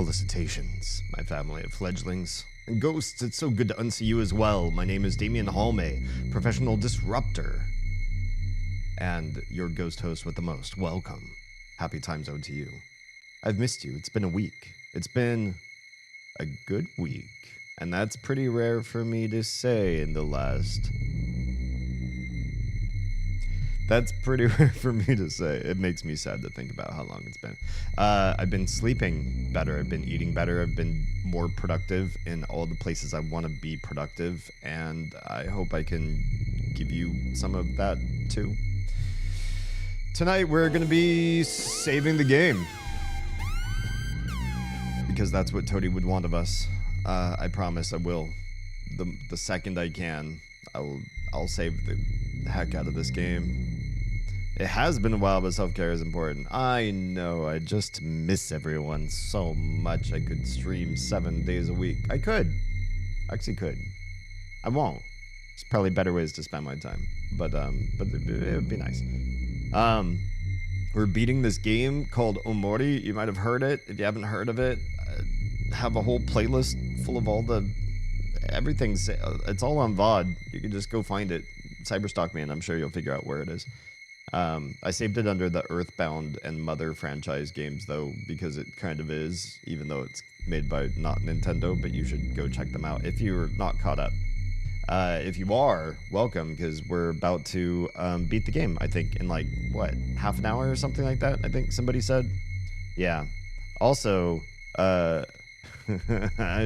Felicitations, my family of fledglings. And ghosts, it's so good to unsee you as well. My name is Damien Halme, professional disruptor. And your ghost host with the most. Welcome. Happy time zone to you. I've missed you. It's been a week. It's been a good week. And that's pretty rare for me to say in the last... That's pretty rare for me to say. It makes me sad to think about how long it's been. I've been sleeping better. I've been eating better. I've been more productive in all the places I want to be productive. And I hope I can give you some of that too. Tonight we're going to be saving the game. Because that's what Toady would want of us. I promise I will. The second I can, I'll save the heck out of this game. It has been a while, but self-care is important. I know, I just miss everyone so much. I could stream 7 days a week. I could. Actually could. I won't. There's probably better ways to spend my time. But it would be nice. We're beating this game called Omori. You might have heard it. If you haven't heard of it, have a whole playlist full of all the... Everything's... It's all on VOD. You can just go find it. Cyberstalk me and I'm sure you'll figure out where it is. I saved it under the Earthbound and Mother franchise games, though, because it kind of is, even though it's made by not Nintendo, but you should go check them out if you're not caught up. If you are, welcome, because we're about to beat the game, I think, in like, what, half an hour or something like that, I think somebody said? Yeah. Also, I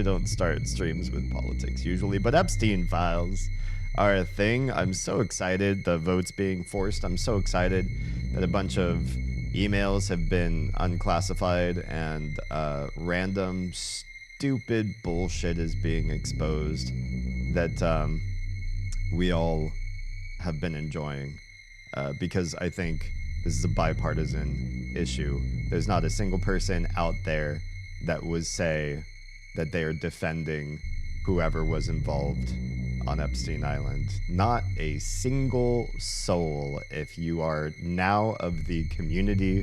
don't start streams with politics usually, but Epstein files are a thing. I'm so excited. The vote's being forced. I'm so excited that a bunch of emails have been unclassified and random stupid bullshit is being exposed that we all have been enjoying because I think this is a bipartisan issue. There's not a single person out there that would say that they are defending whoever was involved on Epstein Island. Not a single soul. If you are now of the community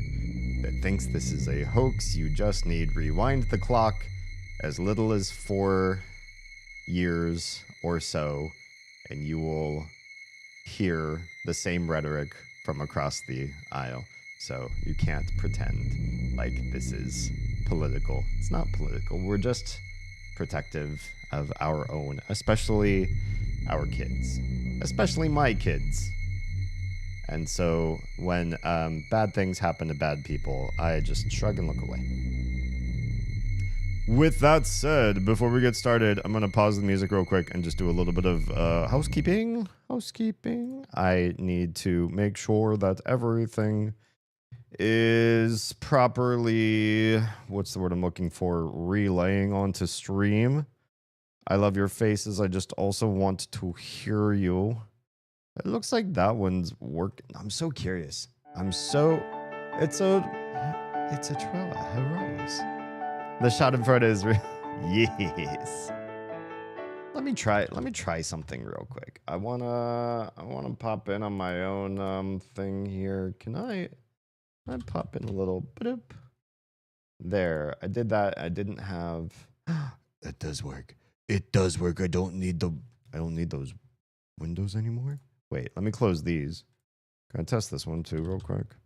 that thinks this is a hoax, you just need rewind the clock as little as 4 years or so, and you will hear the same rhetoric from across the aisle. So you can't pretend like this is political. It's not political. We're just protective of our own, especially our kids, especially my kids. And so when bad things happen to bad people, I just shrug and look away. With that said, before we get started, I'm going to pause the music real quick and just do a little bit of housekeeping. I need to make sure that everything is properly, what's the word I'm looking for, relaying onto stream. I love your faces. I just also want to hear you. It looks like that one's working. I'm so curious. It's a Trella. Rose. The shot in front is real. Yes. Let me try something real quick. I wanna pop in on my own thing here. Can I pop in a little bit. There. I did that. I didn't have. That does work. It does work. I don't need those windows anymore. Wait, let me close these. Gonna test this one too real quick.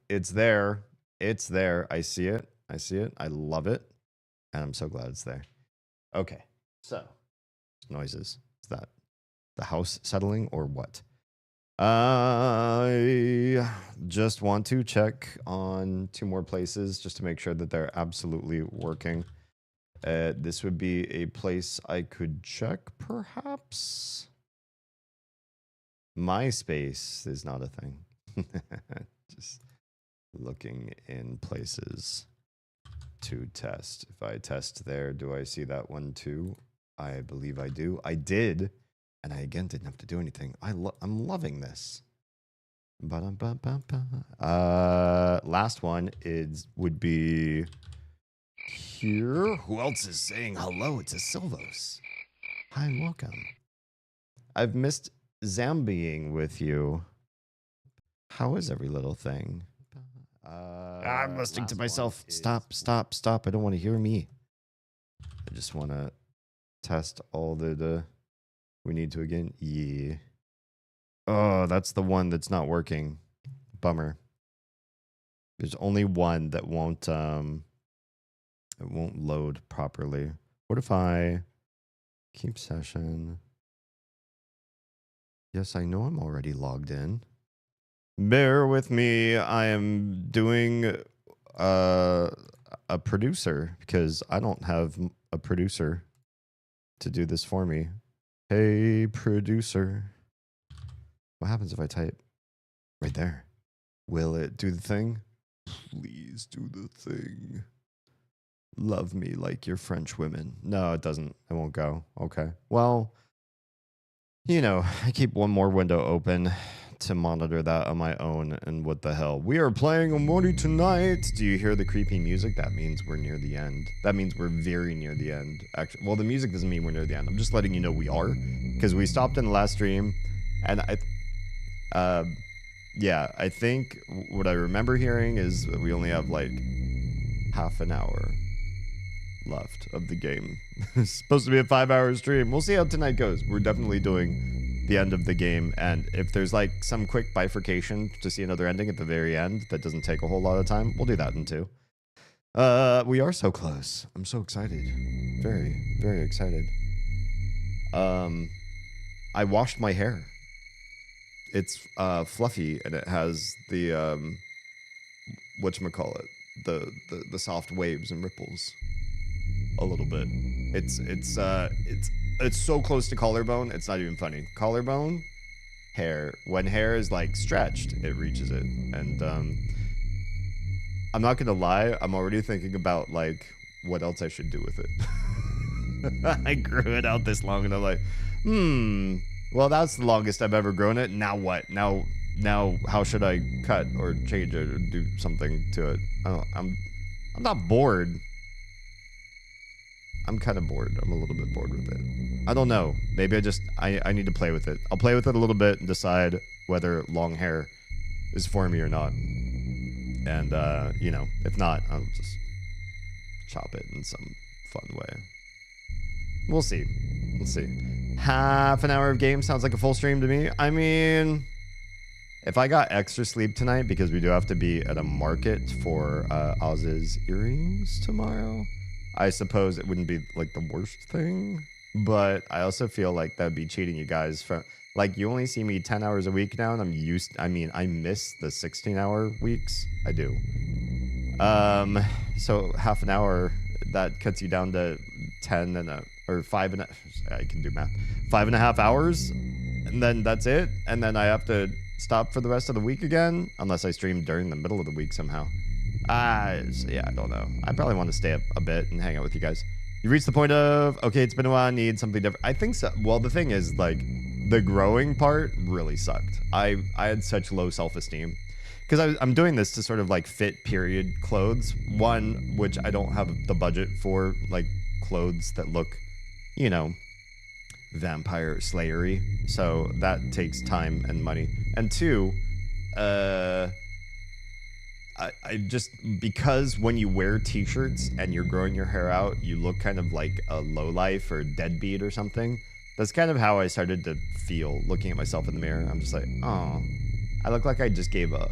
It's there. It's there. I see it. I love it. And I'm so glad it's there. Okay. So, noises. Is that the house settling or what? I just want to check on 2 more places just to make sure that they're absolutely working. This would be a place I could check, perhaps. MySpace is not a thing. Just looking in places to test. If I test there, do I see that one too? I believe I do. I did. And I, again, didn't have to do anything. I'm loving this. Last one would be here. Who else is saying hello? It's a Silvos. Hi and welcome. I've missed Zambiing with you. How is every little thing? I'm listening to last myself. one is- Stop. I don't want to hear me. I just want to test all the we need to again. Yeah. Oh, that's the one that's not working. Bummer. There's only one that won't it won't load properly. What if I keep session? Yes, I know I'm already logged in. Bear with me. I am doing a producer because I don't have a producer to do this for me. Hey, producer. What happens if I type right there? Will it do the thing? Please do the thing. Love me like your French women. No, it doesn't. It won't go. Okay. Well, you know, I keep one more window open to monitor that on my own. And what the hell? We are playing Omori tonight. Do you hear the creepy music? That means we're near the end. That means we're very near the end. Actually, well, the music doesn't mean we're near the end. I'm just letting you know we are, because we stopped in the last stream, and yeah, I think what I remember hearing is that we only have like half an hour left of the game. It's supposed to be a 5-hour stream. We'll see how tonight goes. We're definitely doing the end of the game, and if there's like some quick bifurcation to see another ending at the very end that doesn't take a whole lot of time, we'll do that in two. We are so close. I'm so excited. Very, very excited. I washed my hair. It's fluffy, and it has the whatchamacallit, the soft waves and ripples a little bit. It's so close to collarbone, it's not even funny. Collarbone, hair. When hair is like stretched, it reaches it. And I'm not gonna lie, I'm already thinking about like what else I should do with it. I grew it out this long, and I'm like, well, that's the longest I've ever grown it. Now what? Now how should I cut or change it or do something to it? I'm not bored. I'm kind of bored. I'm a little bit bored with it. I don't know. Maybe I need to play with it. I'll play with it a little bit and decide whether long hair is for me or not. And you know, if not, I'll just chop it in some fun way. We'll see. Let's see. Half an hour of game sounds like a full stream to me. I mean, if I got extra sleep tonight, because we do have to be at a market for Oz's earrings tomorrow, I suppose it wouldn't be like the worst thing. But I also feel like that'd be cheating you guys from, like, you only see me 10 hours a week now, and I miss the 16-hour weeks. I do. So half an hour, that cuts you down to 10 or 5 and I can do math. 5.5 hours, and then that's it. And then I have to stop for the rest of the week again, unless I stream during the middle of the week somehow. Yeah, I don't know. I probably want to stay up a bit and hang out with you guys. You reached the point of, okay, it's been a while, I need something different. I think so. Well, the thing is, like, the growing part really sucked. I had such low self-esteem. Because I'm doing this to sort of, like, fit period clothes. One, which I don't have the budget for, like, clothes that look, you know, vampire slayery. So that takes time and money. And two, I just, because when you wear t-shirts and you're growing your hair out, you look kind of like a lowlife or deadbeat or something. That's kind of how I started to feel looking at myself in the mirror. I'm just like, oh, I look like I just gave up.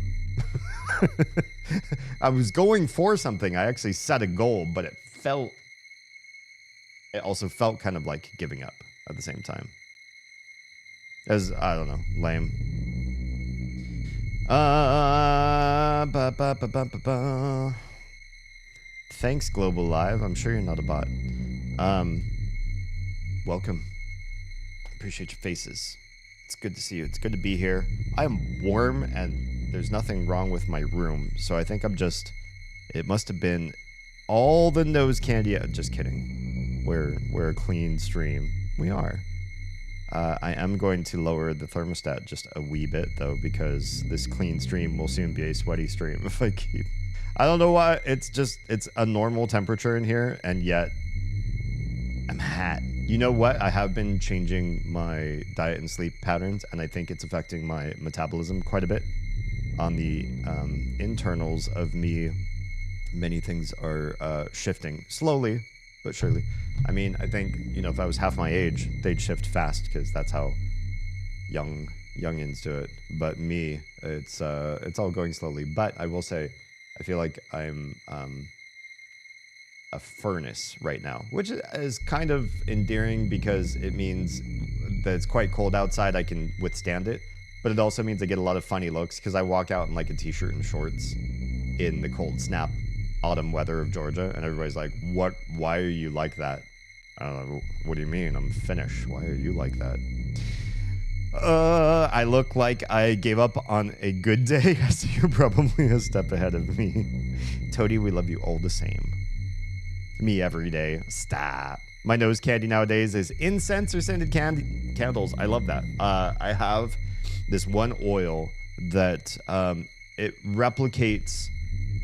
I was going for something. I actually set a goal, but it also felt kind of like giving up at the same time. As, I don't know, lame. Thanks, Global Live. I'm sure you're not a bot. Welcome. Appreciate your faces. It's good to see you. It's good to be here. I am warm, and there's nothing wrong with my room. So I think it must have been all the nose candy. Just kidding. We're a clean stream. We are. I am going to lower the thermostat just a wee bit, though, because this clean stream will soon be a sweaty stream if I keep... I don't know why. It's a normal temperature in here, and yet I'm hot. You know what? I have been changing my diet and sleep patterns, and I think it's affecting my metabolism quite a bit. on the internals of me, many things are shifting slowly but surely. I mean, I think, if I was half my age, they'd shift fast because that's how youngins do it. But me, it's all going slowly. But I will say, I feel like I'm a furnace right now, which is kind of endearing because it means that it's quite cold outside. I can withstand it, but it also means I get a lot of funny looks because I walk out in like a t-shirt and shorts in the cold snap autumn weather of Georgia, and everybody's like, "What? Why are you like that?" I don't know. What do you mean? I'm Finnish. Why are you like that? I look like I gave up on a good day, so you're probably a step ahead of me. Toady, we love you all the same. Me every day. Stop. My nose candy nowadays is incense or scented candles. I love that. I have this one oil that it replicates,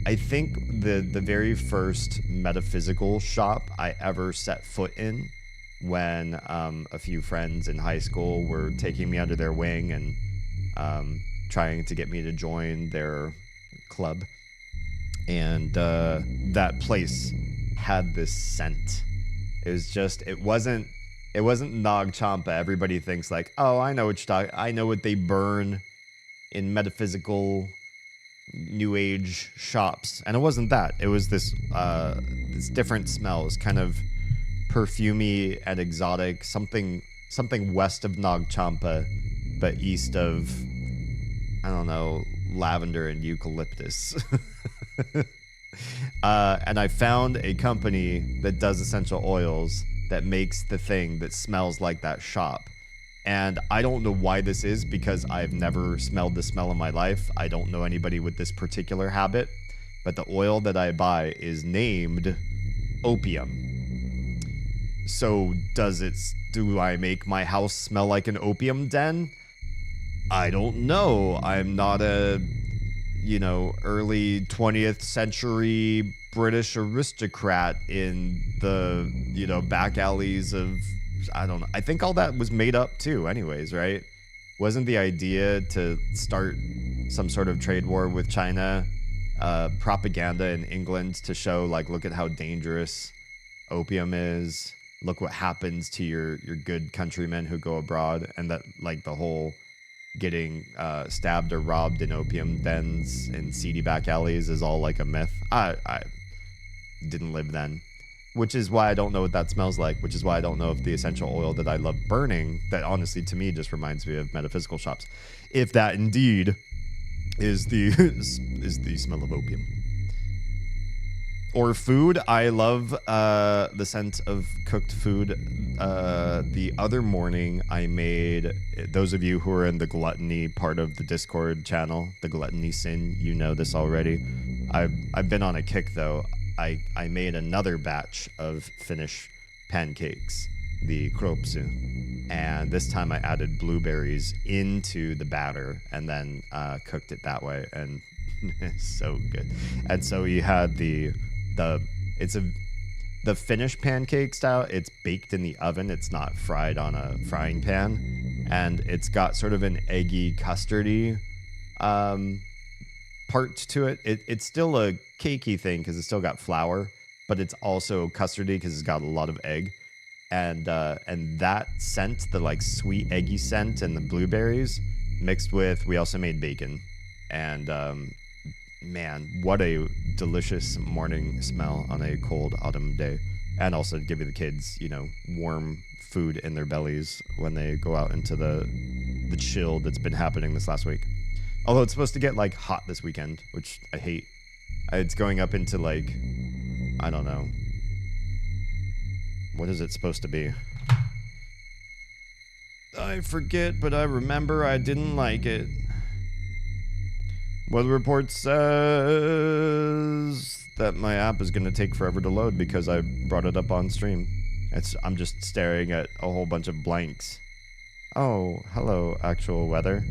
I think, the very first metaphysical shop I ever set foot in, when a few friends in high school were taking me under their wing and trying to get me to join their club. And that place had this scent. It wasn't Nag Champa. Everybody thinks like, oh, I know what you're talking. I know what they burn in metaphysical new age shops. And it wasn't that. It was this different smells, kind of perfumey and exotic, something west of Nag Champa, but east of, I don't know, lavender and eucalyptus. And I found a company that does essential oils that makes the thing that smells like that shop. And I don't know why this is, because I've never smelled the smell in my life. I don't know anybody with this particular habit, but the oil that I buy is named opium. So do I make my house smell like an opium den? I don't know. I'm not a, early 20th century British aristocrat in the, back alleys of, I don't know. I think all that was made up too anyways, right? Wasn't the idea to start some sort of trade war with China, propaganda in England to show, like, look at how dangerous opium is. Look what happens to your good countrymen who go abroad, and that, like, the whole getting stabbed or robbed in opium dens and seedy back alleys is all like a myth. I didn't live then, which is why I don't know what that smells like, which is why I don't know if the essential oil that I love burning, that honestly to me just reminds me of metaphysical shops, if that indeed is the smell of opium. Or food. I love the scent of cooked food. The other morning I made, those of you who are in the gluttony part of the Discord channel, the gluttony sin, you know this already. I've been on a kick though. I made another batch of Finnish pancakes, the kropsu, and this time I added blueberries into the batter and then cooked it that way, and it's so good. And so you had the Finnish pancake style. It's baked in the oven. It's not fried on a frying pan, and it's got sort of an eggy, custardy part to it. It's still a cakey thing because it's still got flour, but it's also custardy because it's got a lot of egg, and that scent, the like sweet eggy scent, and the blueberries mixed with. We also made bacon, and man, what a delicious morning smell on a cold autumn day. And also giving the kids, warm food in their bellies when they go out into the chill that's been happening this last week. Although it's supposed to get like hot this weekend, which I hate. It's going up into like, I don't know. What is it supposed to be? I forget, but I remember I didn't like it. Weather report says that my app is going to take forever to load because I brought it up on stream. I'm just staring at a whole bunch of blanks. Oh, hello, actual weather.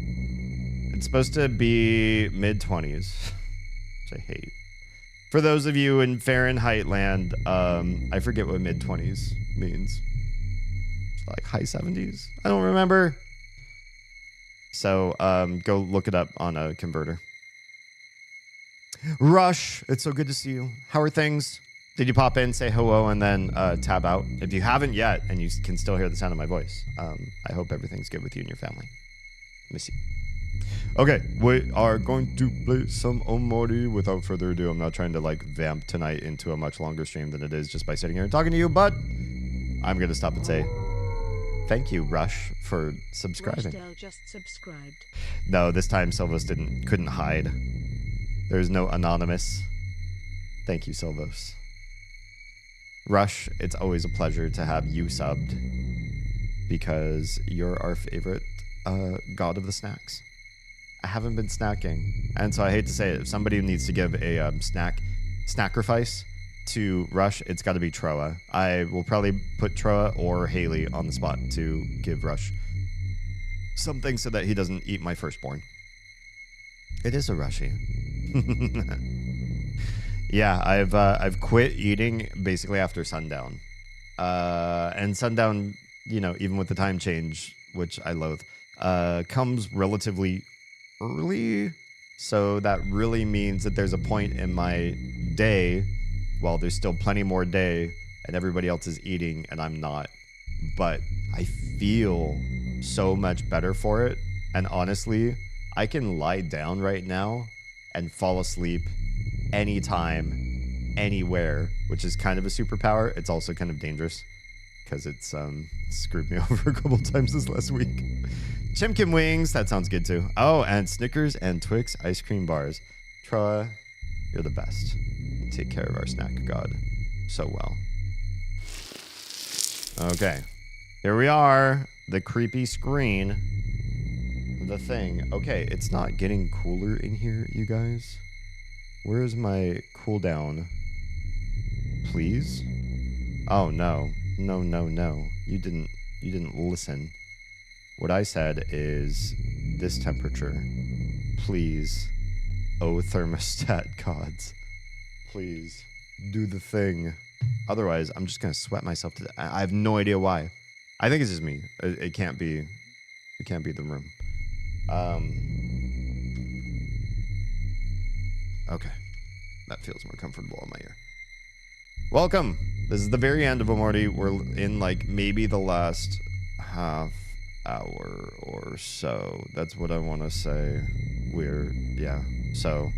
It's supposed to be mid-20s, which I hate. For those of you in Fahrenheit land, I forget what mid-20s means. It's like high 70s? I don't remember. So go look it up on a converter. Rush, it's so good to see you. How are things? Did you pop in, say hello, and then tab out? If you haven't yet, and you can still hear the sound of my voice, I hope everything's good with you and your family. Let me see. Okay, we are going to play some Omori. Without further ado, I'm not trying to like vamp tonight into a much longer stream than it is just by sitting here and talking to you, but I'm going to stop and say thank you, Rush, for subscribing. Rushdale just subscribed. No, this time Silvos couldn't hide. There's no anonymous. Thank you, Silvos. Rush, it's always a pleasure to have you subbed because you're our favorite god of the snacks. I haven't been snacking, and so I hate to say it. If somebody needs to give a snackifice to Rush, it's got to be Troa. I will probably put Troa or Haley on the spot to give Rush something so that he doesn't eat my firstborn. It is a Rushy. Yeah, I've quit eating basically after sundown, and sundown, you know, even with the time change, which I loathe, comes relatively early. So that really means that there's a point in my day, while there's still plenty more day, and everybody else is eating and I'm not. But I feel so much better for it, and honestly, I can lie down right now and fall asleep anytime, anywhere, which is kind of a superpower. It's also kind of dangerous because it's screwed me over a couple times this last week. Chimkin wings, that sounds good too. Oh, and Snickers and Twix ice cream bars. Troa, you're the best. You take care of our snack god so well. Okay, here we are. The creepy screen. The thing. Okay, it's not getting cooler in here, you guys. Where's my cooldown? Please? Oh no. No, no, no. You didn't listen. What I said is this temperature. Please. Oh, thermostat gods. Please do the thing. Otherwise, I'm just gonna sweat myself to death. I have no idea why. I think it's just me. It can't be the room. Okay. That feels more comfortable on my ear. Welcome. This is the very end of Omori. We're in like maybe the last half hour or so. That's what I want to say. Yeah. So,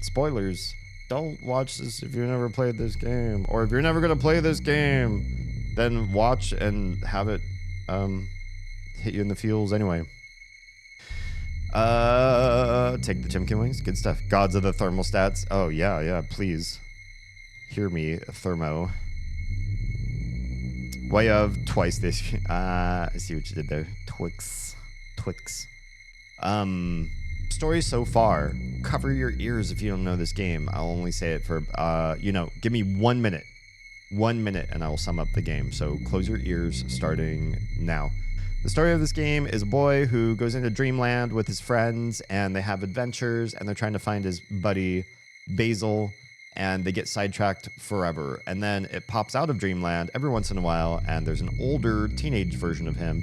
spoilers. Don't watch this if you've never played this game. Or if you're never going to play this game, then watch and have it hit you in the feels anyway. Take the chimkin wings. Good stuff. Gods of the thermostats. Oh, yeah, please. Hear me, Thermo. Way of twice this. I see what you did there. Twix. Story so far. Cover your ears if you don't know this game. I'll only say it for, give me 1 minute. 1 minute and I will sum up the game. So close your ears starting now. The story of this game is a boy who goes into Dreamland with his friends, and they have adventures, and they're trying to find his buddy Basil, and they get sidetracked forever. And then it pops out of Dreamland every once in a while, and there's an older teenage version of him,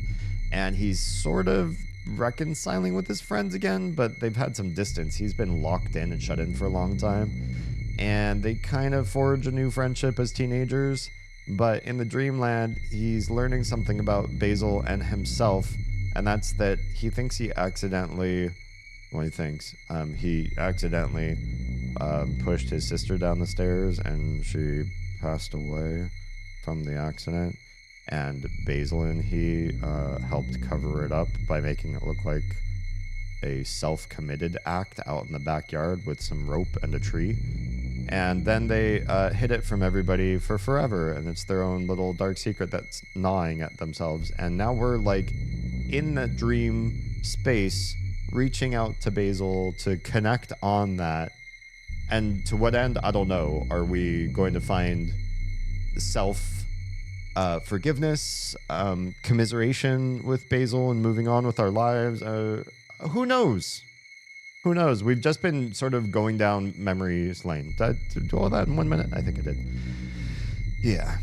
and he's sort of reconciling with his friends again, but they've had some distance. He's been locked in and shut in for a long time, and they kind of forge a new friendship as teenagers. But in the Dreamland, he's learning something about Basil and himself, and that's that he thinks he accidentally... What he thinks? He accidentally pushed his sister down the stairs, and she passed away from the accident. And Basil and he helped cover it up by making it look like a self-committed act out in the backyard with some rope and a tree. And then they hid it from everybody for forever, and it's their own little dark secret that's gnawing at themselves. And now we're like in that dream space, reaching out to Basil to connect on that. And to what end? I don't know. Are we going to find forgiveness, commiseration with Basil and moving on with our lives? Who knows? Who knows? We've just been sort of going down memory's lane. Did I do all that in 1 minute? I think I did. Yeah.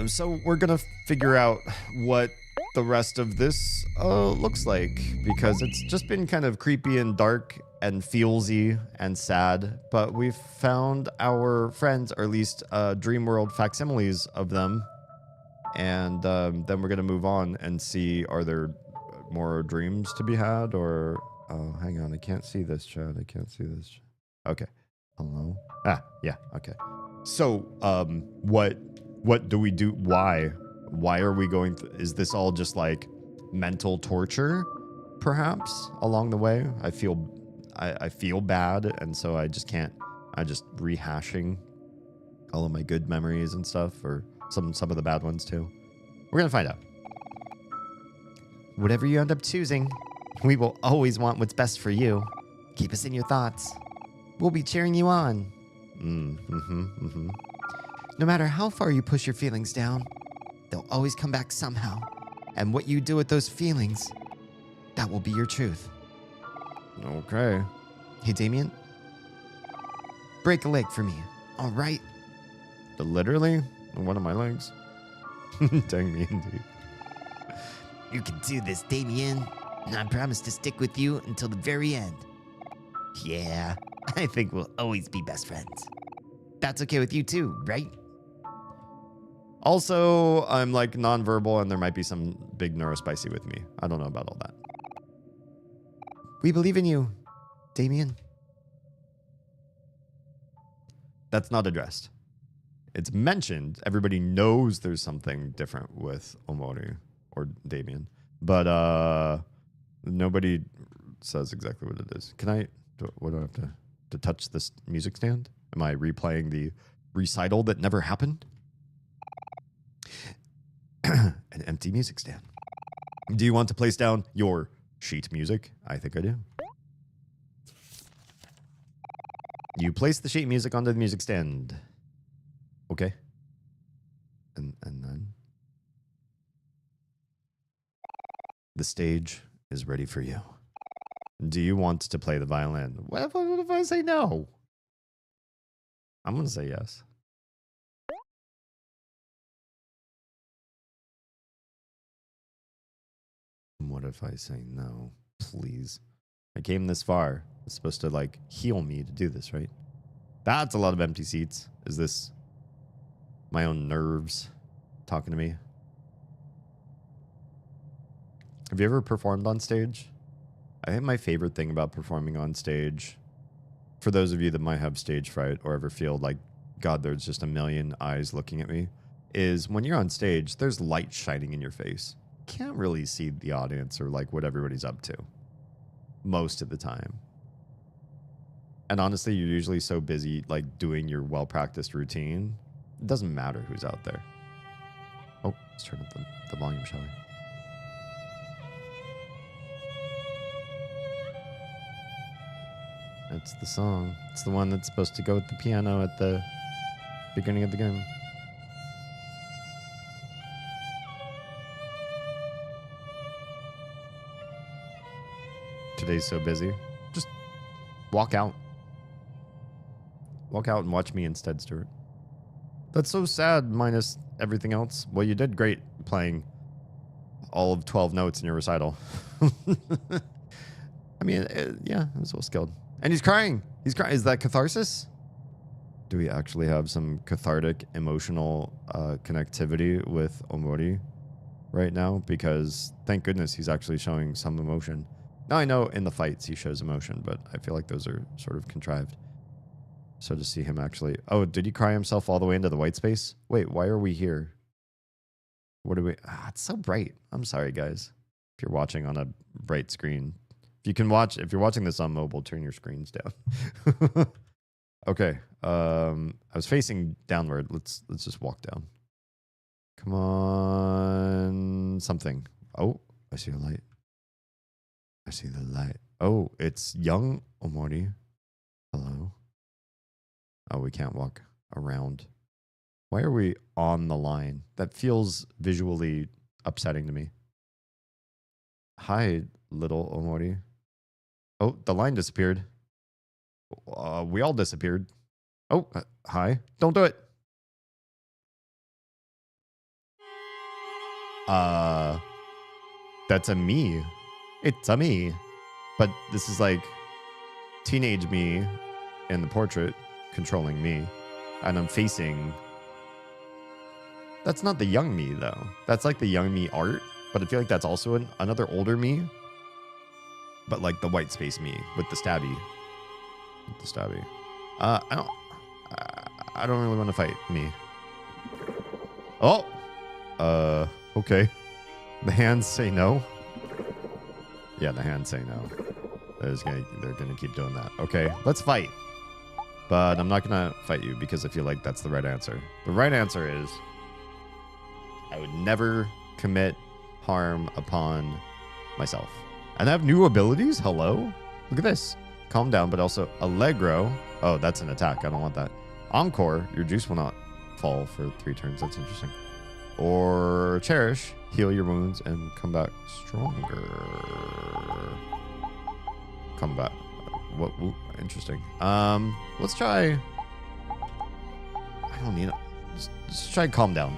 So we're going to figure out what the rest of this looks like, because it's just been kind of creepy and dark and feelsy and sad, but we've found our friends, or at least dream world facsimiles of them. And then we're going to move on and see, are there more dreams to be had? Or, oh, hang on. I can't see this, chat. I can't see this. Okay. Hello? Ah, yeah. Okay. So, what do we do? Why? Why are we going? Is this all just like mental torture, perhaps, along the way? I feel bad, and so I just can't. I just rehashing all of my good memories and stuff, or some of the bad ones too. We're gonna find out. Whatever you end up choosing, we will always want what's best for you. Keep us in your thoughts. We'll be cheering you on. No matter how far you push your feelings down, they'll always come back somehow. And what you do with those feelings, that will be your truth. Okay. Hey, Damien. Break a leg for me, all right? Literally? One of my legs? Dang me indeed. You can do this, Damien. And I promise to stick with you until the very end. Yeah, I think we'll always be best friends. That's okay with you too, right? Also, I'm like nonverbal and there might be some big neurospicy with me. I don't know about all that. We believe in you, Damien. That's not addressed. It's mentioned. Everybody knows there's something different with Omori or Damien. But nobody says exactly what it is. Can I... What do I have to touch this music stand? Am I replaying the recital that never happened? An empty music stand. Do you want to place down your sheet music? I think I do. You place the sheet music onto the music stand. Okay. And then... The stage is ready for you. Do you want to play the violin? What if I say no? I'm going to say yes. What if I say no? Please. I came this far. It's supposed to, like, heal me to do this, right? That's a lot of empty seats. Is this my own nerves talking to me? Have you ever performed on stage? I think my favorite thing about performing on stage, for those of you that might have stage fright or ever feel like, God, there's just a million eyes looking at me, is when you're on stage, there's light shining in your face. Can't really see the audience or like what everybody's up to most of the time. And honestly, you're usually so busy like doing your well-practiced routine, it doesn't matter who's out there. Oh, let's turn up the volume, shall we? It's the song. It's the one that's supposed to go with the piano at the beginning of the game. Today's so busy. Just walk out. Walk out and watch me instead, Stuart. That's so sad, minus everything else. Well, you did great playing all of 12 notes in your recital. I mean, yeah, it was well skilled. And he's crying. He's crying. Is that catharsis? Do we actually have some cathartic emotional connectivity with Omori right now? Because thank goodness he's actually showing some emotion. Now I know in the fights he shows emotion, but I feel like those are sort of contrived. So to see him actually... Oh, did he cry himself all the way into the white space? Wait, why are we here? What do we... Ah, it's so bright. I'm sorry, guys. If you're watching on a bright screen... If you're watching this on mobile, turn your screens down. Okay. I was facing downward. Let's just walk down. Come on. Something. Oh, I see a light. I see the light. Oh, it's young Omori. Hello. Oh, we can't walk around. Why are we on the line? That feels visually upsetting to me. Hi, little Omori. Oh, the line disappeared. We all disappeared. Oh, hi. Don't do it. That's a me. It's a me. But this is like... teenage me in the portrait controlling me. And I'm facing... That's not the young me, though. That's like the young me art. But I feel like that's also another older me. But like the white space me with the stabby. With the stabby. I don't really want to fight me. Oh! Okay. The hands say no. Yeah, the hands say no. They're gonna keep doing that. Okay, let's fight. But I'm not gonna fight you because I feel like that's the right answer. The right answer is I would never commit harm upon myself. And I have new abilities? Hello? Look at this. Calm down, but also Allegro. Oh, that's an attack. I don't want that. Encore. Your juice will not fall for 3 turns. That's interesting. Or Cherish. Heal your wounds and come back stronger. Come back. What? Ooh, interesting. Let's try. I don't need it. Just try calm down.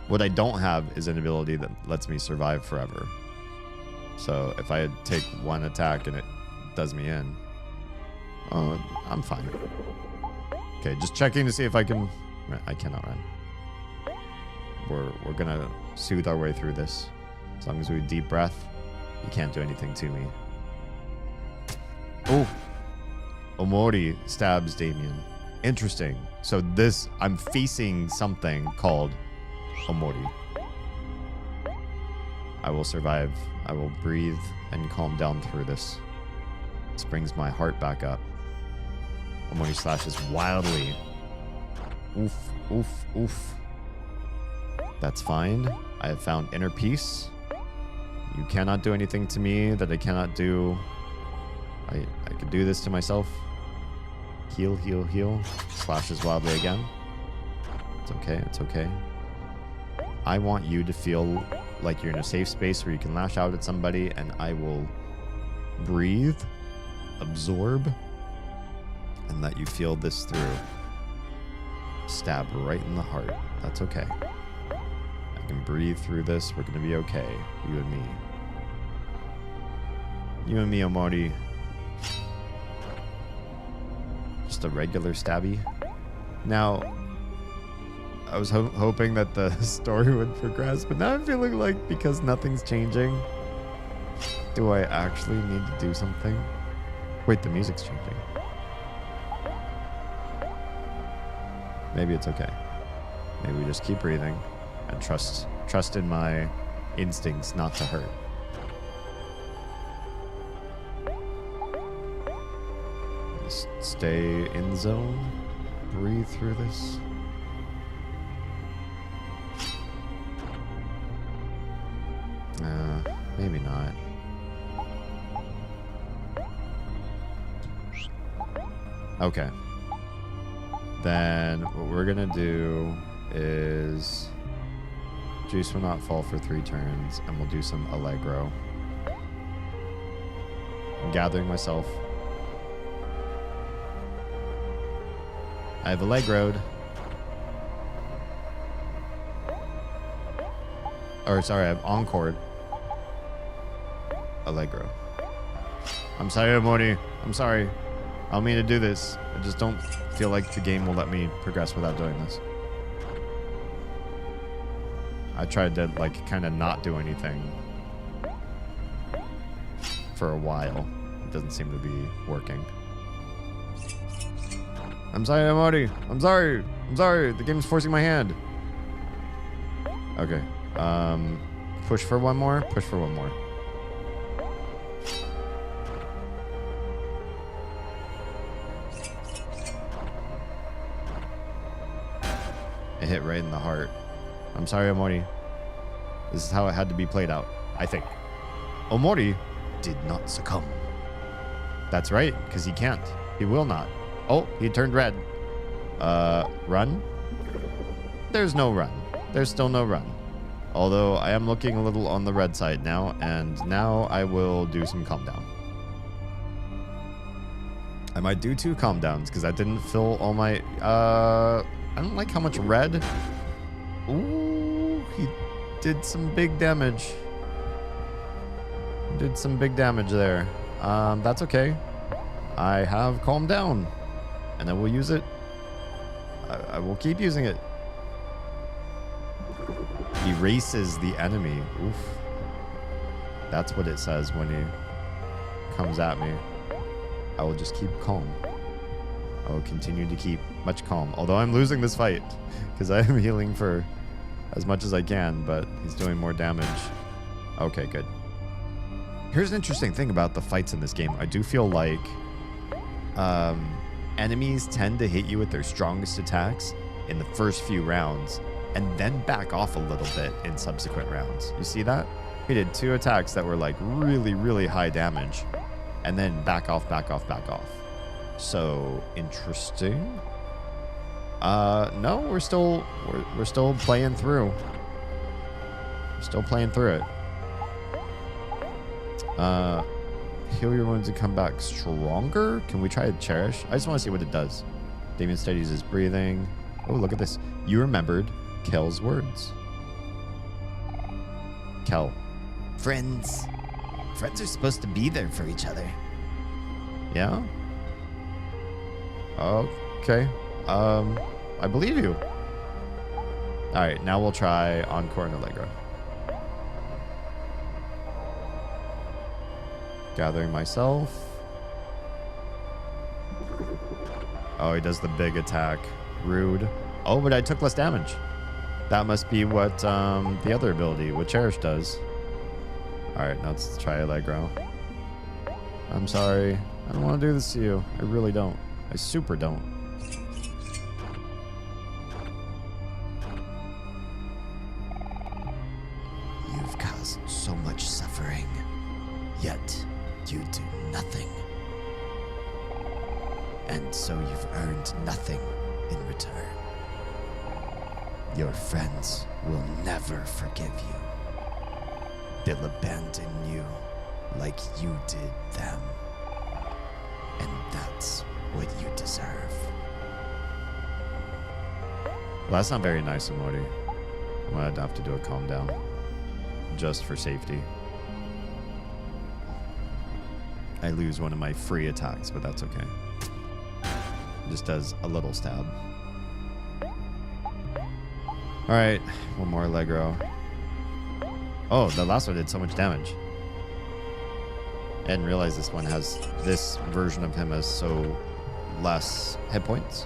What I don't have is an ability that lets me survive forever. So if I take 1 attack and it does me in, I'm fine. Okay, just checking to see if I can. I cannot run. We're gonna soothe our way through this. As long as we deep breath, you can't do anything to me. Oh, Omori stabs Damien. Interesting. So this, I'm facing something called Omori. I will survive. I will breathe and calm down through this. This brings my heart back up. Omori slashes wildly. Oof, oof, oof. That's fine. I have found inner peace. You cannot do anything to me that I cannot do. I could do this to myself. Heal, heal, heal. Slashes wildly again. It's okay, it's okay. I want you to feel like you're in a safe space where you can lash out at somebody, and I will breathe, absorb, and let you feel this through. Stab right in the heart. That's okay. I can breathe through this. We're going to be okay. You and me. You and me, Omori. Just a regular stabby. Now, I was hoping that the story would progress, but now I'm feeling like because nothing's changing, do I actually need to do something? Wait, the music's changing. Maybe it's okay. Maybe we just keep breathing and trust in my instincts not to hurt. Just stay in zone. Breathe through this. Maybe not. Okay. Then what we're gonna do is juice will not fall for 3 turns, and we'll do some Allegro. I'm gathering myself. I've Allegroed. Or sorry, I've Encored. Allegro. I'm sorry, Omori. I'm sorry. I don't mean to do this. I just don't feel like the game will let me progress without doing this. I tried to, like, kind of not do anything for a while. It doesn't seem to be working. I'm sorry, Omori. I'm sorry. I'm sorry. The game's forcing my hand. Okay. Push for 1 more. Push for 1 more. It hit right in the heart. I'm sorry, Omori. This is how it had to be played out, I think. Omori did not succumb. That's right, because he can't. He will not. Oh, he turned red. Run? There's no run. There's still no run. Although I am looking a little on the red side now, and now I will do some calm down. I might do 2 calm downs, because I didn't fill all my... I don't like how much red. Ooh, he did some big damage. Did some big damage there. That's okay. I have calmed down, and I will use it. I will keep using it. Erases the enemy. Oof. That's what it says when he comes at me. I will just keep calm. I will continue to keep much calm. Although I'm losing this fight because I am healing for as much as I can, but he's doing more damage. Okay, good. Here's an interesting thing about the fights in this game. I do feel like enemies tend to hit you with their strongest attacks in the first few rounds and then back off a little bit in subsequent rounds. You see that? He did 2 attacks that were like really, really high damage and then back off, back off, back off. So interesting. No, we're still playing through. We're still playing through it. Heal your wounds and come back stronger. Can we try to cherish? I just want to see what it does. Damien studies his breathing. Oh, look at this. You remembered Kel's words. Kel. Friends. Friends are supposed to be there for each other. Yeah? Okay. I believe you. All right, now we'll try Encore and Allegro. Gathering myself. Oh, he does the big attack. Rude. Oh, but I took less damage. That must be what the other ability, what Cherish does. All right, now let's try Allegro. I'm sorry. I don't want to do this to you. I really don't. I super don't. You've caused so much suffering, yet you do nothing. And so you've earned nothing in return. Your friends will never forgive you. They'll abandon you like you did them. And that's what you deserve. Well, that's not very nice of Mori. I'm gonna have to do a calm down. Just for safety. I lose one of my free attacks, but that's okay. Just does a little stab. Alright, one more Allegro. Oh, the last one did so much damage. I didn't realize this one has, this version of him has so less hit points.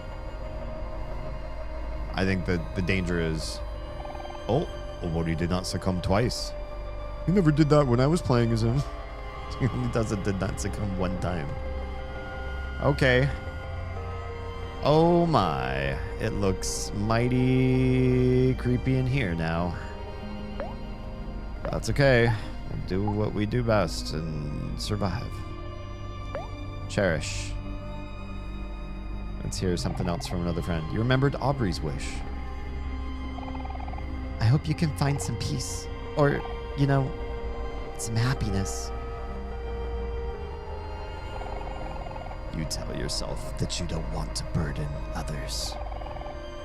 I think that the danger is... Oh, Omori did not succumb twice. He never did that when I was playing as him. He did not succumb one time. Okay. Oh my. It looks mighty creepy in here now. That's okay. We'll do what we do best and survive. Cherish. Let's hear something else from another friend. You remembered Aubrey's wish. I hope you can find some peace. Or, you know, some happiness. You tell yourself that you don't want to burden others.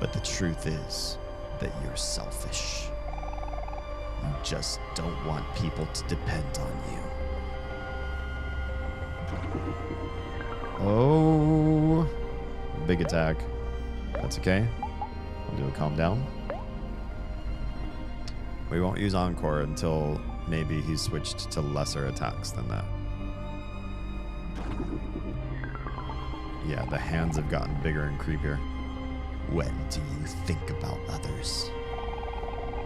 But the truth is that you're selfish. You just don't want people to depend on you. Oh. Big attack. That's okay. We'll do a calm down. We won't use Encore until maybe he's switched to lesser attacks than that. Yeah, the hands have gotten bigger and creepier. When do you think about others?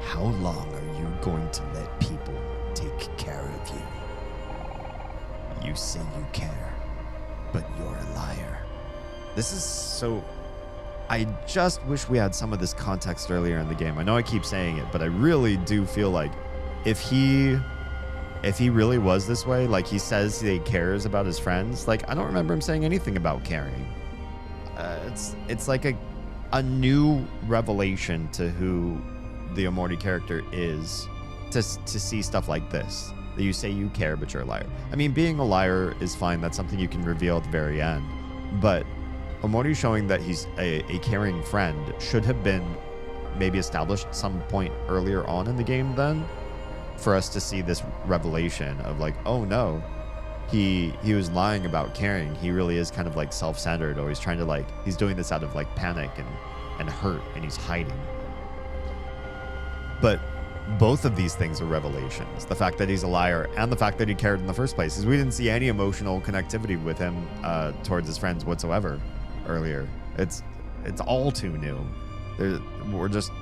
How long are you going to let people take care of you? You say you care, but you're a liar. This is so... I just wish we had some of this context earlier in the game. I know I keep saying it, but I really do feel like if he really was this way, like he says he cares about his friends, like I don't remember him saying anything about caring. It's like a new revelation to who the Omori character is to see stuff like this. That you say you care, but you're a liar. I mean, being a liar is fine. That's something you can reveal at the very end. But Omori showing that he's a caring friend should have been maybe established some point earlier on in the game then, for us to see this revelation of like, oh no, he was lying about caring. He really is kind of like self-centered, or he's trying to like, he's doing this out of like panic and hurt, and he's hiding. But both of these things are revelations. The fact that he's a liar and the fact that he cared in the first place, is we didn't see any emotional connectivity with him towards his friends whatsoever earlier. It's all too new. We're just,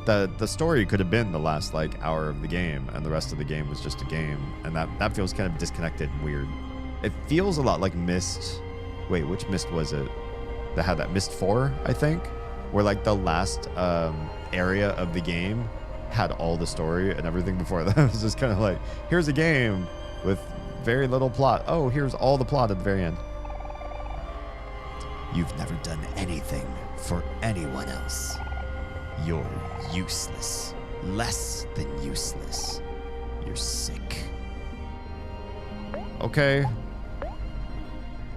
the story could have been the last like hour of the game, and the rest of the game was just a game, and that feels kind of disconnected and weird. It feels a lot like Myst. Wait, which Myst was it that had that? Myst 4, I think, where like the last area of the game had all the story, and everything before that was just kind of like, here's a game with very little plot. Oh, here's all the plot at the very end. You've never done anything for anyone else. You're useless. Less than useless. You're sick. Okay.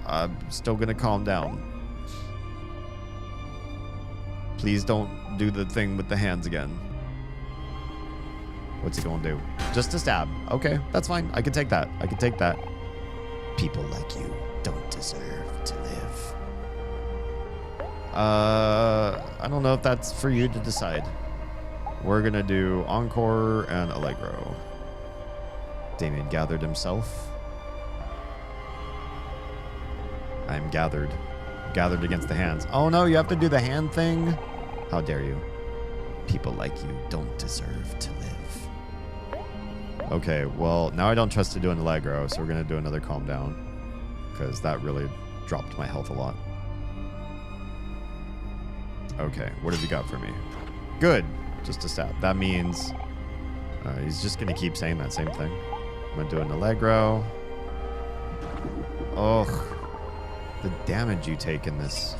I'm still gonna calm down. Please don't do the thing with the hands again. What's he gonna do? Just a stab. Okay, that's fine. I can take that. I can take that. People like you don't deserve to live. I don't know if that's for you to decide. We're gonna do Encore and Allegro. Damien gathered himself. I'm gathered. Gathered against the hands. Oh no, you have to do the hand thing? How dare you? People like you don't deserve to live. Okay, well, now I don't trust to do an Allegro, so we're gonna do another Calm Down, because that really dropped my health a lot. Okay, what have you got for me? Good, just a stab. That means he's just gonna keep saying that same thing. I'm gonna do an Allegro. Oh, the damage you take in this.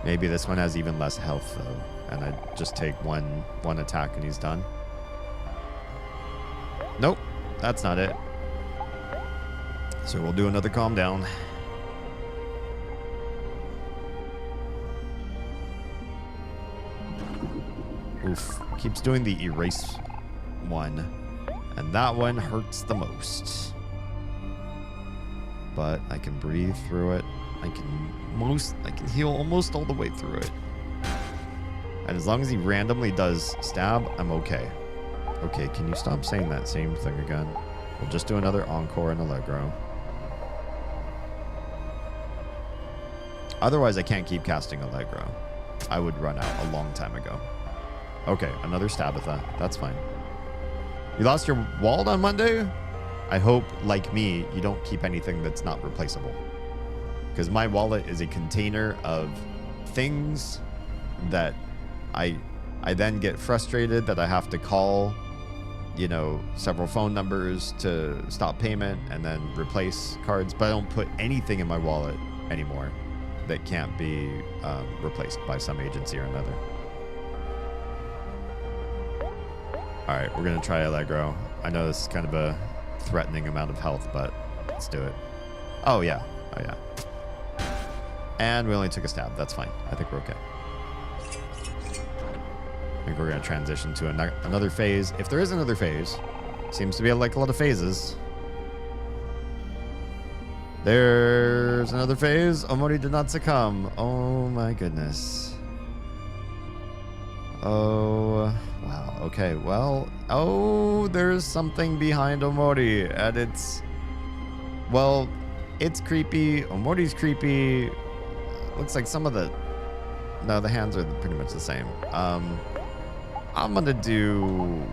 Maybe this one has even less health though, and I just take one attack and he's done. Nope, that's not it. So we'll do another Calm Down. Oof, keeps doing the erase one, and that one hurts the most. But I can breathe through it. I can heal almost all the way through it. And as long as he randomly does stab, I'm okay. Okay, can you stop saying that same thing again? We'll just do another Encore and Allegro. Otherwise, I can't keep casting Allegro. I would run out a long time ago. Okay, another Stabitha. That's fine. You lost your wallet on Monday? I hope, like me, you don't keep anything that's not replaceable. Because my wallet is a container of things that I then get frustrated that I have to call, you know, several phone numbers to stop payment and then replace cards. But I don't put anything in my wallet anymore that can't be replaced by some agency or another. All right, we're going to try Allegro. I know this is kind of a threatening amount of health, but let's do it. Oh, yeah. Oh, yeah. And we only took a stab. That's fine. I think we're okay. I think we're going to transition to another phase. If there is another phase, seems to be like a lot of phases. There's another phase. Omori did not succumb. Oh, my goodness. Oh, wow. Okay, well, oh, there's something behind Omori, and it's, well, it's creepy. Omori's creepy. Looks like some of the, no, the hands are pretty much the same. I'm gonna do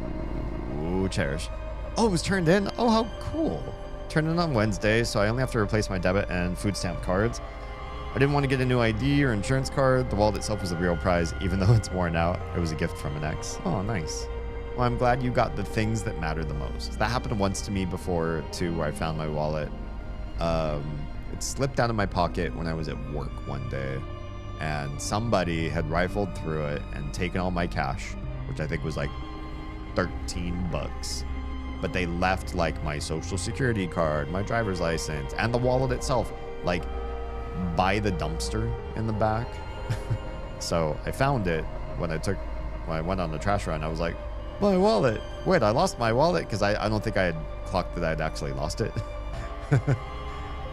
Cherish. Oh, it was turned in? Oh, how cool. Turned in on Wednesday, so I only have to replace my debit and food stamp cards. I didn't want to get a new ID or insurance card. The wallet itself was the real prize, even though it's worn out. It was a gift from an ex. Oh, nice. Well, I'm glad you got the things that matter the most. That happened once to me before, too, where I found my wallet. It slipped out of my pocket when I was at work one day, and somebody had rifled through it and taken all my cash, which I think was like 13 bucks. But they left like my social security card, my driver's license, and the wallet itself, like by the dumpster in the back. So I found it when I went on the trash run. I was like, My wallet. Wait, I lost my wallet? Because I don't think I had clocked that I'd actually lost it.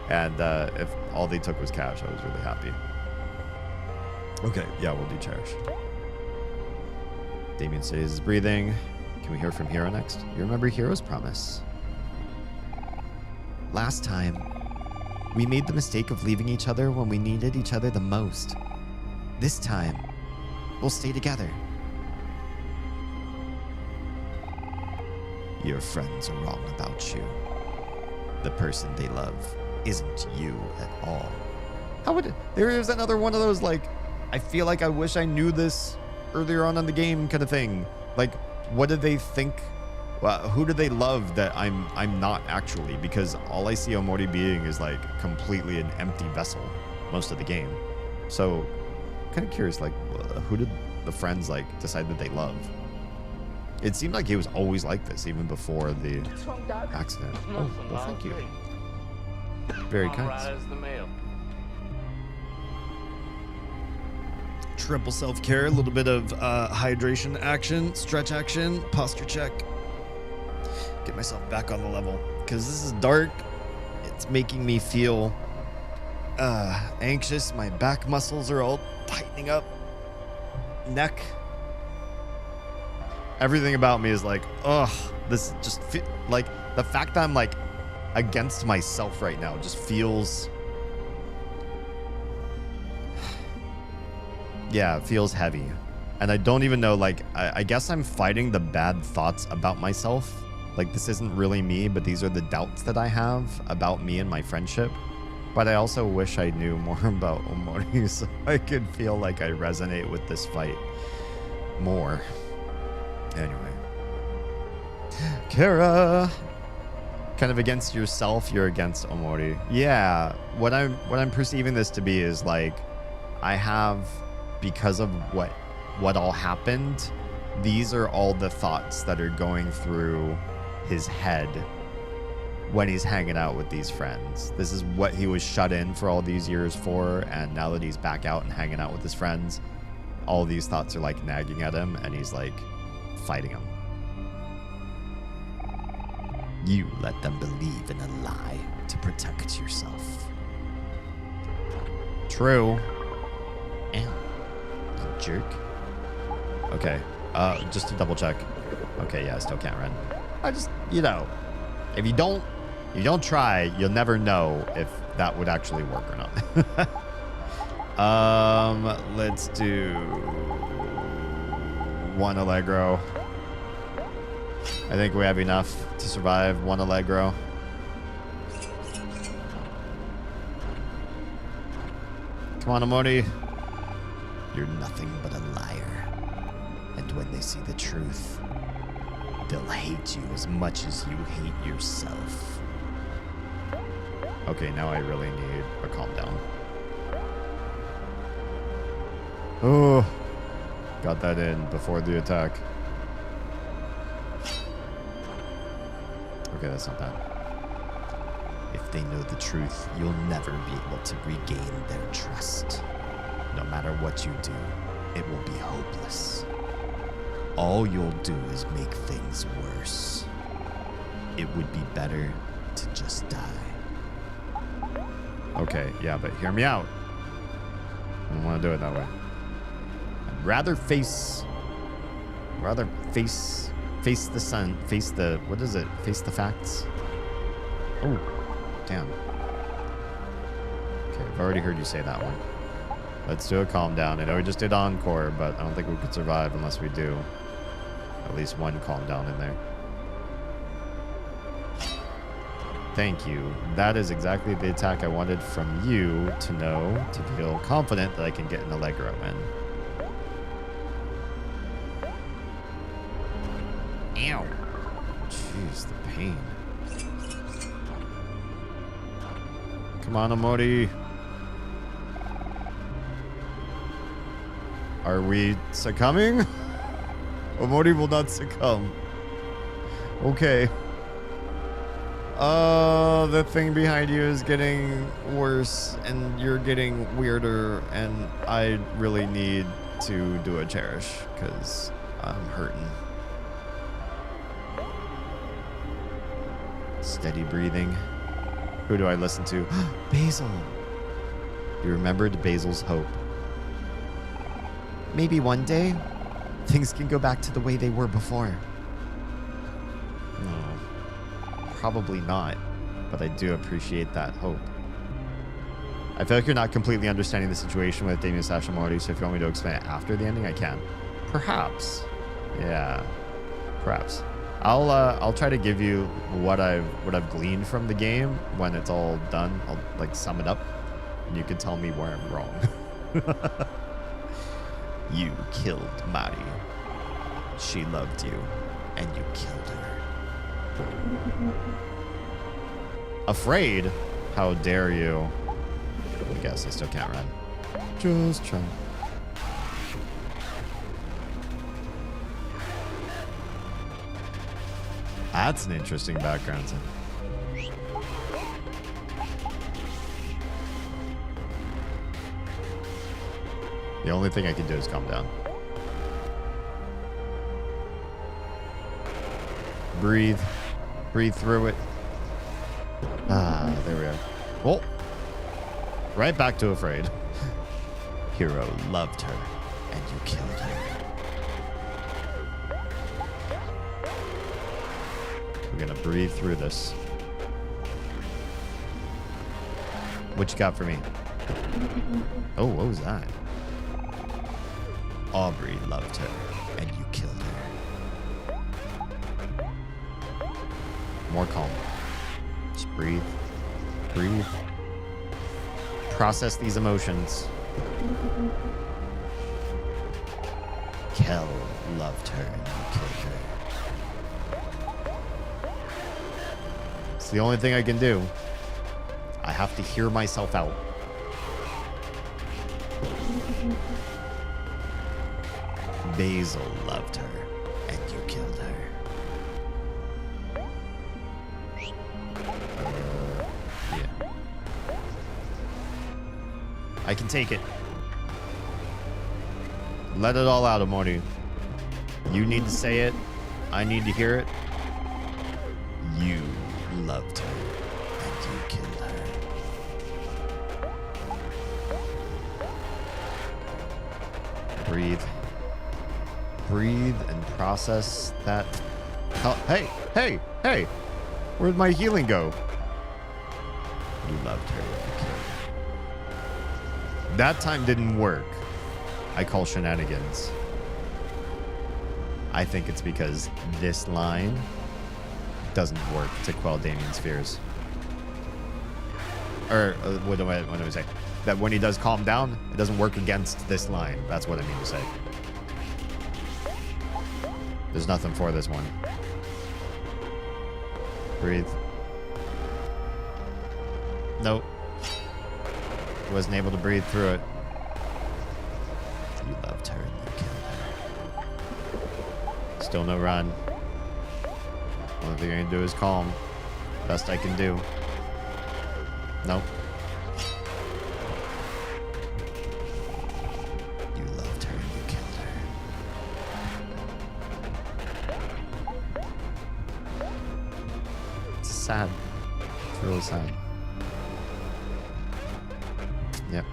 And if all they took was cash, I was really happy. Okay, yeah, we'll do cherish. Damien stays breathing. Can we hear from Hero next? You remember Hero's promise? Last time, we made the mistake of leaving each other when we needed each other the most. This time, we'll stay together. Your friends are wrong about you. The person they love isn't you at all. How would it? There is another one of those, like, I feel like I wish I knew this earlier on in the game kind of thing. Like, what do they think? Well, who do they love that I'm not actually? Because all I see Omori being is like completely an empty vessel most of the game. So, kind of curious, like, who did the friends like decide that they love? It seemed like he was always like this, even before the accident. Oh, well, thank you. Very kind. Triple self-care, a little bit of hydration action, stretch action, posture check. Get myself back on the level. Because this is dark. It's making me feel anxious. My back muscles are all tightening up. Neck. Everything about me is like, ugh. This just like the fact that I'm like against myself right now just feels... Yeah, it feels heavy. And I don't even know, like, I guess I'm fighting the bad thoughts about myself. Like, this isn't really me, but these are the doubts that I have about me and my friendship. But I also wish I knew more about Omori so I could feel like I resonate with this fight more. Anyway. Kara! Kind of against yourself, you're against Omori. Yeah, what I'm perceiving this to be is like, I have... because of what all happened, these are all the thoughts that are going through his head when he's hanging out with these friends. This is what he was shut in for all these years for, and now that he's back out and hanging out with his friends, all these thoughts are like nagging at him, and he's like fighting them. You let them believe in a lie to protect yourself. True. And jerk. Okay, just to double check. Okay, yeah, I still can't run. I just, you know, if you don't try, you'll never know if that would actually work or not. Let's do one Allegro. I think we have enough to survive one Allegro. Come on, Omori. You're nothing but a liar. And when they see the truth, they'll hate you as much as you hate yourself. Okay, now I really need a calm down. Oh, got that in before the attack. Okay, that's not bad. If they know the truth, you'll never be able to regain their trust. No matter what you do, it will be hopeless. All you'll do is make things worse. It would be better to just die. Okay, yeah, but hear me out. I don't want to do it that way. I'd rather face the sun, face the, what is it? Face the facts? Oh, damn. Okay, I've already heard you say that one. Let's do a calm down. I know we just did encore, but I don't think we could survive unless we do at least one calm down in there. Thank you. That is exactly the attack I wanted from you to know, to feel confident that I can get an Allegro in. Ow. Jeez, the pain. Come on, Omori. Are we succumbing? Omori will not succumb. Okay. The thing behind you is getting worse, and you're getting weirder, and I really need to do a cherish, because I'm hurting. Steady breathing. Who do I listen to? Basil. You remembered Basil's hope. Maybe one day, things can go back to the way they were before. No, probably not, but I do appreciate that hope. I feel like you're not completely understanding the situation with Damien Sashimori, so if you want me to explain it after the ending, I can. Perhaps. Yeah, perhaps. I'll try to give you what I've gleaned from the game when it's all done. I'll like sum it up, and you can tell me where I'm wrong. You killed Mari. She loved you, and you killed her. Afraid? How dare you? I guess I still can't run. Just try. That's an interesting background. The only thing I can do is calm down. Breathe. Breathe through it. Ah, there we are. Oh. Right back to afraid. Hero loved her, and you killed her. We're gonna breathe through this. What you got for me? Oh, what was that? Aubrey loved her, and you killed her. More calm. Just breathe. Breathe. Process these emotions. Kel loved her, and you killed her. It's the only thing I can do. I have to hear myself out. Basil loved her, and you killed her. Yeah. I can take it. Let it all out, Amori. You need to say it. I need to hear it. You loved her, and you killed her. Breathe. Breathe and process that. Hey, hey, hey! Where'd my healing go? You loved her, and you killed her. That time didn't work. I call shenanigans. I think it's because this line doesn't work to quell Damien's fears. Or, what do I say? That when he does calm down, it doesn't work against this line. That's what I mean to say. There's nothing for this one. Breathe. Nope. Wasn't able to breathe through it. You loved her and you killed her. Still no run. Only thing I can do is calm. Best I can do. Nope. You loved her and you killed her. It's sad. It's really sad. Yep.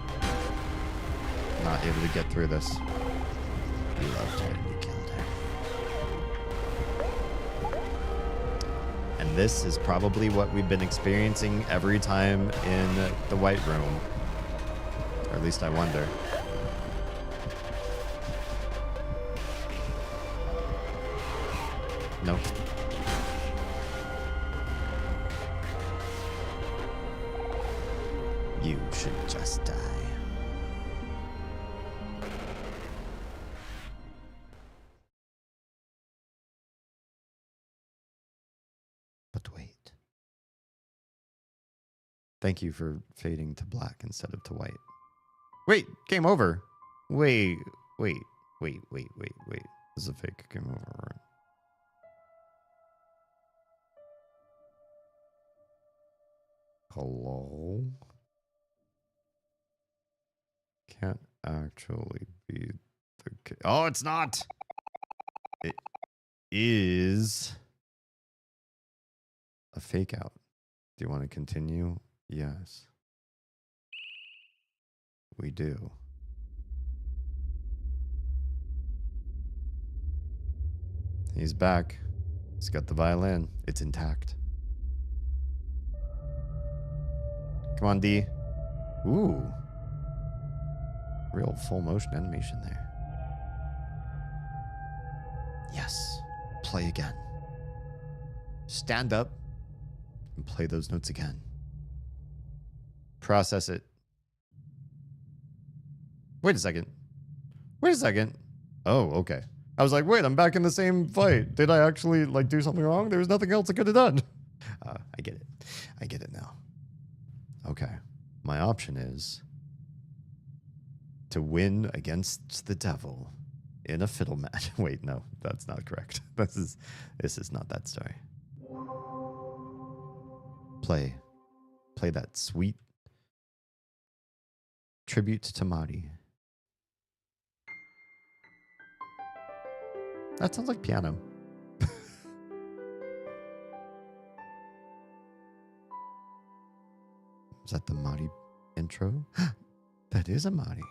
Not able to get through this. You loved her and you killed her. And this is probably what we've been experiencing every time in the White Room. Or at least I wonder. Nope. You should just die. But wait. Thank you for fading to black instead of to white. Wait, game over. Wait. This is a fake game over. Hello? Can't actually be the case. Oh, it's not. It is. a fake out. Do you want to continue? Yes. We do. He's back. He's got the violin. It's intact. Come on, D. Ooh. Real full motion animation there. Yes. Play again. Stand up and play those notes again. Process it. Wait a second. Wait a second. Oh, okay. I was like, wait, I'm back in the same fight. Did I actually like do something wrong? There was nothing else I could have done. I get it. I get it now. Okay. My option is to win against the devil in a fiddle match. Wait, no, that's not correct. This is not that story. Play that sweet tribute to Mari. That sounds like piano. Is that the Mari intro? That is a Mari.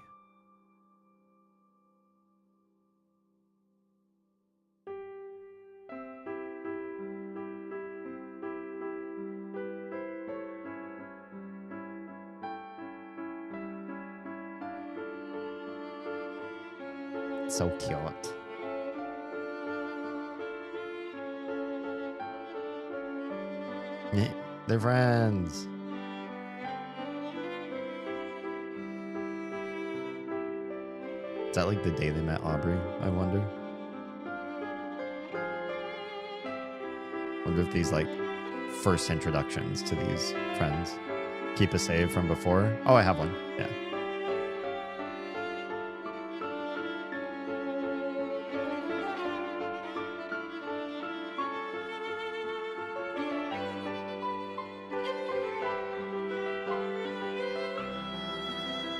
So cute. They're friends. Is that like the day they met Aubrey, I wonder? Wonder if these like first introductions to these friends. Keep a save from before. Oh, I have one. Yeah.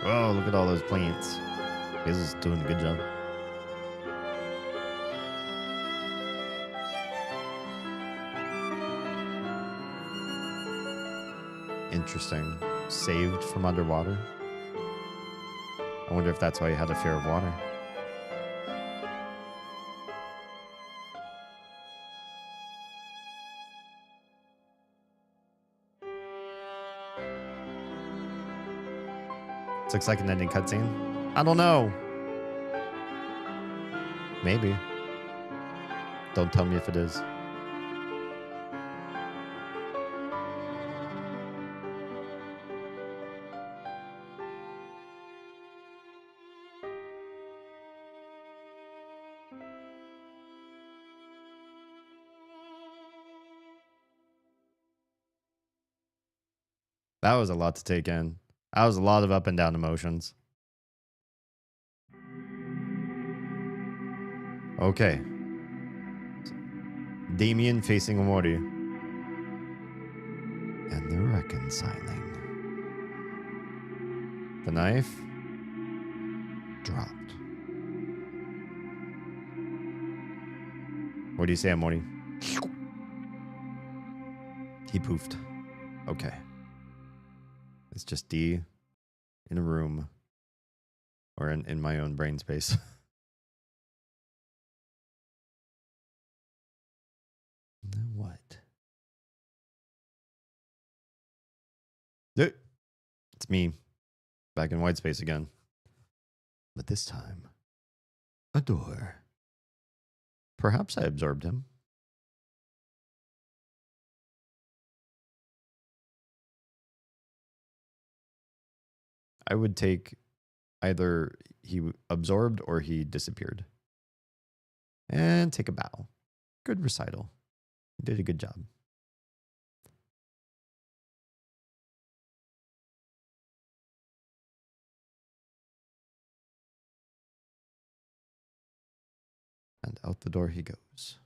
Oh, look at all those plants. This is doing a good job. Interesting. Saved from underwater. I wonder if that's why you had a fear of water. This looks like an ending cutscene. I don't know. Maybe. Don't tell me if it is. That was a lot to take in. That was a lot of up and down emotions. Okay. Damien facing Omori. And they're reconciling. The knife dropped. What do you say, Omori? He poofed. Okay. It's just D in a room or in my own brain space. Then what? It's me, back in white space again. But this time, a door. Perhaps I absorbed him. I would take either he absorbed or he disappeared. And take a bow. Good recital. You did a good job. And out the door he goes.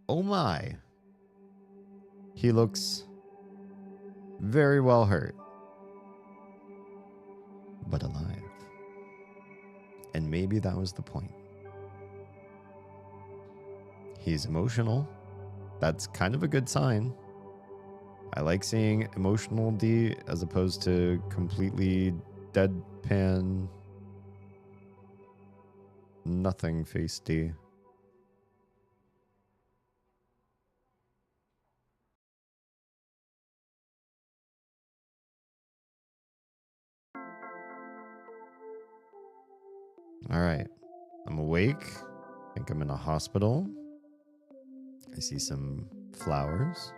Oh my. He looks very well hurt, but alive. And maybe that was the point. He's emotional. That's kind of a good sign. I like seeing emotional D as opposed to completely deadpan nothing face D. All right. I'm awake. I think I'm in a hospital. I see some flowers.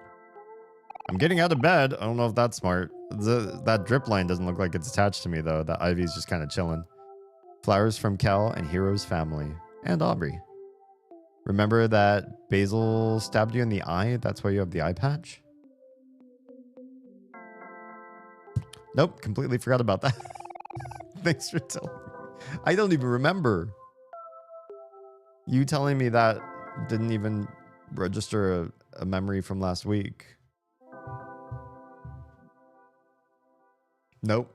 I'm getting out of bed. I don't know if that's smart. That drip line doesn't look like it's attached to me, though. That ivy's just kind of chilling. Flowers from Cal and Hero's family. And Aubrey. Remember that Basil stabbed you in the eye? That's why you have the eye patch? Nope, completely forgot about that. Thanks for telling me. I don't even remember. You telling me that didn't even register a memory from last week. Nope.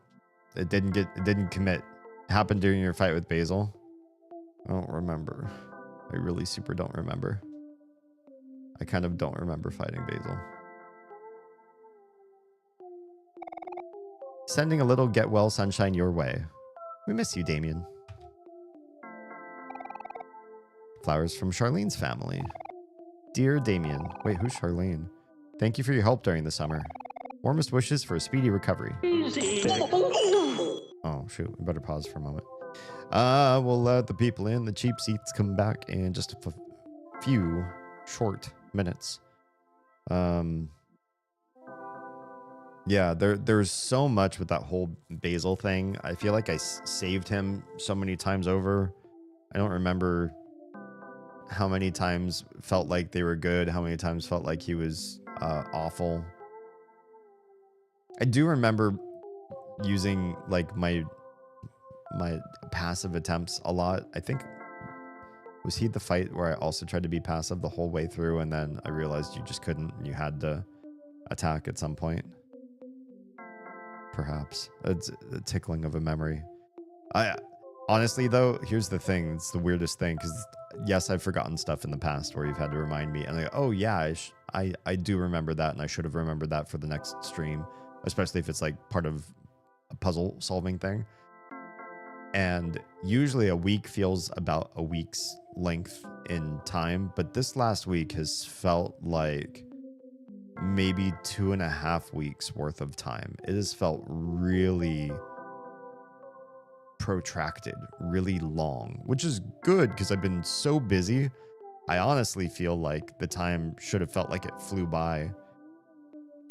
It didn't commit. It happened during your fight with Basil. I don't remember. I really super don't remember. I kind of don't remember fighting Basil. Sending a little get well sunshine your way. We miss you, Damien. Flowers from Charlene's family. Dear Damien. Wait, who's Charlene? Thank you for your help during the summer. Warmest wishes for a speedy recovery. Oh, shoot. We better pause for a moment. We'll let the people in. The cheap seats come back in just a few short minutes. Yeah, there's so much with that whole Basil thing. I feel like I saved him so many times over. I don't remember how many times felt like they were good, how many times felt like he was awful. I do remember using like my passive attempts a lot. I think, was he the fight where I also tried to be passive the whole way through and then I realized you just couldn't, you had to attack at some point? Perhaps. It's a tickling of a memory. I honestly though, here's the thing, it's the weirdest thing, because yes, I've forgotten stuff in the past where you've had to remind me and I go, oh yeah, I do remember that and I should have remembered that for the next stream, especially if it's like part of a puzzle solving thing. And usually a week feels about a week's length in time, but this last week has felt like maybe 2.5 weeks worth of time. It has felt really protracted, really long, which is good because I've been so busy. I honestly feel like the time should have felt like it flew by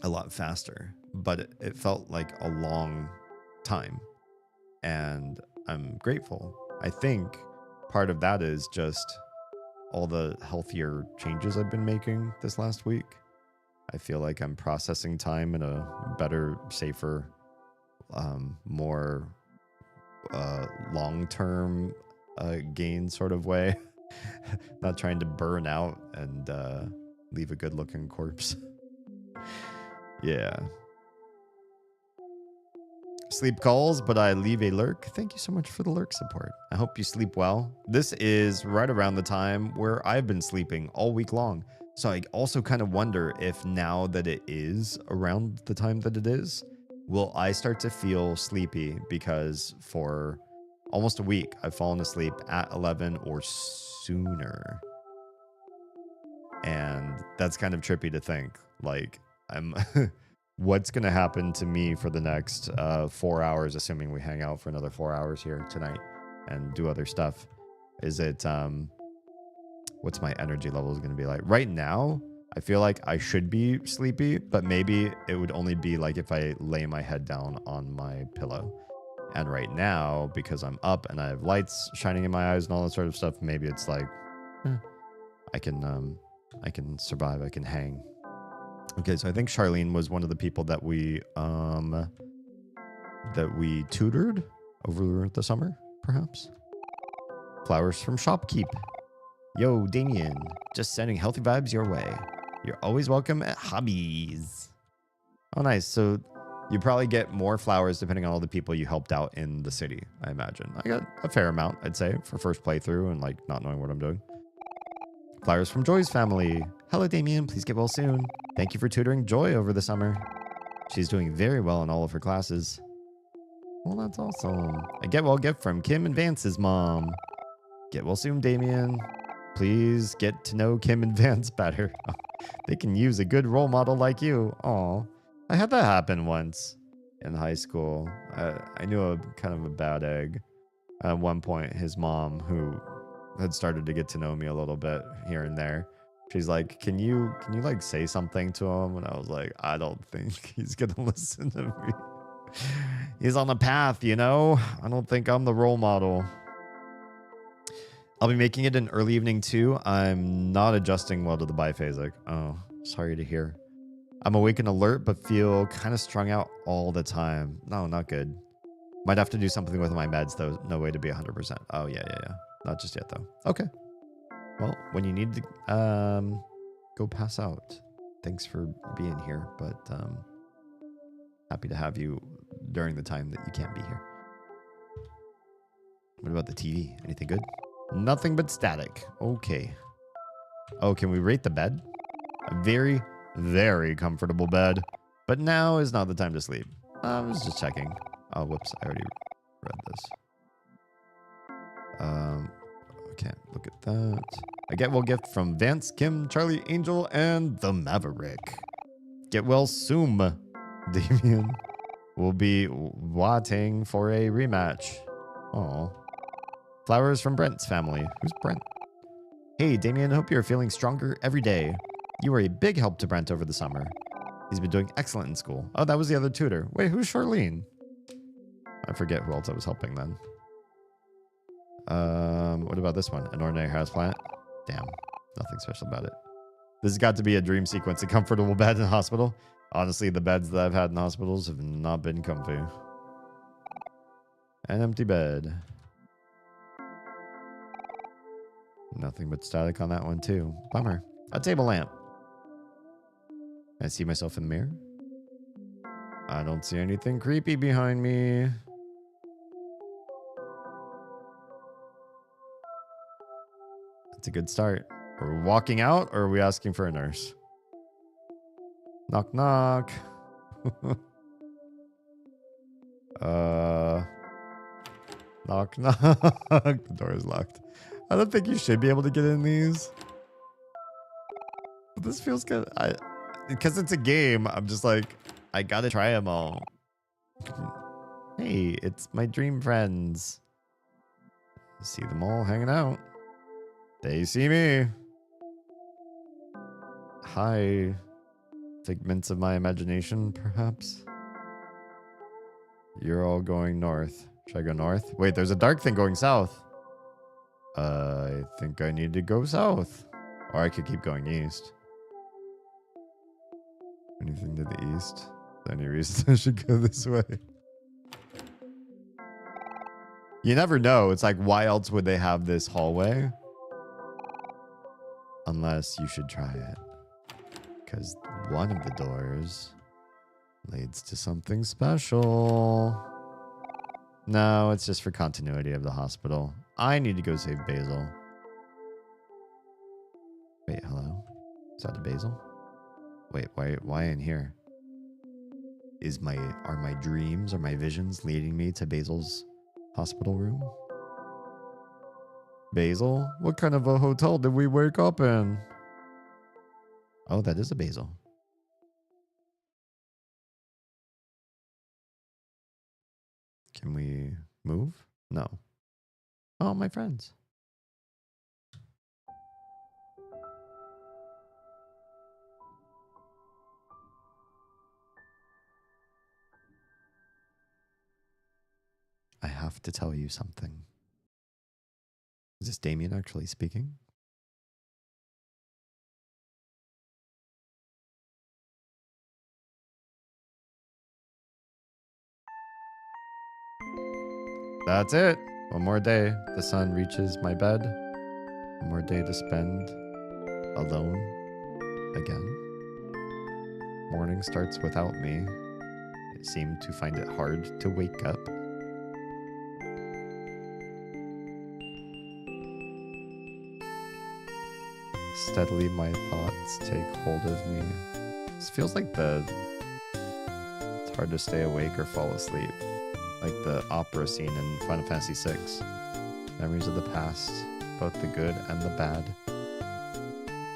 a lot faster, but it felt like a long time. And I'm grateful. I think part of that is just all the healthier changes I've been making this last week. I feel like I'm processing time in a better, safer, more long-term gain sort of way. Not trying to burn out and leave a good-looking corpse. Yeah. Sleep calls, but I leave a lurk. Thank you so much for the lurk support. I hope you sleep well. This is right around the time where I've been sleeping all week long. So I also kind of wonder if now that it is around the time that it is, will I start to feel sleepy because for almost a week I've fallen asleep at 11 or sooner. And that's kind of trippy to think. Like, I'm what's going to happen to me for the next 4 hours, assuming we hang out for another 4 hours here tonight and do other stuff? Is it, what's my energy levels going to be like? Right now, I feel like I should be sleepy, but maybe it would only be like if I lay my head down on my pillow. And right now, because I'm up and I have lights shining in my eyes and all that sort of stuff, maybe it's like, I can survive, I can hang. Okay, so I think Charlene was one of the people that we tutored over the summer, perhaps. Flowers from Shopkeep. Yo, Damien, just sending healthy vibes your way. You're always welcome at Hobbies. Oh, nice. So you probably get more flowers depending on all the people you helped out in the city, I imagine. I got a fair amount, I'd say, for first playthrough and like not knowing what I'm doing. Flowers from Joy's family. Hello, Damien. Please get well soon. Thank you for tutoring Joy over the summer. She's doing very well in all of her classes. Well, that's awesome. A get well gift from Kim and Vance's mom. Get well soon, Damien. Please get to know Kim and Vance better. They can use a good role model like you. Aw. I had that happen once in high school. I knew a kind of a bad egg. At one point, his mom, who had started to get to know me a little bit here and there, she's like, can you like say something to him? And I was like, I don't think he's gonna listen to me. He's on the path, you know? I don't think I'm the role model. I'll be making it an early evening too. I'm not adjusting well to the biphasic. Oh, sorry to hear. I'm awake and alert, but feel kind of strung out all the time. No, not good. Might have to do something with my meds, though. No way to be 100%. Oh, yeah. Not just yet, though. Okay. Well, when you need to go pass out. Thanks for being here, but happy to have you during the time that you can't be here. What about the TV? Anything good? Nothing but static. Okay. Oh, can we rate the bed? A very, very comfortable bed. But now is not the time to sleep. I was just checking. Oh, whoops. I already read this. Okay, look at that. A get well gift from Vance, Kim, Charlie, Angel, and the Maverick. Get well soon, Damien. We'll be waiting for a rematch. Oh. Flowers from Brent's family. Who's Brent? Hey, Damien, hope you're feeling stronger every day. You were a big help to Brent over the summer. He's been doing excellent in school. Oh, that was the other tutor. Wait, who's Charlene? I forget who else I was helping then. What about this one? An ordinary houseplant? Damn, nothing special about it. This has got to be a dream sequence. A comfortable bed in a hospital. Honestly, the beds that I've had in hospitals have not been comfy. An empty bed. Nothing but static on that one too. Bummer. A table lamp. I see myself in the mirror. I don't see anything creepy behind me. That's a good start. Are we walking out or are we asking for a nurse? Knock, knock. Knock, knock. The door is locked. I don't think you should be able to get in these. But this feels good. Because it's a game, I'm just like, I gotta try them all. Hey, it's my dream friends. See them all hanging out. They see me. Hi. Figments of my imagination, perhaps? You're all going north. Should I go north? Wait, there's a dark thing going south. I think I need to go south. Or I could keep going east. Anything to the east? Is there any reason I should go this way? You never know. It's like, why else would they have this hallway? Unless you should try it. Because one of the doors leads to something special. No, it's just for continuity of the hospital. I need to go save Basil. Wait, hello? Is that a Basil? Wait, why in here? Are my dreams or my visions leading me to Basil's hospital room? Basil? What kind of a hotel did we wake up in? Oh, that is a Basil. Can we move? No. Oh, my friends. I have to tell you something. Is this Damien actually speaking? That's it. One more day. The sun reaches my bed. One more day to spend alone again. Morning starts without me. It seemed to find it hard to wake up. Steadily my thoughts take hold of me. This feels like it's hard to stay awake or fall asleep. Like the opera scene in Final Fantasy VI. Memories of the past, both the good and the bad,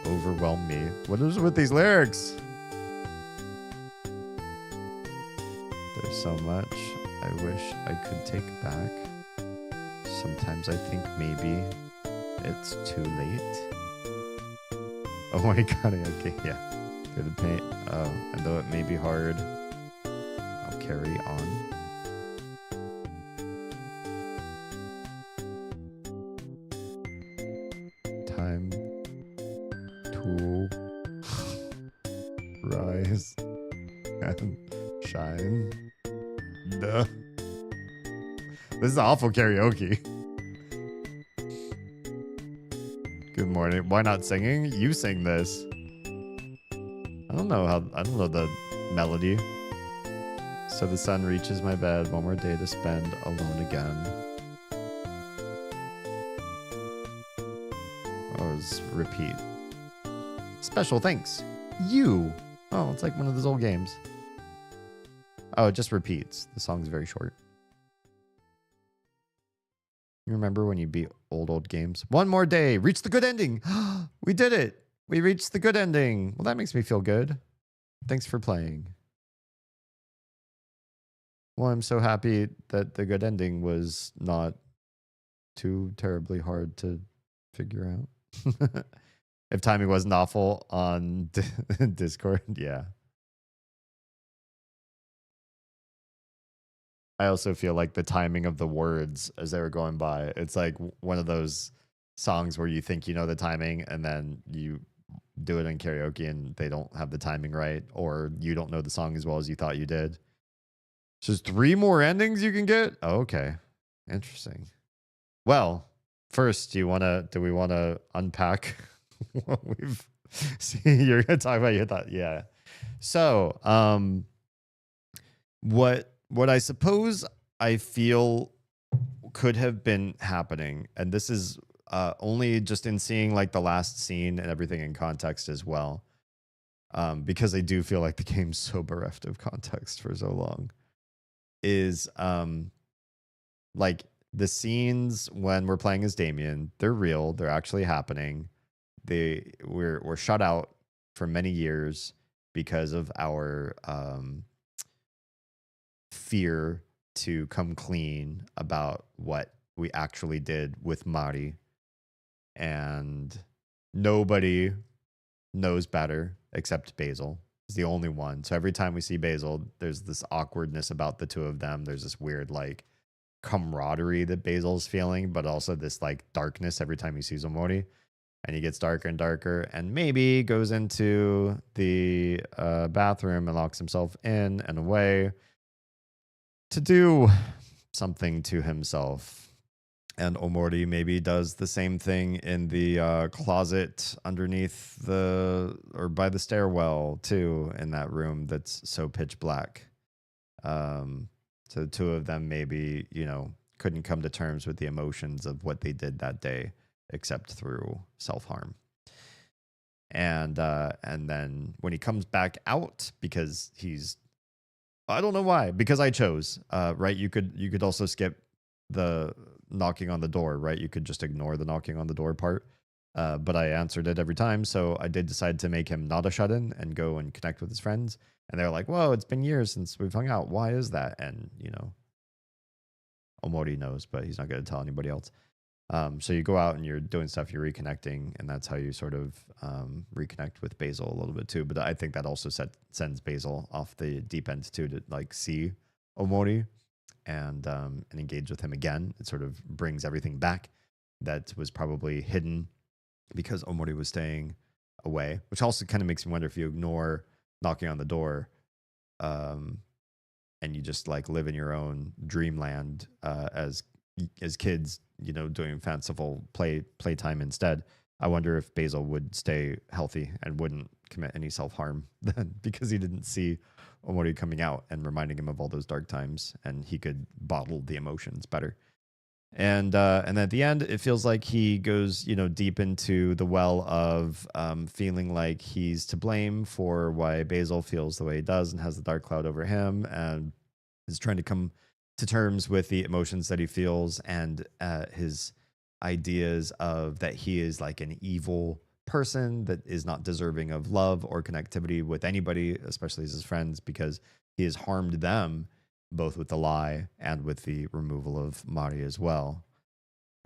overwhelm me. What is with these lyrics? There's so much I wish I could take back. Sometimes I think maybe it's too late. Oh my god, okay, yeah. Through the pain. Oh, and though it may be hard, I'll carry on. Time to rise and shine. Duh. This is awful karaoke. Good morning. Why not singing? You sing this. I don't know the melody. So the sun reaches my bed. One more day to spend alone again. Oh, it's repeat. Special thanks. You. Oh, it's like one of those old games. Oh, it just repeats. The song's very short. You remember when you beat old games? One more day. Reach the good ending. We did it. We reached the good ending. Well, that makes me feel good. Thanks for playing. Well, I'm so happy that the good ending was not too terribly hard to figure out. If timing wasn't awful on Discord, yeah. I also feel like the timing of the words as they were going by, it's like one of those songs where you think you know the timing and then you do it in karaoke and they don't have the timing right, or you don't know the song as well as you thought you did. So there's 3 more endings you can get? Oh, okay. Interesting. Well, first, do we want to unpack what we've see you're gonna talk about your thought? Yeah. So what I suppose I feel could have been happening, and this is only just in seeing like the last scene and everything in context as well, because I do feel like the game's so bereft of context for so long, is like the scenes when we're playing as Damien, they're real, they're actually happening. We're shut out for many years because of our fear to come clean about what we actually did with Mari. And nobody knows better except Basil. He's the only one. So every time we see Basil, there's this awkwardness about the two of them. There's this weird like camaraderie that Basil's feeling, but also this like darkness every time he sees Omori. And he gets darker and darker, and maybe goes into the bathroom and locks himself in and away to do something to himself. And Omori maybe does the same thing in the closet underneath or by the stairwell too, in that room that's so pitch black. So the two of them maybe, couldn't come to terms with the emotions of what they did that day, except through self-harm. And then when he comes back out, because I don't know why, because I chose, right? You could also skip the knocking on the door, right? You could just ignore the knocking on the door part. But I answered it every time. So I did decide to make him not a shut-in and go and connect with his friends. And they're like, whoa, it's been years since we've hung out. Why is that? And, Omori knows, but he's not going to tell anybody else. So you go out and you're doing stuff, you're reconnecting, and that's how you sort of reconnect with Basil a little bit too. But I think that also sends Basil off the deep end too, to like see Omori and engage with him again. It sort of brings everything back that was probably hidden because Omori was staying away, which also kind of makes me wonder if you ignore knocking on the door and you just like live in your own dreamland as kids, doing fanciful playtime instead. I wonder if Basil would stay healthy and wouldn't commit any self-harm then, because he didn't see Omori coming out and reminding him of all those dark times, and he could bottle the emotions better. And at the end, it feels like he goes, deep into the well of feeling like he's to blame for why Basil feels the way he does and has the dark cloud over him, and is trying to come to terms with the emotions that he feels and his ideas of that he is like an evil person that is not deserving of love or connectivity with anybody, especially as his friends, because he has harmed them both with the lie and with the removal of Mari as well.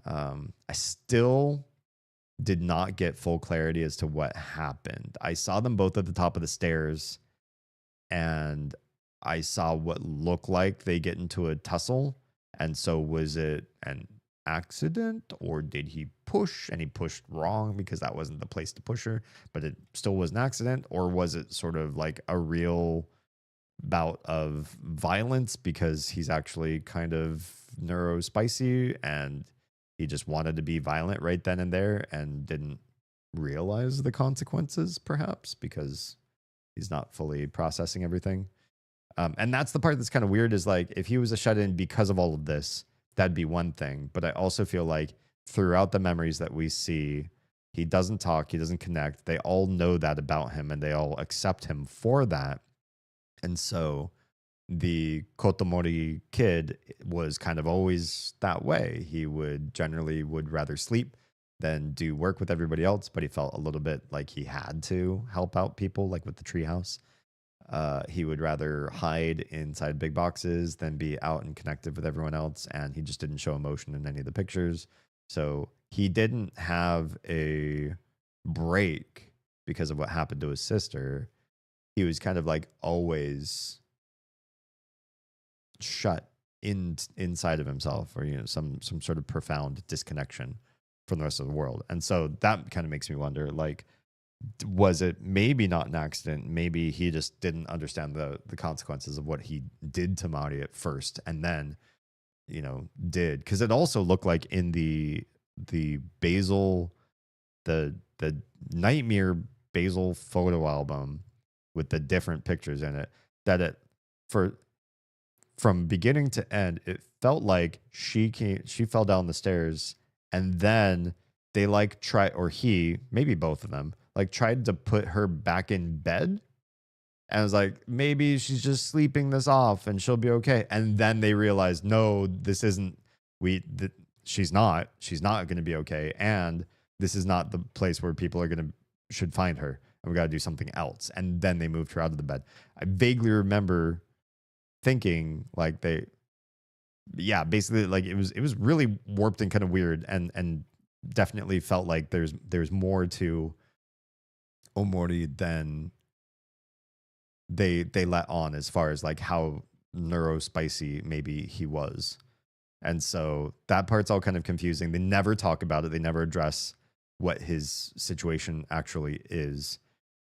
I still did not get full clarity as to what happened. I saw them both at the top of the stairs, and I saw what looked like they get into a tussle. And so was it an accident, or did he push and he pushed wrong because that wasn't the place to push her, but it still was an accident? Or was it sort of like a real bout of violence because he's actually kind of neurospicy and he just wanted to be violent right then and there and didn't realize the consequences, perhaps because he's not fully processing everything. And that's the part that's kind of weird, is like, if he was a shut-in because of all of this, that'd be one thing. But I also feel like throughout the memories that we see, he doesn't talk, he doesn't connect. They all know that about him and they all accept him for that. And so the Kotomori kid was kind of always that way. He would rather sleep than do work with everybody else, but he felt a little bit like he had to help out people, like with the treehouse. He would rather hide inside big boxes than be out and connected with everyone else, and he just didn't show emotion in any of the pictures. So he didn't have a break because of what happened to his sister. He was kind of like always shut inside of himself, or some sort of profound disconnection from the rest of the world. And so that kind of makes me wonder, like, was it maybe not an accident? Maybe he just didn't understand the consequences of what he did to Mari at first, and then did, because it also looked like in the Basil, the nightmare Basil photo album with the different pictures in it, that from beginning to end, it felt like she fell down the stairs, and then they maybe both of them, like tried to put her back in bed. And I was like, maybe she's just sleeping this off and she'll be okay. And then they realized, no, this isn't, she's not going to be okay. And this is not the place where people should find her. And we got to do something else. And then they moved her out of the bed. I vaguely remember thinking like basically like it was really warped and kind of weird, and definitely felt like there's more to Omori than they let on, as far as like how neurospicy maybe he was. And so that part's all kind of confusing. They never talk about it. They never address what his situation actually is.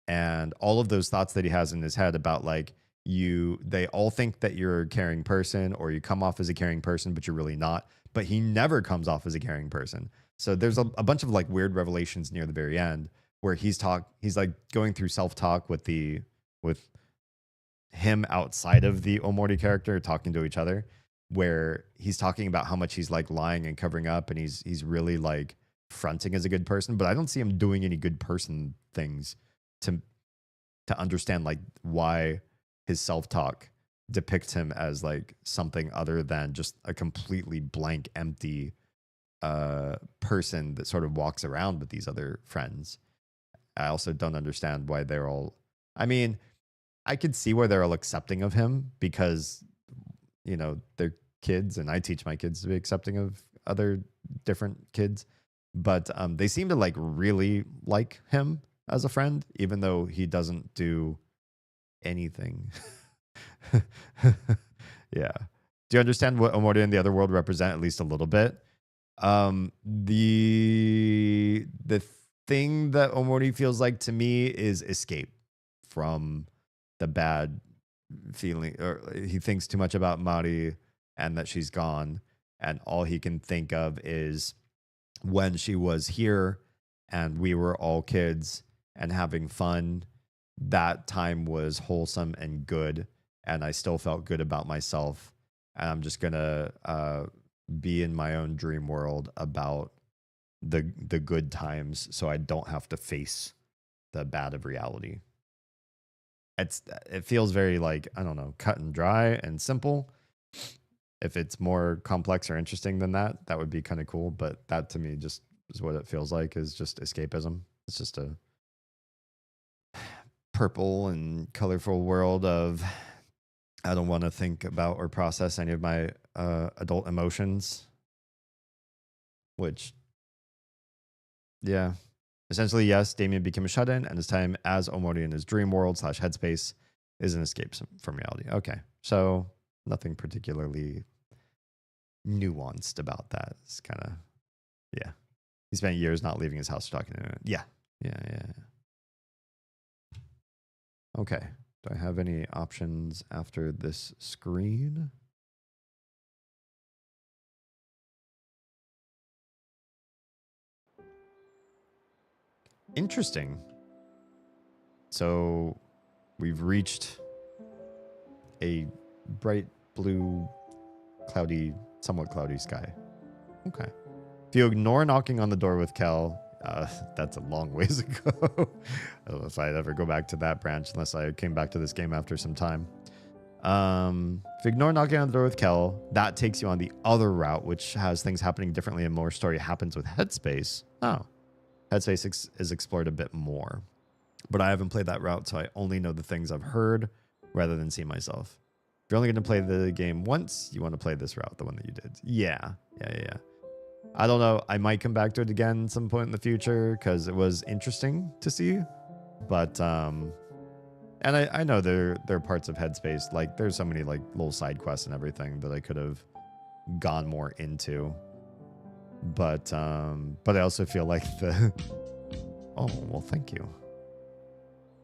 And all of those thoughts that he has in his head about like, they all think that you're a caring person, or you come off as a caring person, but you're really not. But he never comes off as a caring person. So there's a bunch of like weird revelations near the very end where he's like going through self-talk with him outside of the Omori character, talking to each other, where he's talking about how much he's like lying and covering up, and he's really like fronting as a good person, but I don't see him doing any good person things to understand like why his self-talk depicts him as like something other than just a completely blank, empty person that sort of walks around with these other friends. I also don't understand why they're all, I mean, I could see why they're all accepting of him, because they're kids, and I teach my kids to be accepting of other different kids, but they seem to like really like him as a friend, even though he doesn't do anything. Yeah. Do you understand what Omori and the other world represent, at least a little bit? The thing that Omori feels like to me is escape from the bad feeling, or he thinks too much about Mari and that she's gone, and all he can think of is when she was here and we were all kids and having fun. That time was wholesome and good, and I still felt good about myself, and I'm just gonna be in my own dream world about the good times, so I don't have to face the bad of reality. It feels very like, I don't know, cut and dry and simple. If it's more complex or interesting than that, that would be kind of cool. But that to me just is what it feels like, is just escapism. It's just a purple and colorful world of, I don't want to think about or process any of my adult emotions, which, yeah. Essentially, yes, Damien became a shut-in, and his time as Omori in his dream world / headspace is an escape from reality. Okay, so nothing particularly nuanced about that. It's kind of, yeah. He spent years not leaving his house talking to him. Yeah. Okay. Do I have any options after this screen? Interesting. So we've reached a bright blue, cloudy, somewhat cloudy sky. Okay. If you ignore knocking on the door with Kel, that's a long ways ago. I don't know if I'd ever go back to that branch unless I came back to this game after some time. If you ignore knocking on the door with Kel, that takes you on the other route, which has things happening differently and more story happens with Headspace. Oh, Headspace is explored a bit more. But I haven't played that route, so I only know the things I've heard rather than see myself. If you're only going to play the game once, you want to play this route, the one that you did. Yeah. I don't know. I might come back to it again at some point in the future because it was interesting to see. But, and I know there are parts of Headspace, like there's so many like little side quests and everything that I could have gone more into. But I also feel like oh, well, thank you.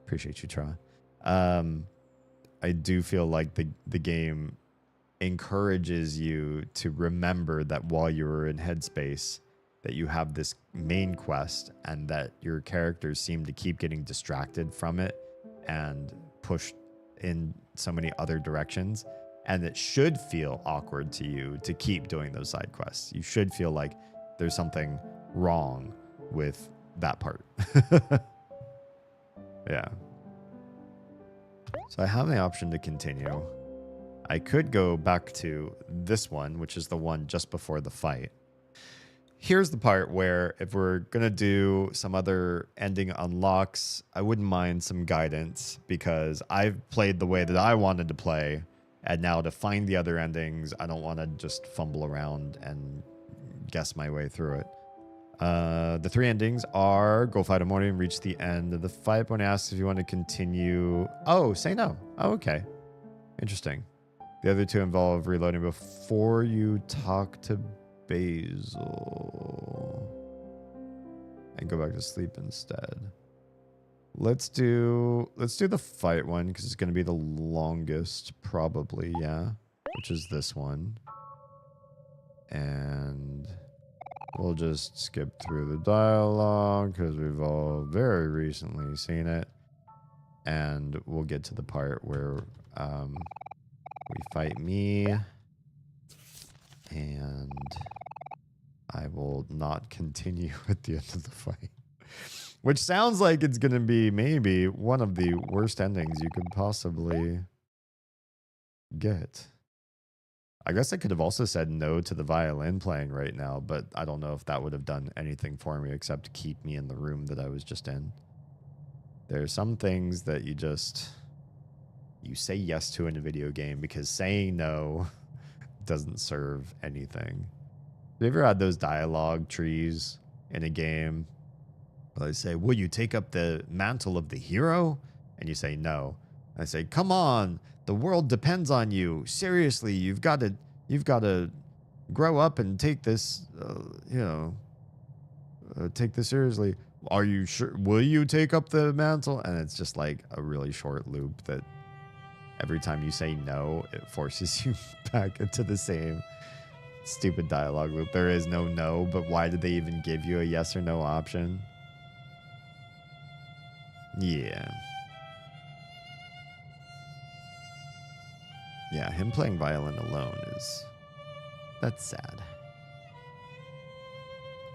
Appreciate you, Tra. I do feel like the game encourages you to remember that while you're in Headspace, that you have this main quest and that your characters seem to keep getting distracted from it and pushed in so many other directions. And it should feel awkward to you to keep doing those side quests. You should feel like there's something wrong with that part. Yeah. So I have the option to continue. I could go back to this one, which is the one just before the fight. Here's the part where if we're going to do some other ending unlocks, I wouldn't mind some guidance because I've played the way that I wanted to play. And now to find the other endings, I don't want to just fumble around and guess my way through it. The 3 endings are go fight Omori and reach the end of the fight. When asks if you want to continue. Oh, say no. Oh, okay. Interesting. The other 2 involve reloading before you talk to Basil. And go back to sleep instead. Let's do the fight one because it's going to be the longest probably, yeah. Which is this one. And we'll just skip through the dialogue because we've all very recently seen it. And we'll get to the part where we fight me. And I will not continue at the end of the fight. Which sounds like it's going to be maybe one of the worst endings you could possibly get. I guess I could have also said no to the violin playing right now, but I don't know if that would have done anything for me except keep me in the room that I was just in. There are some things that you say yes to in a video game because saying no doesn't serve anything. Have you ever had those dialogue trees in a game? They say, will you take up the mantle of the hero? And you say no. I say, come on, the world depends on you. Seriously, you've got to grow up and take this, take this seriously. Are you sure? Will you take up the mantle? And it's just like a really short loop that every time you say no, it forces you back into the same stupid dialogue loop. There is no, but why did they even give you a yes or no option? Yeah. Yeah, him playing violin alone is That's sad.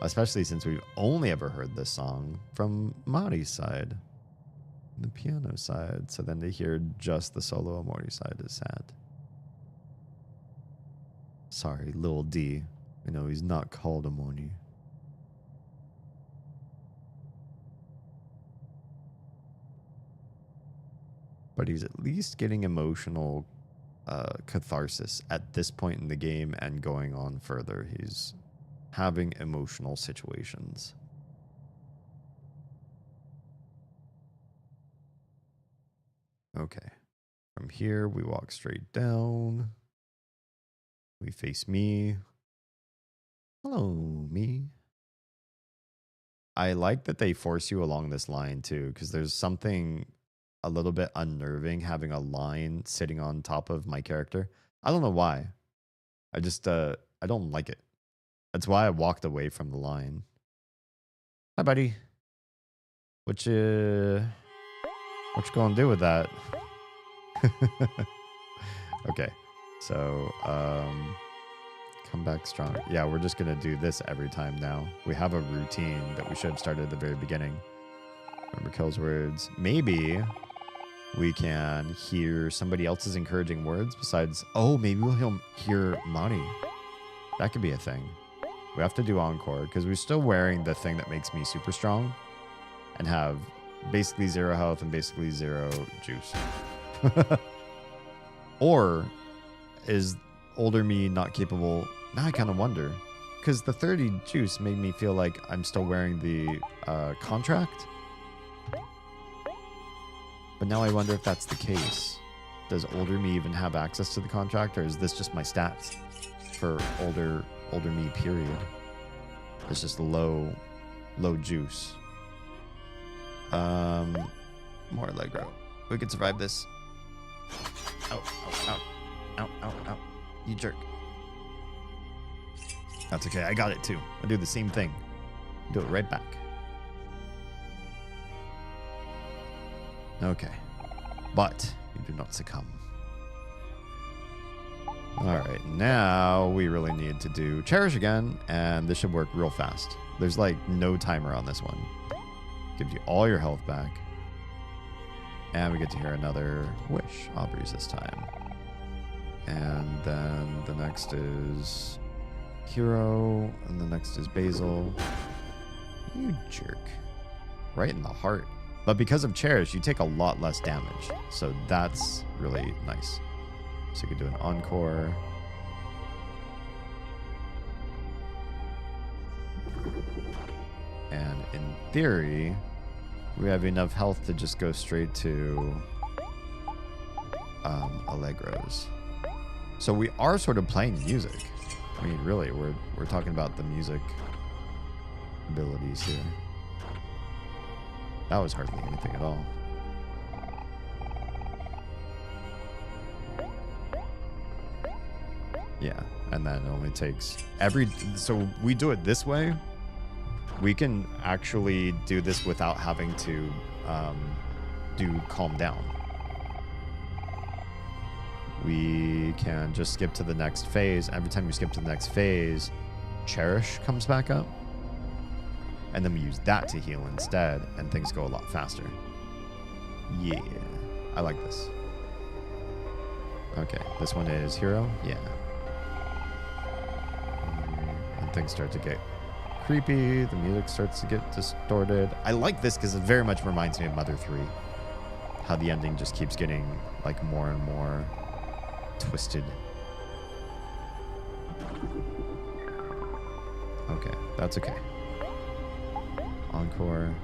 Especially since we've only ever heard this song from Mari's side, the piano side. So then to hear just the solo Amori side is sad. Sorry, Lil D. I know he's not called Amori. But he's at least getting emotional catharsis at this point in the game and going on further. He's having emotional situations. Okay. From here, we walk straight down. We face me. Hello, me. I like that they force you along this line too, because there's something a little bit unnerving having a line sitting on top of my character. I don't know why. I just I don't like it. That's why I walked away from the line. Hi, buddy. What you gonna do with that? Okay, so come back strong. Yeah, we're just gonna do this every time now. We have a routine that we should have started at the very beginning. Remember kills words. Maybe we can hear somebody else's encouraging words besides. Oh, maybe we'll hear Mari. That could be a thing. We have to do encore because we're still wearing the thing that makes me super strong and have basically 0 health and basically 0 juice. Or is older me not capable? Now I kind of wonder, because the 30 juice made me feel like I'm still wearing the contract. But now I wonder if that's the case. Does older me even have access to the contract, or is this just my stats for older me period? It's just low juice. More Allegro. We can survive this. Ow, ow, ow. Ow, ow, ow. You jerk. That's okay. I got it too. I do the same thing. Do it right back. Okay. But you do not succumb. Alright, now we really need to do Cherish again, and this should work real fast. There's like no timer on this one. Gives you all your health back. And we get to hear another wish. Aubrey's this time. And then the next is Hero, and the next is Basil. You jerk. Right in the heart. But because of Cherish, you take a lot less damage. So that's really nice. So you can do an encore. And in theory, we have enough health to just go straight to Allegros. So we are sort of playing music. I mean, really, we're talking about the music abilities here. That was hardly anything at all. Yeah, and then it only takes so we do it this way. We can actually do this without having to do calm down. We can just skip to the next phase. Every time we skip to the next phase, Cherish comes back up. And then we use that to heal instead, and things go a lot faster. Yeah, I like this. Okay, this one is Hero. Yeah. And things start to get creepy. The music starts to get distorted. I like this because it very much reminds me of Mother 3. How the ending just keeps getting like more and more twisted. Okay, that's okay. Encore.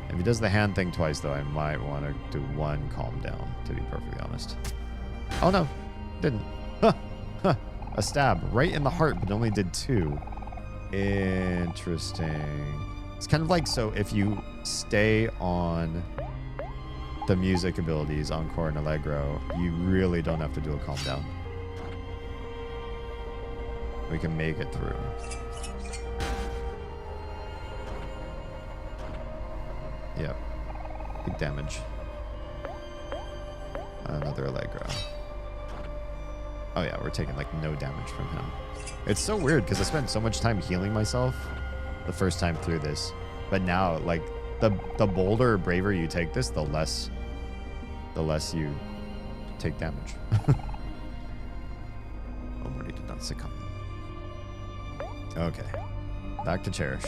If he does the hand thing twice, though, I might want to do one calm down, to be perfectly honest. Oh, no. Didn't. Huh. Huh. A stab right in the heart, but only did 2. Interesting. It's kind of like, so if you stay on the music abilities, Encore and Allegro, you really don't have to do a calm down. We can make it through. Yep. Big damage. Another Allegro. Oh yeah, we're taking like no damage from him. It's so weird because I spent so much time healing myself the first time through this. But now, like, the bolder or braver you take this, the less you take damage. Omori did not succumb. Okay. Back to Cherish.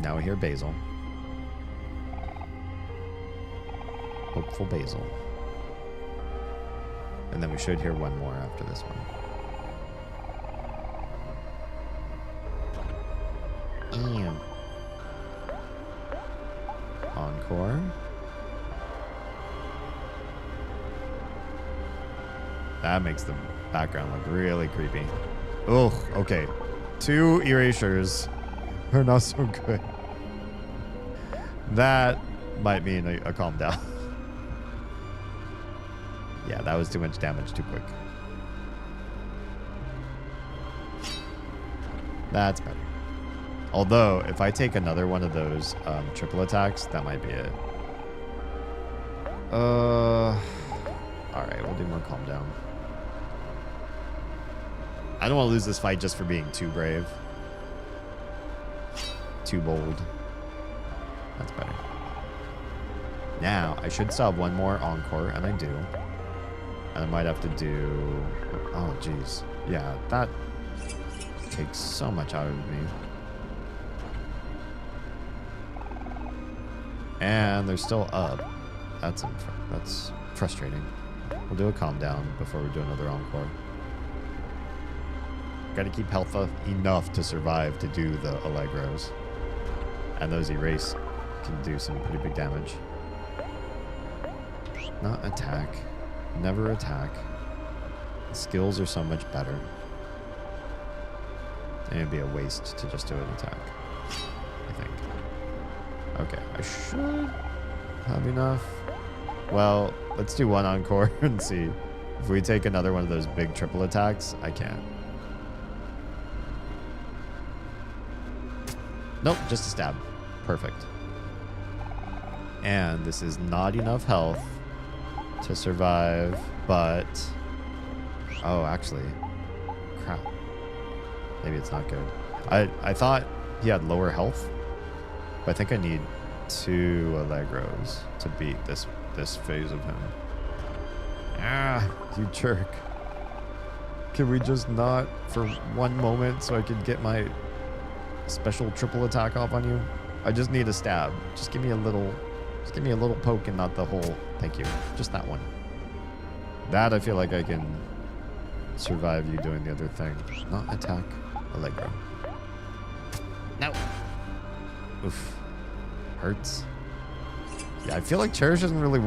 Now we hear Basil. Hopeful Basil. And then we should hear one more after this one. Ew. Encore. That makes the background look really creepy. Ugh, okay. 2 erasures are not so good. That might mean a calm down. Yeah, that was too much damage too quick. That's better. Although, if I take another one of those triple attacks, that might be it. Alright, we'll do more calm down. I don't want to lose this fight just for being too brave. Too bold. That's better. Now, I should still have one more encore, and I do. And I might have to do... Oh, jeez. Yeah, that takes so much out of me. And they're still up. That's frustrating. We'll do a calm down before we do another encore. Gotta keep health up enough to survive to do the Allegros. And those erase can do some pretty big damage. Not attack. Never attack. The skills are so much better. And it'd be a waste to just do an attack, I think. Okay, I should have enough. Well, let's do one encore and see. If we take another one of those big triple attacks, I can't. Nope, just a stab. Perfect. And this is not enough health to survive, but... Oh, actually. Crap. Maybe it's not good. I thought he had lower health, but I think I need 2 Allegros to beat this phase of him. Ah, you jerk. Can we just not for one moment so I can get my special triple attack off on you? I just need a stab. Just give me a little poke and not the whole. Thank you. Just that one. That I feel like I can survive you doing the other thing. Not attack Allegro. No. Oof. Hurts. Yeah, I feel like Cherish isn't really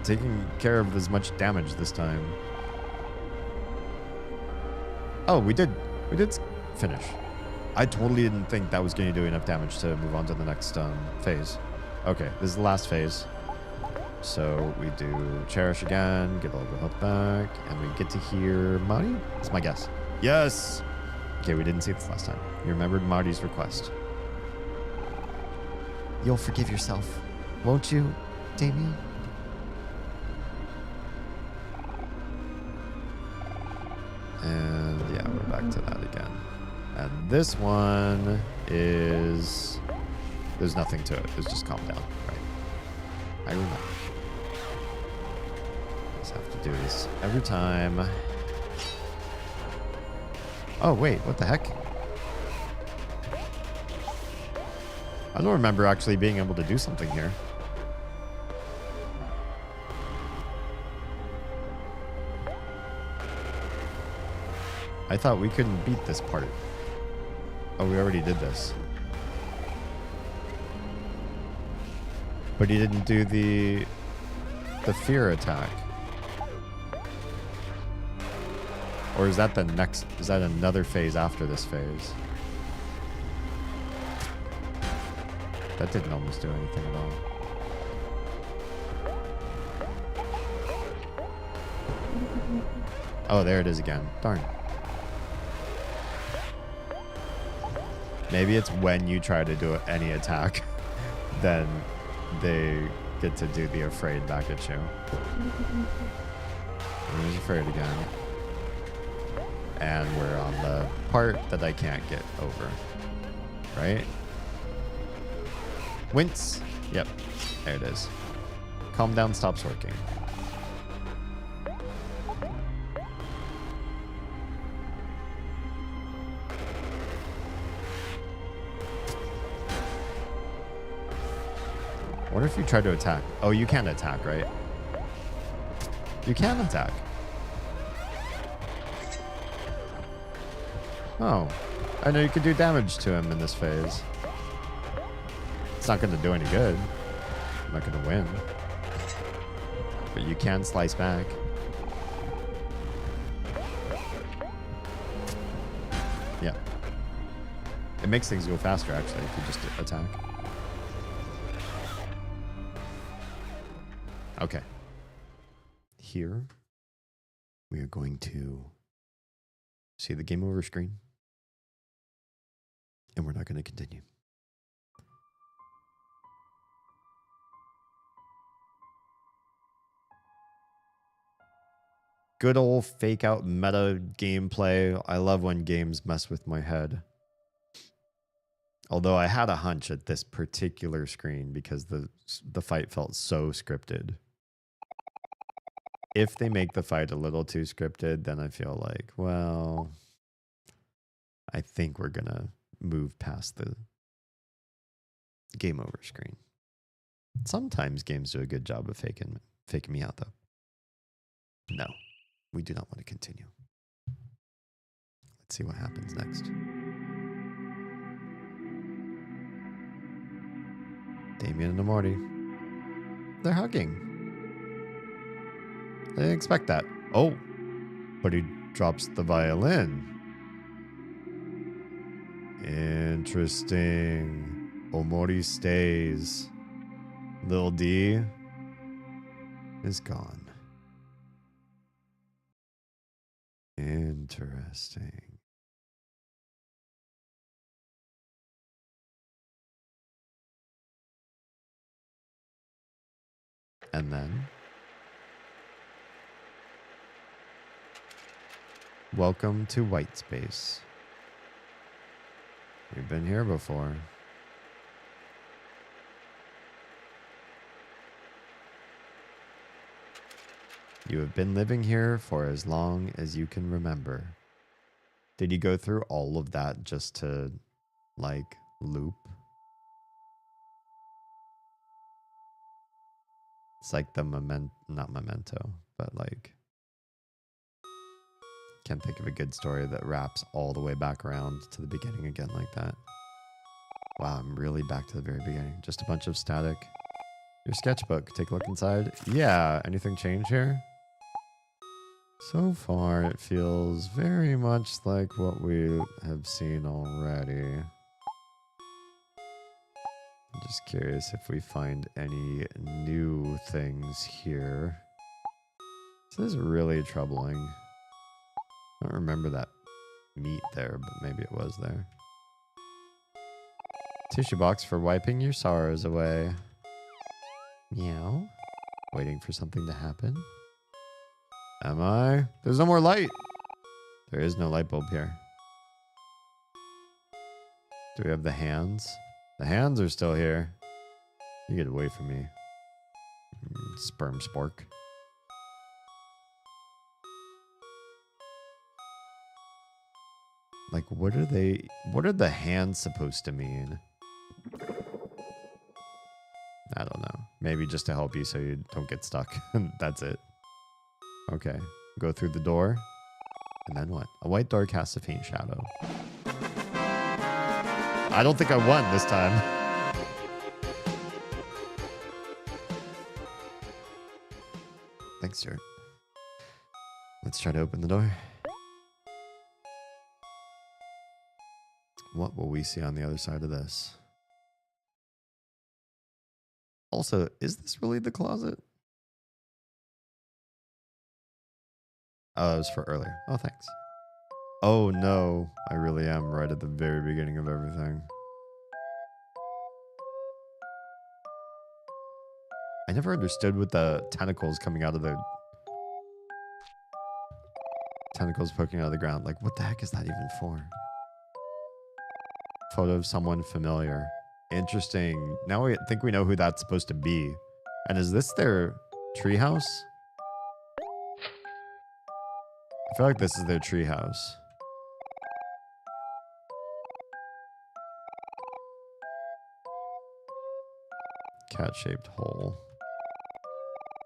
taking care of as much damage this time. Oh, we did finish. I totally didn't think that was going to do enough damage to move on to the next phase. Okay, this is the last phase. So we do Cherish again, get a little bit of health back, and we get to hear Marty? That's my guess. Yes! Okay, we didn't see this last time. You remembered Marty's request. You'll forgive yourself, won't you, Damien? And yeah, we're back to that again. And this one is... There's nothing to it. It's just calm down, right? I remember. Just have to do this every time. Oh, wait. What the heck? I don't remember actually being able to do something here. I thought we couldn't beat this part. Oh, we already did this. But he didn't do the fear attack. Or is that the next... Is that another phase after this phase? That didn't almost do anything at all. Oh, there it is again. Darn. Maybe it's when you try to do any attack, then they get to do the afraid back at you. He's afraid again. And we're on the part that I can't get over. Right? Wince. Yep. There it is. Calm down stops working. What if you try to attack? Oh, you can attack, right? You can attack. Oh, I know you could do damage to him in this phase. It's not going to do any good. I'm not going to win. But you can slice back. Yeah. It makes things go faster, actually, if you just attack. Okay. Here, we are going to see the game over screen. And we're not going to continue. Good old fake out meta gameplay. I love when games mess with my head. Although I had a hunch at this particular screen because the fight felt so scripted. If they make the fight a little too scripted, then I feel like, well, I think we're going to move past the game over screen. Sometimes games do a good job of faking me out, though. No, we do not want to continue. Let's see what happens next. Damien and Morty. They're hugging. I didn't expect that. Oh, but he drops the violin. Interesting. Omori stays. Lil D is gone. Interesting. And then, welcome to White Space. We've been here before. You have been living here for as long as you can remember. Did you go through all of that just to, like, loop? It's like the not memento, but like, can't think of a good story that wraps all the way back around to the beginning again like that. Wow, I'm really back to the very beginning. Just a bunch of static. Your sketchbook, take a look inside. Yeah, anything change here? So far, it feels very much like what we have seen already. I'm just curious if we find any new things here. This is really troubling. I don't remember that meat there, but maybe it was there. Tissue box for wiping your sorrows away. Meow. Waiting for something to happen. Am I? There's no more light. There is no light bulb here. Do we have the hands? The hands are still here. You get away from me. Sperm spork. Like, what are the hands supposed to mean? I don't know. Maybe just to help you so you don't get stuck. That's it. Okay. Go through the door. And then what? A white door casts a faint shadow. I don't think I won this time. Thanks, Stuart. Let's try to open the door. What will we see on the other side of this? Also, is this really the closet? Oh, it was for earlier. Oh, thanks. Oh, no. I really am right at the very beginning of everything. I never understood what the tentacles coming out of the... Tentacles poking out of the ground. Like, what the heck is that even for? Photo of someone familiar. Interesting. Now I think we know who that's supposed to be. And is this their treehouse? I feel like this is their treehouse. Cat-shaped hole.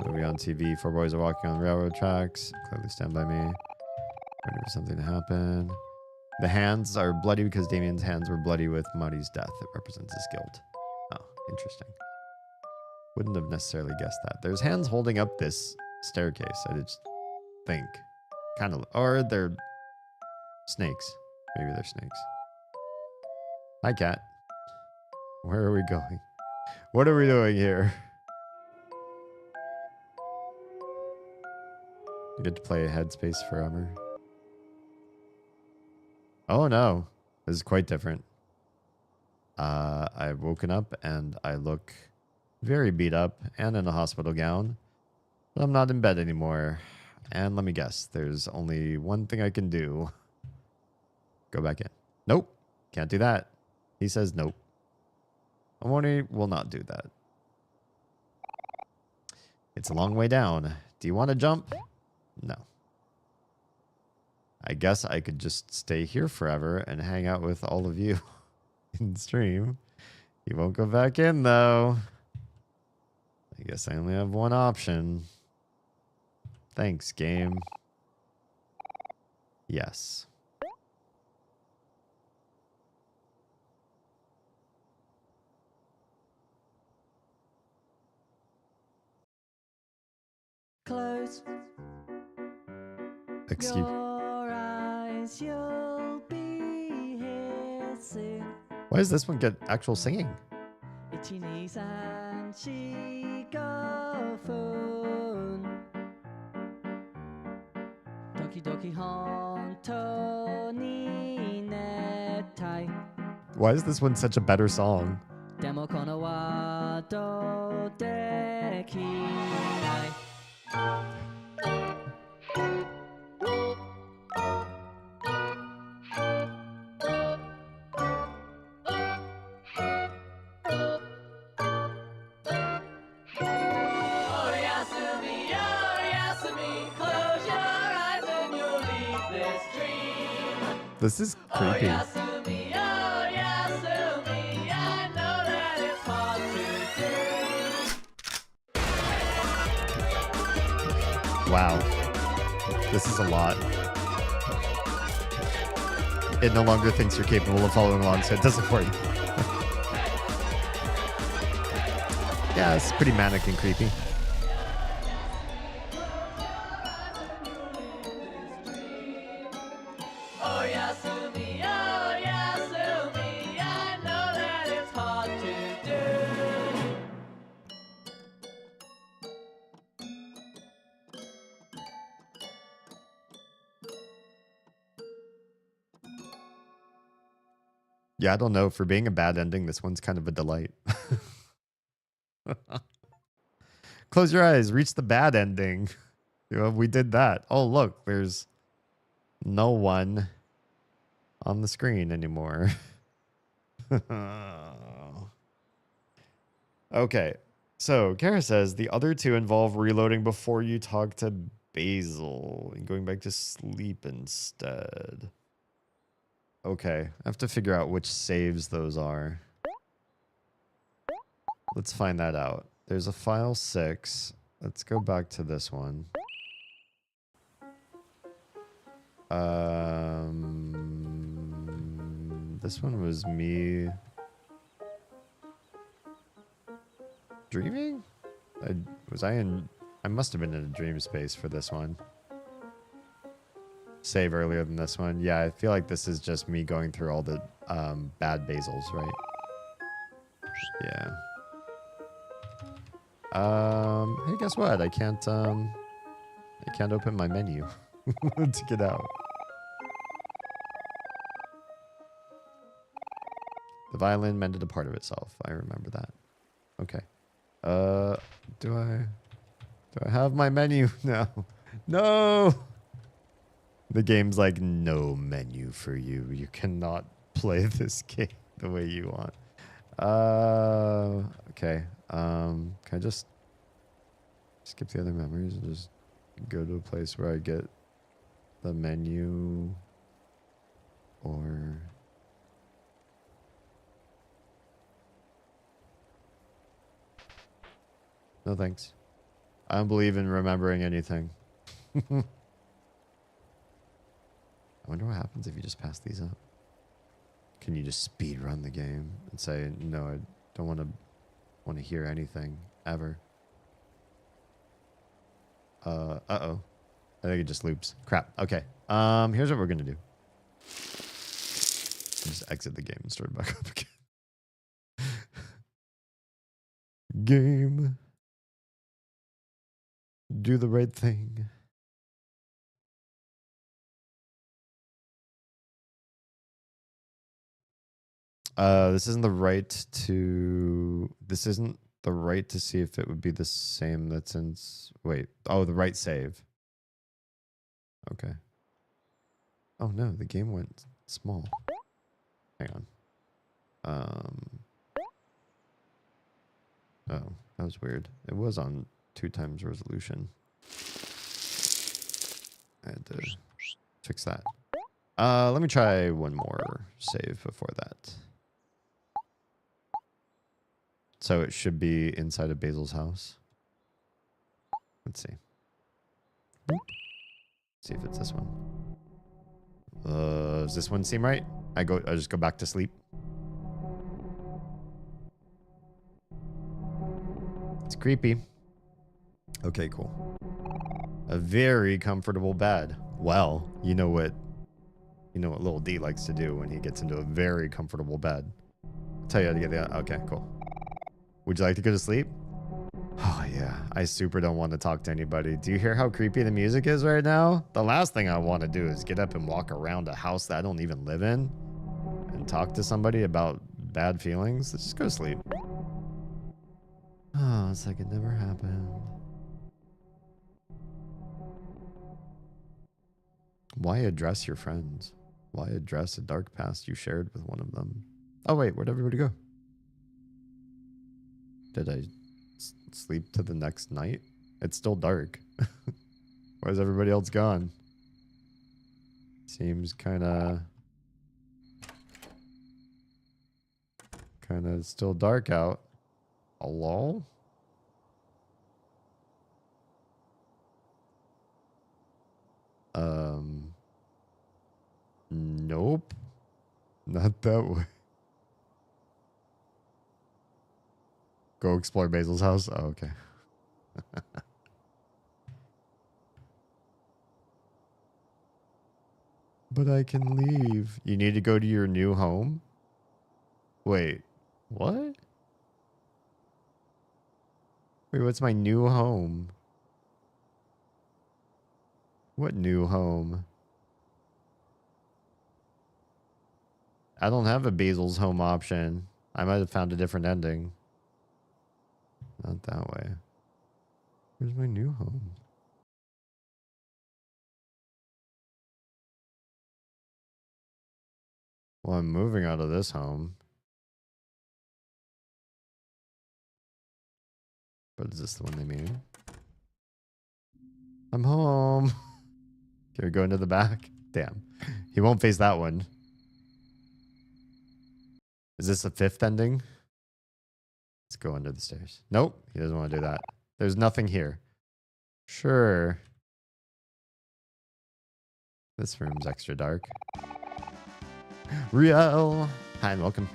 Movie on TV. Four boys are walking on railroad tracks. Clearly stand by me. Waiting for something to happen. The hands are bloody because Damien's hands were bloody with Marty's death. It represents his guilt. Oh, interesting. Wouldn't have necessarily guessed that. There's hands holding up this staircase. I just think. Kind of. Or they're snakes. Maybe they're snakes. Hi, cat. Where are we going? What are we doing here? You get to play Headspace forever. Oh no, this is quite different. I've woken up and I look very beat up and in a hospital gown. But I'm not in bed anymore. And let me guess, there's only one thing I can do. Go back in. Nope, can't do that. He says nope. Omori will not do that. It's a long way down. Do you want to jump? No. I guess I could just stay here forever and hang out with all of you in stream. You won't go back in, though. I guess I only have one option. Thanks, game. Yes. Close Excuse. your eyes, you'll be here soon. Why does this one get actual singing? 1、2、3、4、5分時々本当に熱帯 Why is this one such a better song? でもこのワードできない This is creepy. Wow. This is a lot. It no longer thinks you're capable of following along, so it doesn't work. Yeah, it's pretty manic and creepy. Yeah, I don't know. For being a bad ending, this one's kind of a delight. Close your eyes. Reach the bad ending. You know, we did that. Oh, look. There's no one on the screen anymore. Okay. So, Kara says, the other two involve reloading before you talk to Basil and going back to sleep instead. Okay, I have to figure out which saves those are. Let's find that out. There's a file 6. Let's go back to this one. This one was me dreaming? I must have been in a dream space for this one. Save earlier than this one. Yeah, I feel like this is just me going through all the bad Basils, right? Yeah. Hey, guess what? I can't open my menu to get out. The violin mended a part of itself. I remember that. Okay. Do I have my menu now? No. The game's like, no menu for you. You cannot play this game the way you want. Okay. Can I just skip the other memories and just go to a place where I get the menu or... No thanks. I don't believe in remembering anything. I wonder what happens if you just pass these up. Can you just speed run the game and say, no, I don't want to hear anything ever. Uh-oh. I think it just loops. Crap. Okay. Here's what we're gonna do. Just exit the game and start back up again. Game. Do the right thing. This isn't the right to see if it would be the same that's in... Wait. Oh, the right save. Okay. Oh, no. The game went small. Hang on. Oh, that was weird. It was on 2x resolution. I had to fix that. Let me try one more save before that. So it should be inside of Basil's house. Let's see. Let's see if it's this one. Does this one seem right? I just go back to sleep. It's creepy. Okay, cool. A very comfortable bed. Well, you know what little D likes to do when he gets into a very comfortable bed. I'll tell you how to get the... Okay, cool. Would you like to go to sleep? Oh, yeah. I super don't want to talk to anybody. Do you hear how creepy the music is right now? The last thing I want to do is get up and walk around a house that I don't even live in and talk to somebody about bad feelings. Let's just go to sleep. Oh, it's like it never happened. Why address your friends? Why address a dark past you shared with one of them? Oh, wait. Where'd everybody go? Did I sleep to the next night? It's still dark. Where's everybody else gone? Seems kind of still dark out. Hello? Nope. Not that way. Go explore Basil's house? Oh, okay. But I can leave. You need to go to your new home? Wait, what? Wait, what's my new home? What new home? I don't have a Basil's home option. I might have found a different ending. Not that way. Where's my new home? Well, I'm moving out of this home. But is this the one they mean? I'm home. Can we go into the back? Damn. He won't face that one. Is this the 5th ending? Let's go under the stairs. Nope. He doesn't want to do that. There's nothing here. Sure. This room's extra dark. Riel. Hi and welcome.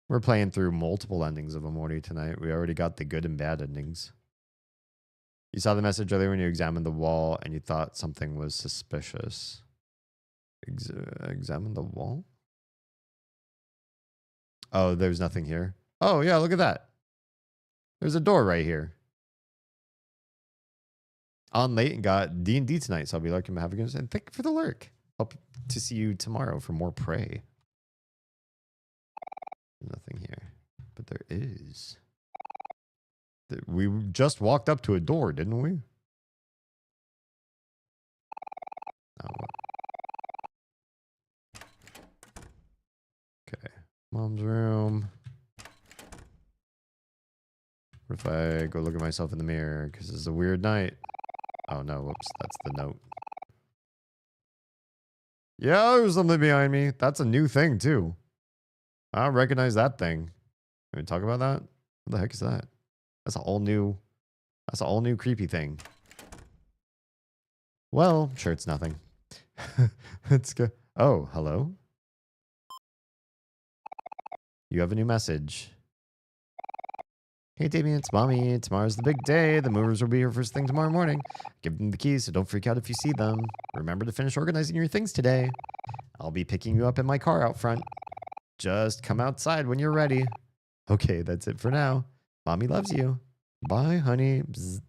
We're playing through multiple endings of Amori tonight. We already got the good and bad endings. You saw the message earlier when you examined the wall and you thought something was suspicious. Examine the wall? Oh, there's nothing here. Oh, yeah, look at that. There's a door right here. On late and got D&D tonight, so I'll be lurking. Have a good night. And thank you for the lurk. Hope to see you tomorrow for more prey. Nothing here, but there is. We just walked up to a door, didn't we? Oh, okay. Mom's room. What if I go look at myself in the mirror? Because it's a weird night. Oh no, whoops. That's the note. Yeah, there's something behind me. That's a new thing, too. I don't recognize that thing. Can we talk about that? What the heck is that? That's a all new creepy thing. Well, sure, it's nothing. Let's go. Oh, hello? You have a new message. Hey, Damien, it's Mommy. Tomorrow's the big day. The movers will be here first thing tomorrow morning. Give them the keys, so don't freak out if you see them. Remember to finish organizing your things today. I'll be picking you up in my car out front. Just come outside when you're ready. Okay, that's it for now. Mommy loves you. Bye, honey. Bzz.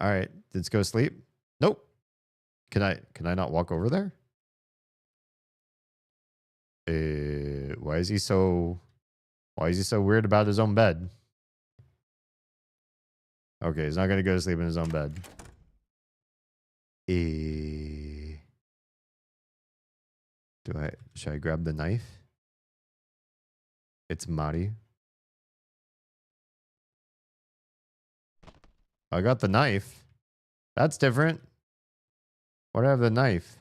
All right, let's go sleep. Nope. Can I not walk over there? Why is he so weird about his own bed? Okay, he's not gonna go to sleep in his own bed. Should I grab the knife? It's Mari. I got the knife. That's different. Why do I have the knife?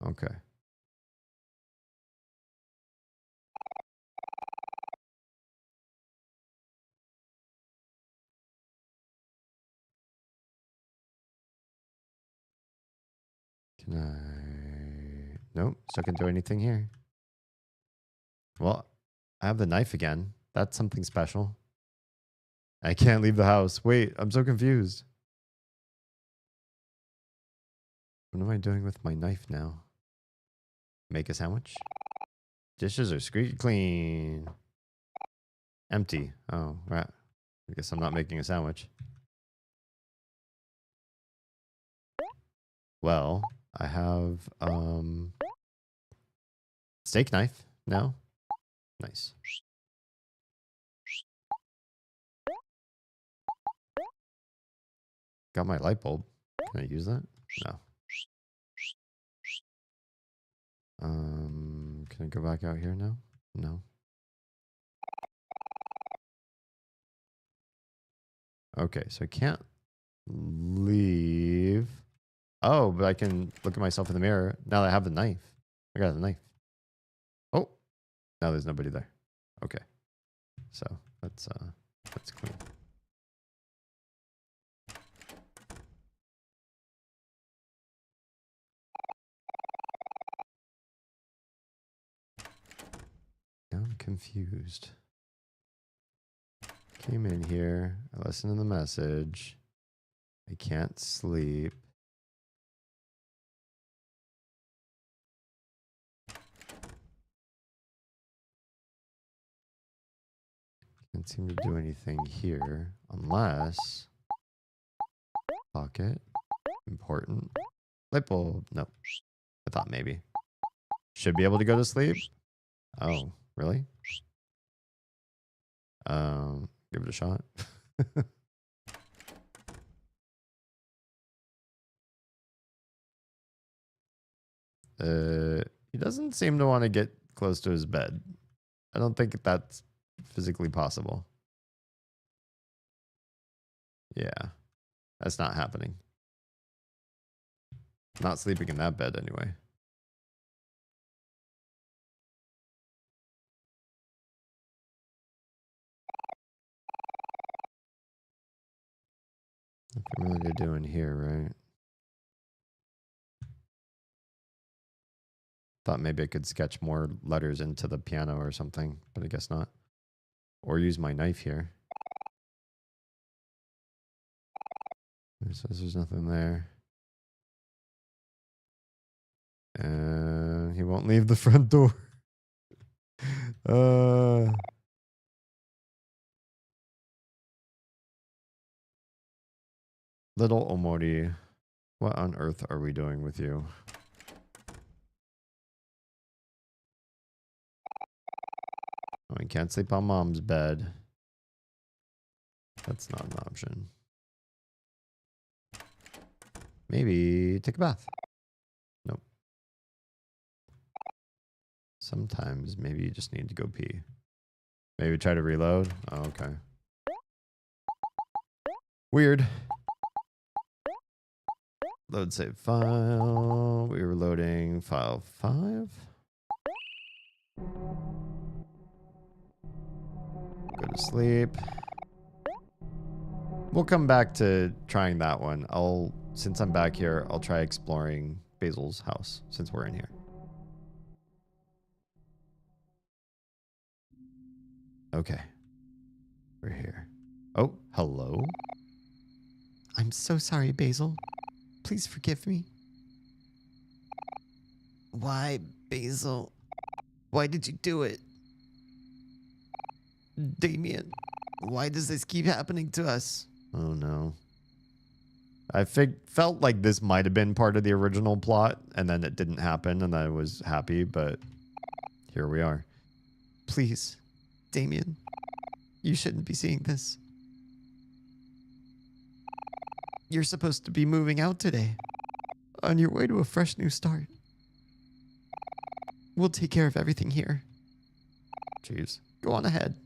Okay. Can I? Nope. Still can't do anything here. Well, I have the knife again. That's something special. I can't leave the house. Wait, I'm so confused. What am I doing with my knife now? Make a sandwich? Dishes are squeaky clean. Empty. Oh, right. I guess I'm not making a sandwich. Well, I have steak knife now. Nice. Got my light bulb. Can I use that? No. Can I go back out here now? No. Okay, so I can't leave. Oh, but I can look at myself in the mirror now that I have the knife. I got the knife. Oh, now there's nobody there. Okay, so that's clean. Now I'm confused. Came in here. I listened to the message. I can't sleep. Can't seem to do anything here unless pocket important light bulb. No, I thought maybe should be able to go to sleep. Oh, really? Give it a shot. He doesn't seem to want to get close to his bed. I don't think that's physically possible. Yeah, that's not happening. Not sleeping in that bed anyway. Nothing really to do in here, right? Thought maybe I could sketch more letters into the piano or something, but I guess not. Or use my knife here. It says there's nothing there. And he won't leave the front door. Little Omori, what on earth are we doing with you? Oh, we can't sleep on mom's bed. That's not an option. Maybe take a bath. Nope. Sometimes maybe you just need to go pee. Maybe try to reload. Oh, okay. Weird. Load save file. We were loading file 5. Go to sleep. We'll come back to trying that one. Since I'm back here, I'll try exploring Basil's house since we're in here. Okay. We're here. Oh, hello. I'm so sorry, Basil. Please forgive me. Why, Basil? Why did you do it? Damien, why does this keep happening to us? Oh no. I felt like this might have been part of the original plot, and then it didn't happen, and I was happy, but here we are. Please, Damien, you shouldn't be seeing this. You're supposed to be moving out today, on your way to a fresh new start. We'll take care of everything here. Jeez. Go on ahead.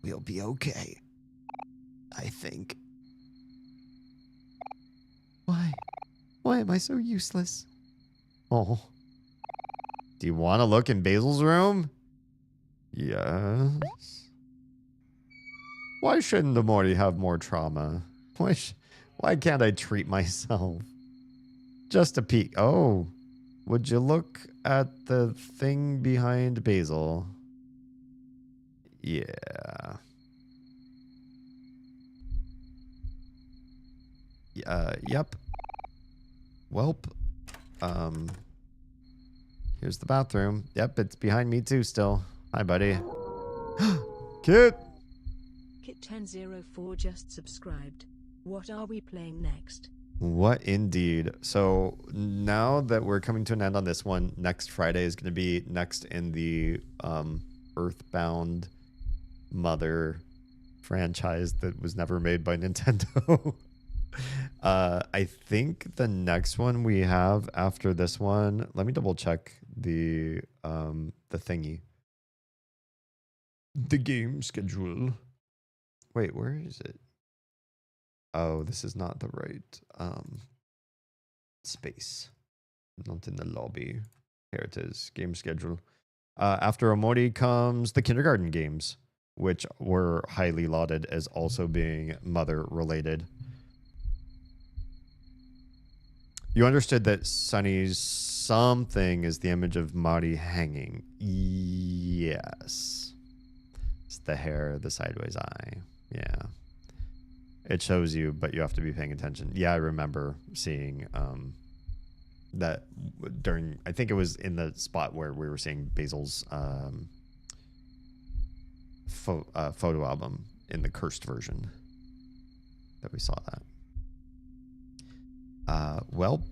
We'll be okay, I think. Why? Why am I so useless? Oh. Do you want to look in Basil's room? Yes. Why shouldn't Amori have more trauma? Why can't I treat myself? Just a peek. Oh. Would you look at the thing behind Basil? Yeah. Yep. Welp. Here's the bathroom. Yep, it's behind me too still. Hi, buddy. Kit! Kit1004 just subscribed. What are we playing next? What indeed. So now that we're coming to an end on this one, next Friday is going to be next in the Earthbound Mother franchise that was never made by Nintendo. I think the next one we have after this one, let me double check the thingy. The game schedule. Wait, where is it? Oh, this is not the right space. Not in the lobby. Here it is. Game schedule. After Omori comes the kindergarten games, which were highly lauded as also being mother related. You understood that Sunny's something is the image of Mari hanging. Yes. It's the hair, the sideways eye. Yeah. It shows you, but you have to be paying attention. Yeah, I remember seeing that during, I think it was in the spot where we were seeing Basil's photo album in the cursed version that we saw that. Welp.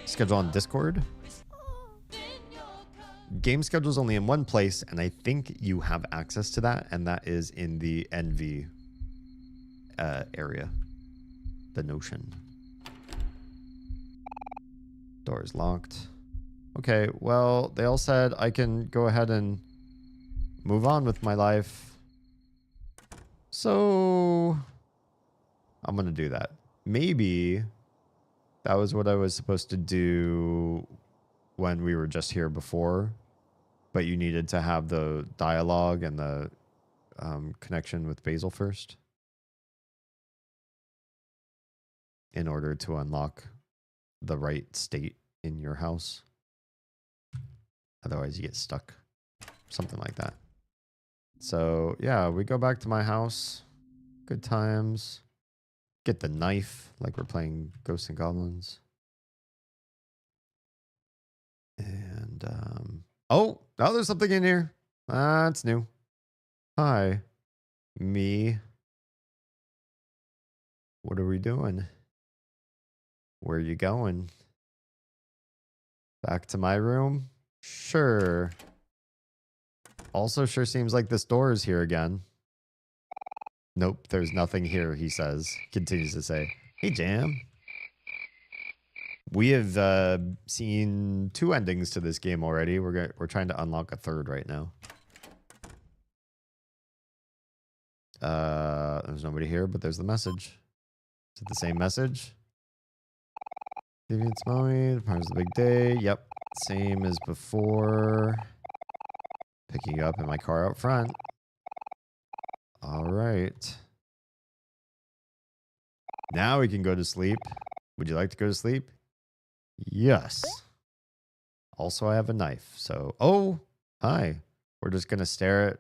Schedule on Discord. Game schedule is only in one place, and I think you have access to that, and that is in the NV area. The Notion. Door is locked. Okay, well, they all said I can go ahead and move on with my life. So I'm going to do that. Maybe that was what I was supposed to do when we were just here before, but you needed to have the dialogue and the connection with Basil first in order to unlock the right state in your house. Otherwise, you get stuck. Something like that. So, yeah, we go back to my house. Good times. Get the knife like we're playing Ghosts and Goblins. And, oh, now there's something in here. That's new. Hi. Me. What are we doing? Where are you going? Back to my room? Sure. Also, sure seems like this door is here again. Nope, there's nothing here, he says. Continues to say, hey, Jam. We have seen 2 endings to this game already. We're trying to unlock a 3rd right now. There's nobody here, but there's the message. Is it the same message? Deviant Smoey, tomorrow's the big day. Yep, same as before. Picking you up in my car out front. All right. Now we can go to sleep. Would you like to go to sleep? Yes. Also, I have a knife. So, oh, hi. We're just going to stare at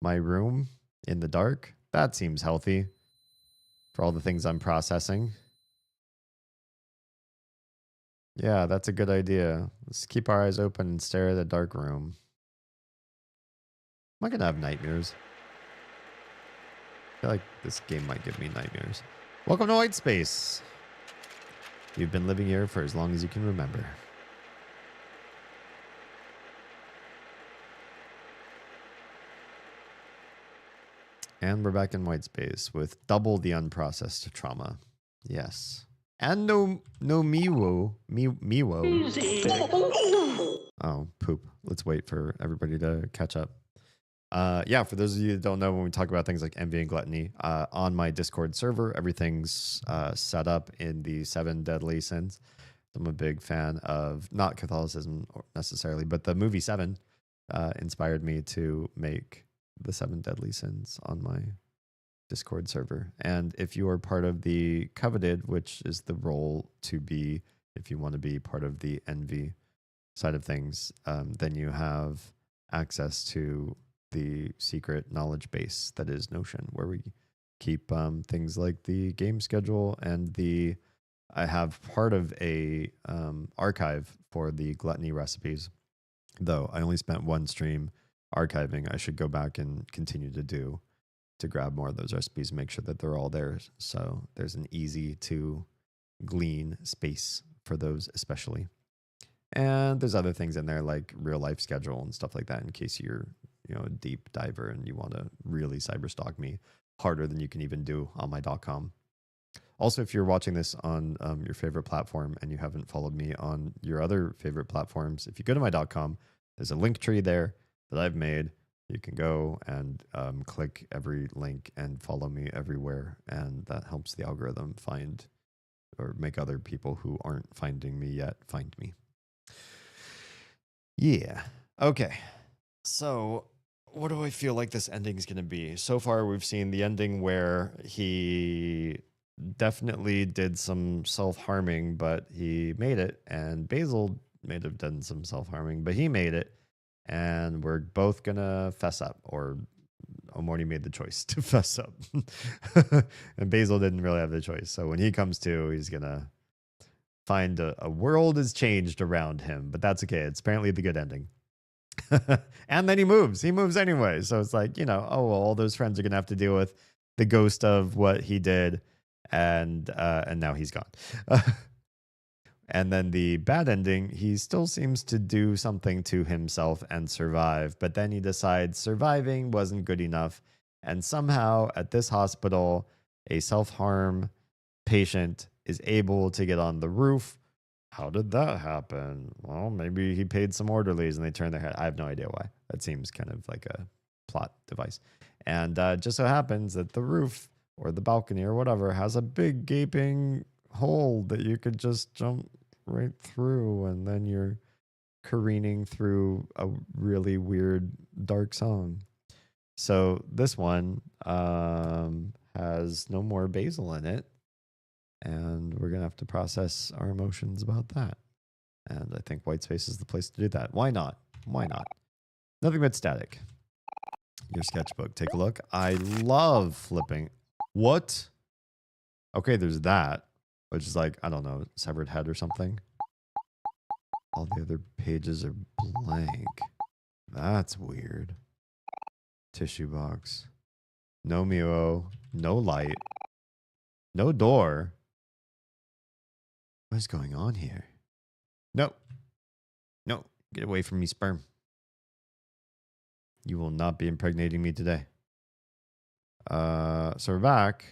my room in the dark. That seems healthy for all the things I'm processing. Yeah, that's a good idea. Let's keep our eyes open and stare at a dark room. Am I going to have nightmares? I feel like this game might give me nightmares. Welcome to White Space. You've been living here for as long as you can remember. And we're back in White Space with double the unprocessed trauma. Yes. And no Miwo. Oh, poop. Let's wait for everybody to catch up. Yeah, for those of you that don't know, when we talk about things like envy and gluttony, on my Discord server, everything's set up in the 7 deadly sins. I'm a big fan of, not Catholicism necessarily, but the movie 7 inspired me to make the 7 deadly sins on my Discord server. And if you are part of the coveted, which is the role to be, if you want to be part of the envy side of things, then you have access to the secret knowledge base that is Notion, where we keep things like the game schedule and I have part of a archive for the gluttony recipes. Though I only spent 1 stream archiving, I should go back and continue to grab more of those recipes and make sure that they're all there. So there's an easy to glean space for those especially. And there's other things in there like real life schedule and stuff like that in case you're, a deep diver and you want to really cyberstalk me harder than you can even do on my .com. Also, if you're watching this on your favorite platform and you haven't followed me on your other favorite platforms, if you go to my .com, there's a link tree there that I've made. You can go and click every link and follow me everywhere. And that helps the algorithm find or make other people who aren't finding me yet find me. Yeah. Okay. So what do I feel like this ending is going to be? So far, we've seen the ending where he definitely did some self-harming, but he made it. And Basil may have done some self-harming, but he made it. And we're both going to fess up, or Omori made the choice to fess up. And Basil didn't really have the choice. So when he comes to, he's going to find a world has changed around him, but that's okay. It's apparently the good ending. And then he moves anyway. So it's like, oh, well, all those friends are going to have to deal with the ghost of what he did. And now he's gone. And then the bad ending, he still seems to do something to himself and survive. But then he decides surviving wasn't good enough. And somehow at this hospital, a self-harm patient is able to get on the roof. How did that happen? Well, maybe he paid some orderlies and they turned their head. I have no idea why. That seems kind of like a plot device. And just so happens that the roof or the balcony or whatever has a big gaping hole that you could just jump right through. And then you're careening through a really weird, dark song. So this one has no more basil in it. And we're going to have to process our emotions about that. And I think White Space is the place to do that. Why not? Why not? Nothing but static. Your sketchbook. Take a look. I love flipping. What? Okay, there's that. Which is like, I don't know, severed head or something. All the other pages are blank. That's weird. Tissue box. No Mio. No light. No door. What is going on here? No. No. Get away from me, sperm. You will not be impregnating me today. So we're back.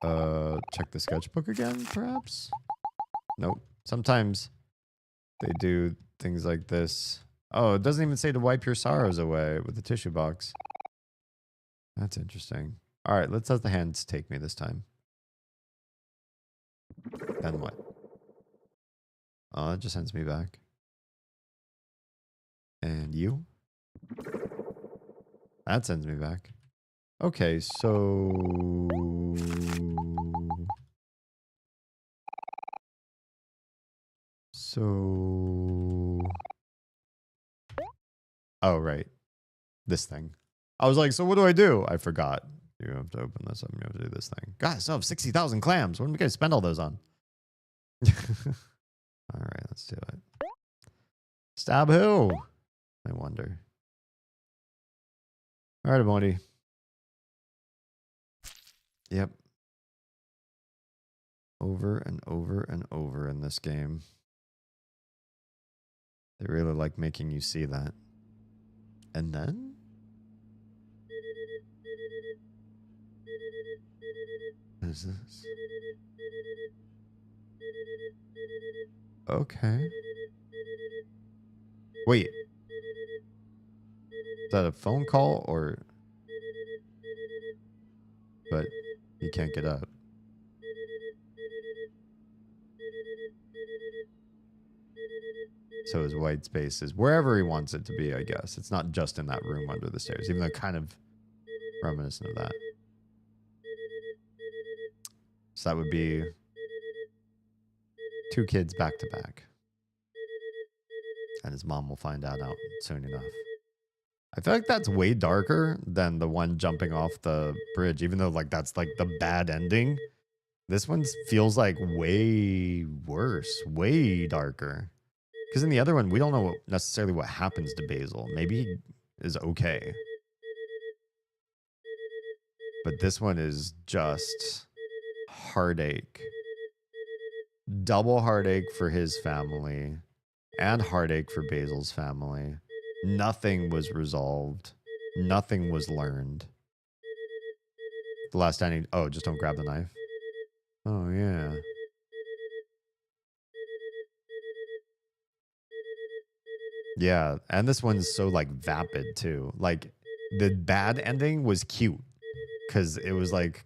Check the sketchbook again, perhaps? Nope. Sometimes they do things like this. Oh, it doesn't even say to wipe your sorrows away with the tissue box. That's interesting. All right, let's let the hands take me this time. Then what? Oh, it just sends me back. And you? That sends me back. Okay, so... Oh, right. This thing. I was like, so what do I do? I forgot. You have to open this up and you have to do this thing. God, I still have 60,000 clams. What am I going to spend all those on? All right, let's do it. Stab who? I wonder. All right, Monty. Yep. Over and over and over in this game. They really like making you see that. And then? What is this? Okay. Wait. Is that a phone call or... But he can't get up. So his white space is wherever he wants it to be, I guess. It's not just in that room under the stairs, even though kind of reminiscent of that. So that would be 2 kids back to back. And his mom will find out soon enough. I feel like that's way darker than the one jumping off the bridge, even though like that's like the bad ending. This one feels like way worse, way darker. Because in the other one, we don't know necessarily what happens to Basil. Maybe he is okay. But this one is just heartache. Double heartache for his family and heartache for Basil's family. Nothing was resolved. Nothing was learned. The last time, oh, just don't grab the knife. Oh, yeah. Yeah, and this one's so like vapid too. Like the bad ending was cute because it was like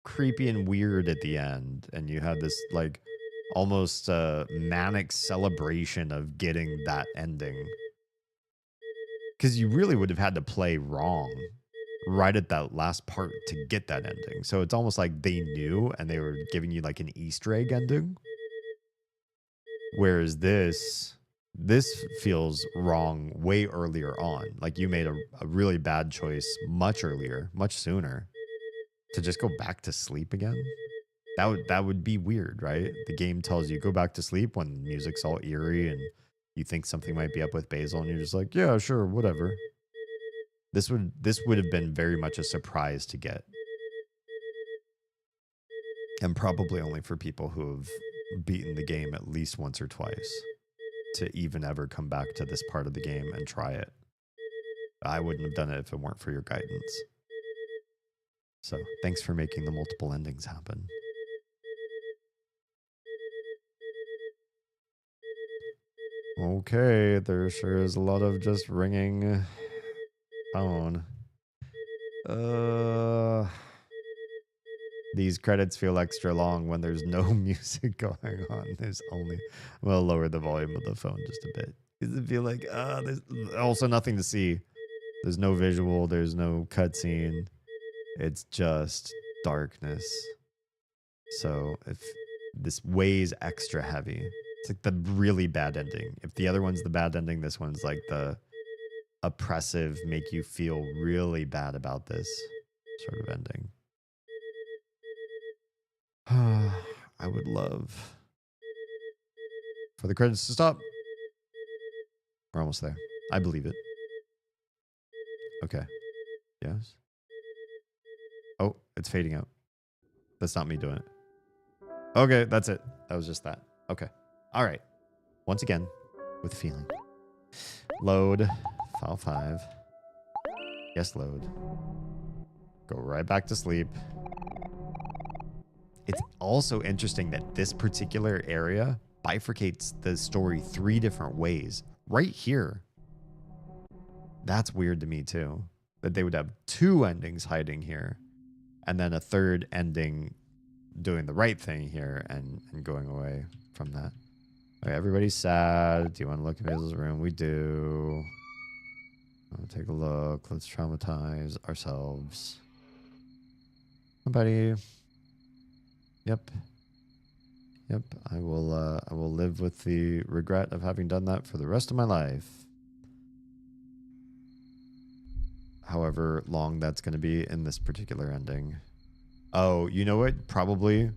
creepy and weird at the end, and you had this like almost manic celebration of getting that ending. Because you really would have had to play wrong right at that last part to get that ending. So it's almost like they knew and they were giving you like an Easter egg ending. Whereas this feels wrong way earlier on. Like you made a really bad choice much earlier, much sooner, to just go back to sleep again. That would be weird, right? The game tells you go back to sleep when the music's all eerie and you think something might be up with Basil, and you're just like, yeah, sure, whatever. This would have been very much a surprise to get, and probably only for people who have beaten the game at least once or twice to even ever come back to this part of the game and try it. I wouldn't have done it if it weren't for your guidance. So thanks for making the multiple endings happen. Okay, there sure is a lot of just ringing phone. These credits feel extra long when there's no music going on. There's only... Well, lower the volume of the phone just a bit. Does it feel like, there's also nothing to see. There's no visual. There's no cutscene. It's just darkness. So if this weighs extra heavy, it's like the really bad ending. If the other one's the bad ending, this one's like the oppressive, make you feel really bad about this sort of ending. I would love for the credits to stop. We're almost there. I believe it. Okay. Yes. Oh, it's fading out. That's not me doing it. Okay, that's it. That was just that. Okay. All right. Once again, with feeling. Load. File 5. Yes, load. Go right back to sleep. It's also interesting that this particular area bifurcates the story 3 different ways. Right here. That's weird to me too. That they would have 2 endings hiding here. And then a third ending doing the right thing here and going away from that. Okay, everybody's sad. Do you want to look at Hazel's room? We do. I'll take a look. Let's traumatize ourselves. Buddy. Yep. Yep. I will live with the regret of having done that for the rest of my life. However long that's going to be in this particular ending. Oh, you know what? Probably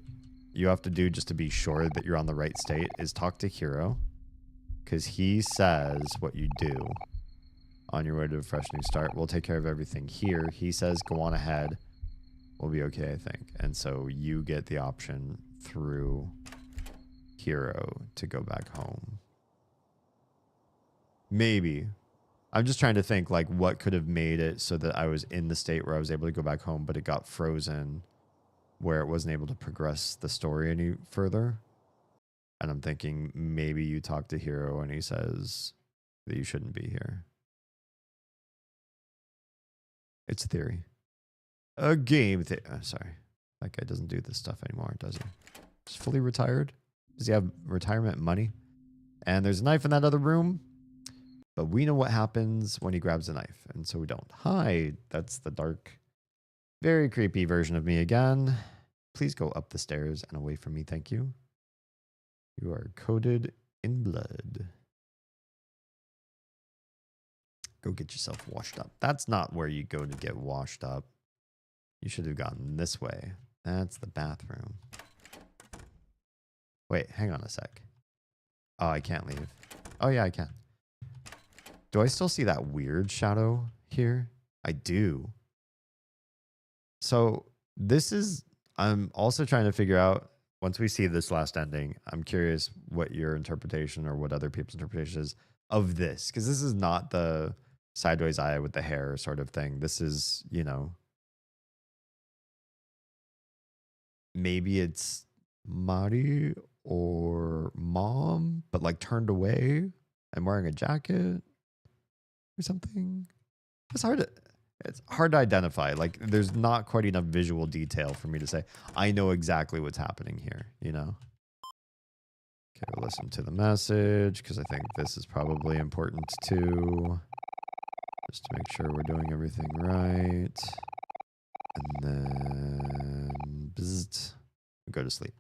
you have to do just to be sure that you're on the right state is talk to Hero. Because he says what you do on your way to a fresh new start. We'll take care of everything here. He says go on ahead. We'll be okay, I think. And so you get the option through Hero to go back home. Maybe. I'm just trying to think like what could have made it so that I was in the state where I was able to go back home, but it got frozen where it wasn't able to progress the story any further. And I'm thinking maybe you talk to Hero and he says that you shouldn't be here. It's a theory. A game sorry. That guy doesn't do this stuff anymore, does he? He's fully retired. Does he have retirement money? And there's a knife in that other room. But we know what happens when he grabs a knife. And so we don't hide. That's the dark, very creepy version of me again. Please go up the stairs and away from me. Thank you. You are coated in blood. Go get yourself washed up. That's not where you go to get washed up. You should have gone this way. That's the bathroom. Wait, hang on a sec. Oh, I can't leave. Oh, yeah, I can. Do I still see that weird shadow here? I do. So this is, I'm also trying to figure out, once we see this last ending, I'm curious what your interpretation or what other people's interpretation is of this. Because this is not the sideways eye with the hair sort of thing. This is, you know, maybe it's Mari or mom, but like turned away and wearing a jacket or something. It's hard to identify. Like there's not quite enough visual detail for me to say I know exactly what's happening here, you know. Okay, we'll listen to the message because I think this is probably important too. Just to make sure we're doing everything right. And then bzzzt, we go to sleep.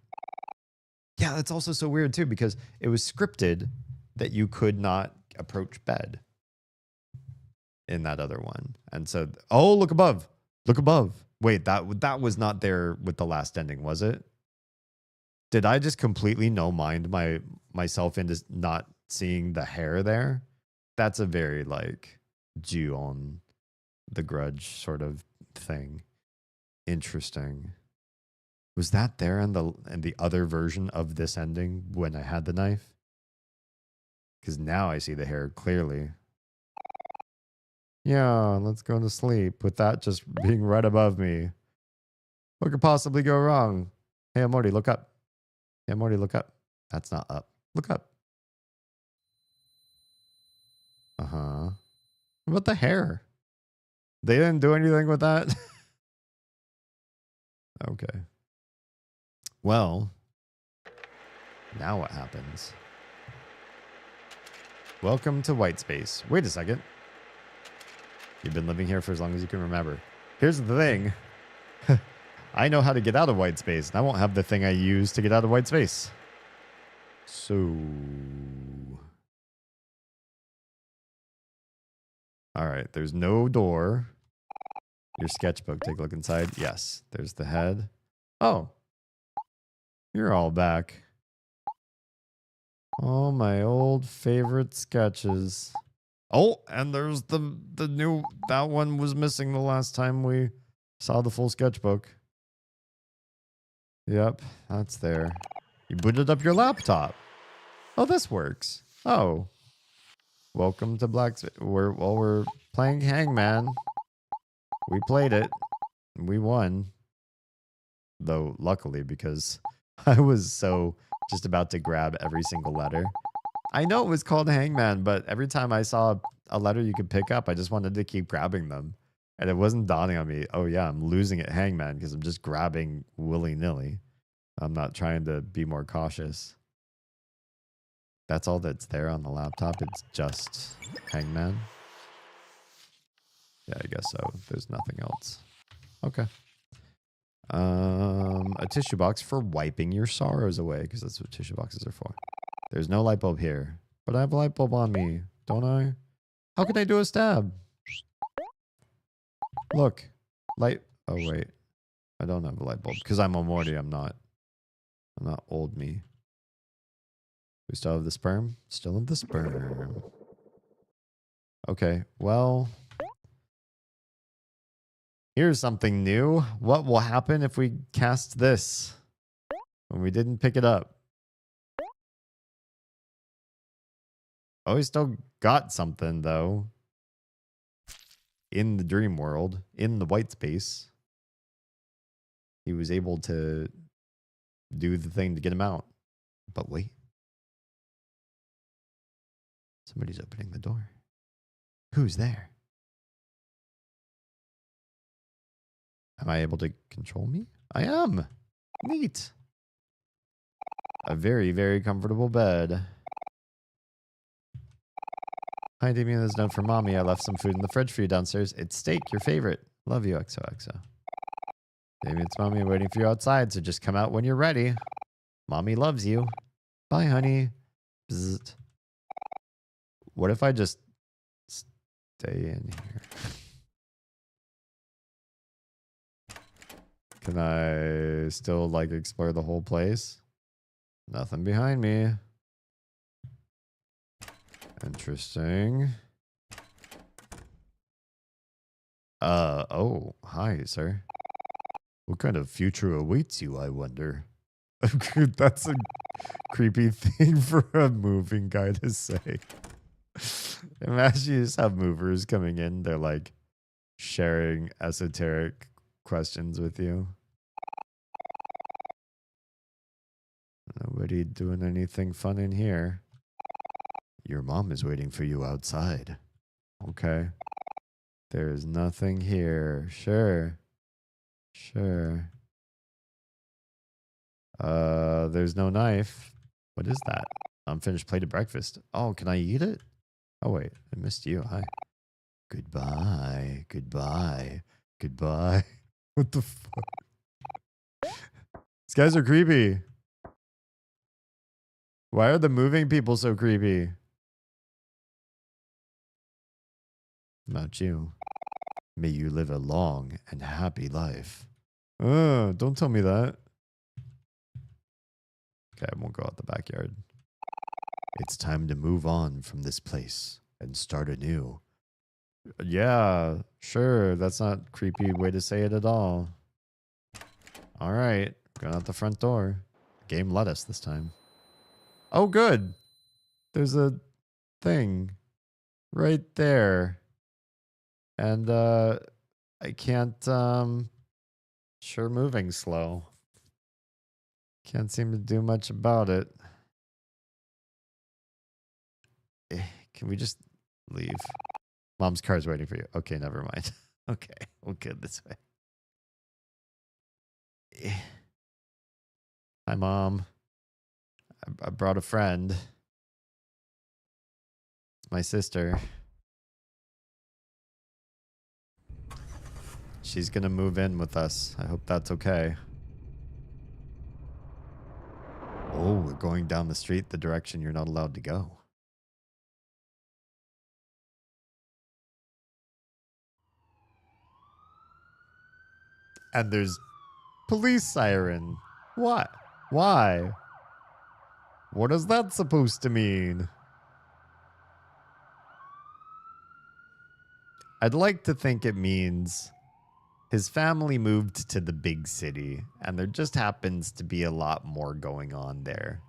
Yeah, that's also so weird too because it was scripted that you could not approach bed in that other one. And so, oh, look above. Look above. Wait, that was not there with the last ending, was it? Did I just completely no-mind myself into not seeing the hair there? That's a very like Jew on the Grudge sort of thing. Interesting. Was that there in the other version of this ending when I had the knife? Because now I see the hair clearly. Yeah, let's go to sleep with that just being right above me. What could possibly go wrong? Hey, Morty, look up. Hey, Morty, look up. That's not up. Look up. Uh-huh. What about the hair? They didn't do anything with that? Okay. Well, now what happens? Welcome to White Space. Wait a second. You've been living here for as long as you can remember. Here's the thing. I know how to get out of White Space, and I won't have the thing I use to get out of White Space. So... all right, there's no door. Your sketchbook, take a look inside. Yes, there's the head. Oh, you're all back. Oh, my old favorite sketches. Oh, and there's the new, that one was missing the last time we saw the full sketchbook. Yep, that's there. You booted up your laptop. Oh, this works. Oh. Welcome to we're playing Hangman. We played it. We won. Though, luckily, because I was so just about to grab every single letter. I know it was called Hangman, but every time I saw a letter you could pick up, I just wanted to keep grabbing them. And it wasn't dawning on me, oh yeah, I'm losing at Hangman because I'm just grabbing willy-nilly. I'm not trying to be more cautious. That's all that's there on the laptop. It's just Hangman. Yeah, I guess so. There's nothing else. Okay. A tissue box for wiping your sorrows away, because that's what tissue boxes are for. There's no light bulb here, but I have a light bulb on me, don't I? How can I do a stab? Look, light. Oh wait, I don't have a light bulb because I'm a Morty. I'm not old me. We still have the sperm. Still have the sperm. Okay, well. Here's something new. What will happen if we cast this when we didn't pick it up? Oh, we still got something, though. In the dream world, in the white space. He was able to do the thing to get him out. But wait. Somebody's opening the door. Who's there? Am I able to control me? I am. Neat. A very, very comfortable bed. Hi, Damien. There's a note from Mommy. I left some food in the fridge for you downstairs. It's steak, your favorite. Love you, XOXO. Damien, it's Mommy waiting for you outside, so just come out when you're ready. Mommy loves you. Bye, honey. Bzzzt. What if I just stay in here? Can I still, like, explore the whole place? Nothing behind me. Interesting. Oh, hi, sir. What kind of future awaits you, I wonder? That's a creepy thing for a moving guy to say. Imagine you just have movers coming in. They're like sharing esoteric questions with you. Nobody doing anything fun in here. Your mom is waiting for you outside. Okay. There's nothing here. Sure. Sure. There's no knife. What is that? Unfinished plate of breakfast. Oh, can I eat it? Oh, wait. I missed you. Hi. Goodbye. Goodbye. Goodbye. What the fuck? These guys are creepy. Why are the moving people so creepy? About you. May you live a long and happy life. Don't tell me that. Okay, I won't go out the backyard. It's time to move on from this place and start anew. Yeah, sure. That's not a creepy way to say it at all. All right, going out the front door. Game let us this time. Oh, good. There's a thing right there. And I can't sure moving slow. Can't seem to do much about it. Can we just leave? Mom's car's waiting for you. Okay, never mind. Okay, we'll go this way. Hi, Mom. I brought a friend. It's my sister. She's gonna move in with us. I hope that's okay. Oh, we're going down the street the direction you're not allowed to go. And there's police siren. What? Why? What is that supposed to mean? I'd like to think it means his family moved to the big city, and there just happens to be a lot more going on there.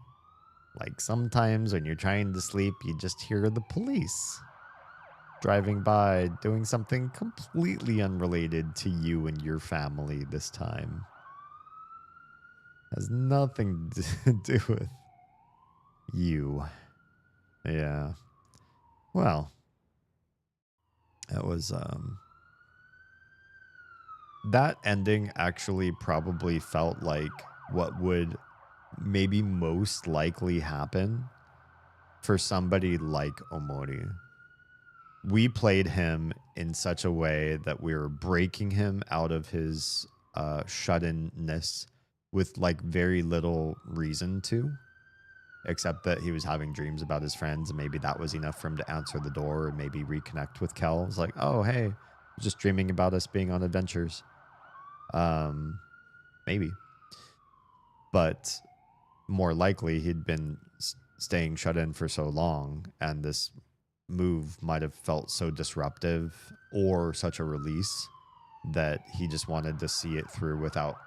Like sometimes when you're trying to sleep, you just hear the police driving by doing something completely unrelated to you and your family this time. Has nothing to do with you. Yeah. Well, that was that ending actually probably felt like what would maybe most likely happen for somebody like Omori. We played him in such a way that we were breaking him out of his shut-inness with like very little reason to, except that he was having dreams about his friends, and maybe that was enough for him to answer the door and maybe reconnect with Kel. It's like, oh, hey, I was just dreaming about us being on adventures. Maybe. But more likely he'd been staying shut in for so long, and this move might have felt so disruptive or such a release that he just wanted to see it through without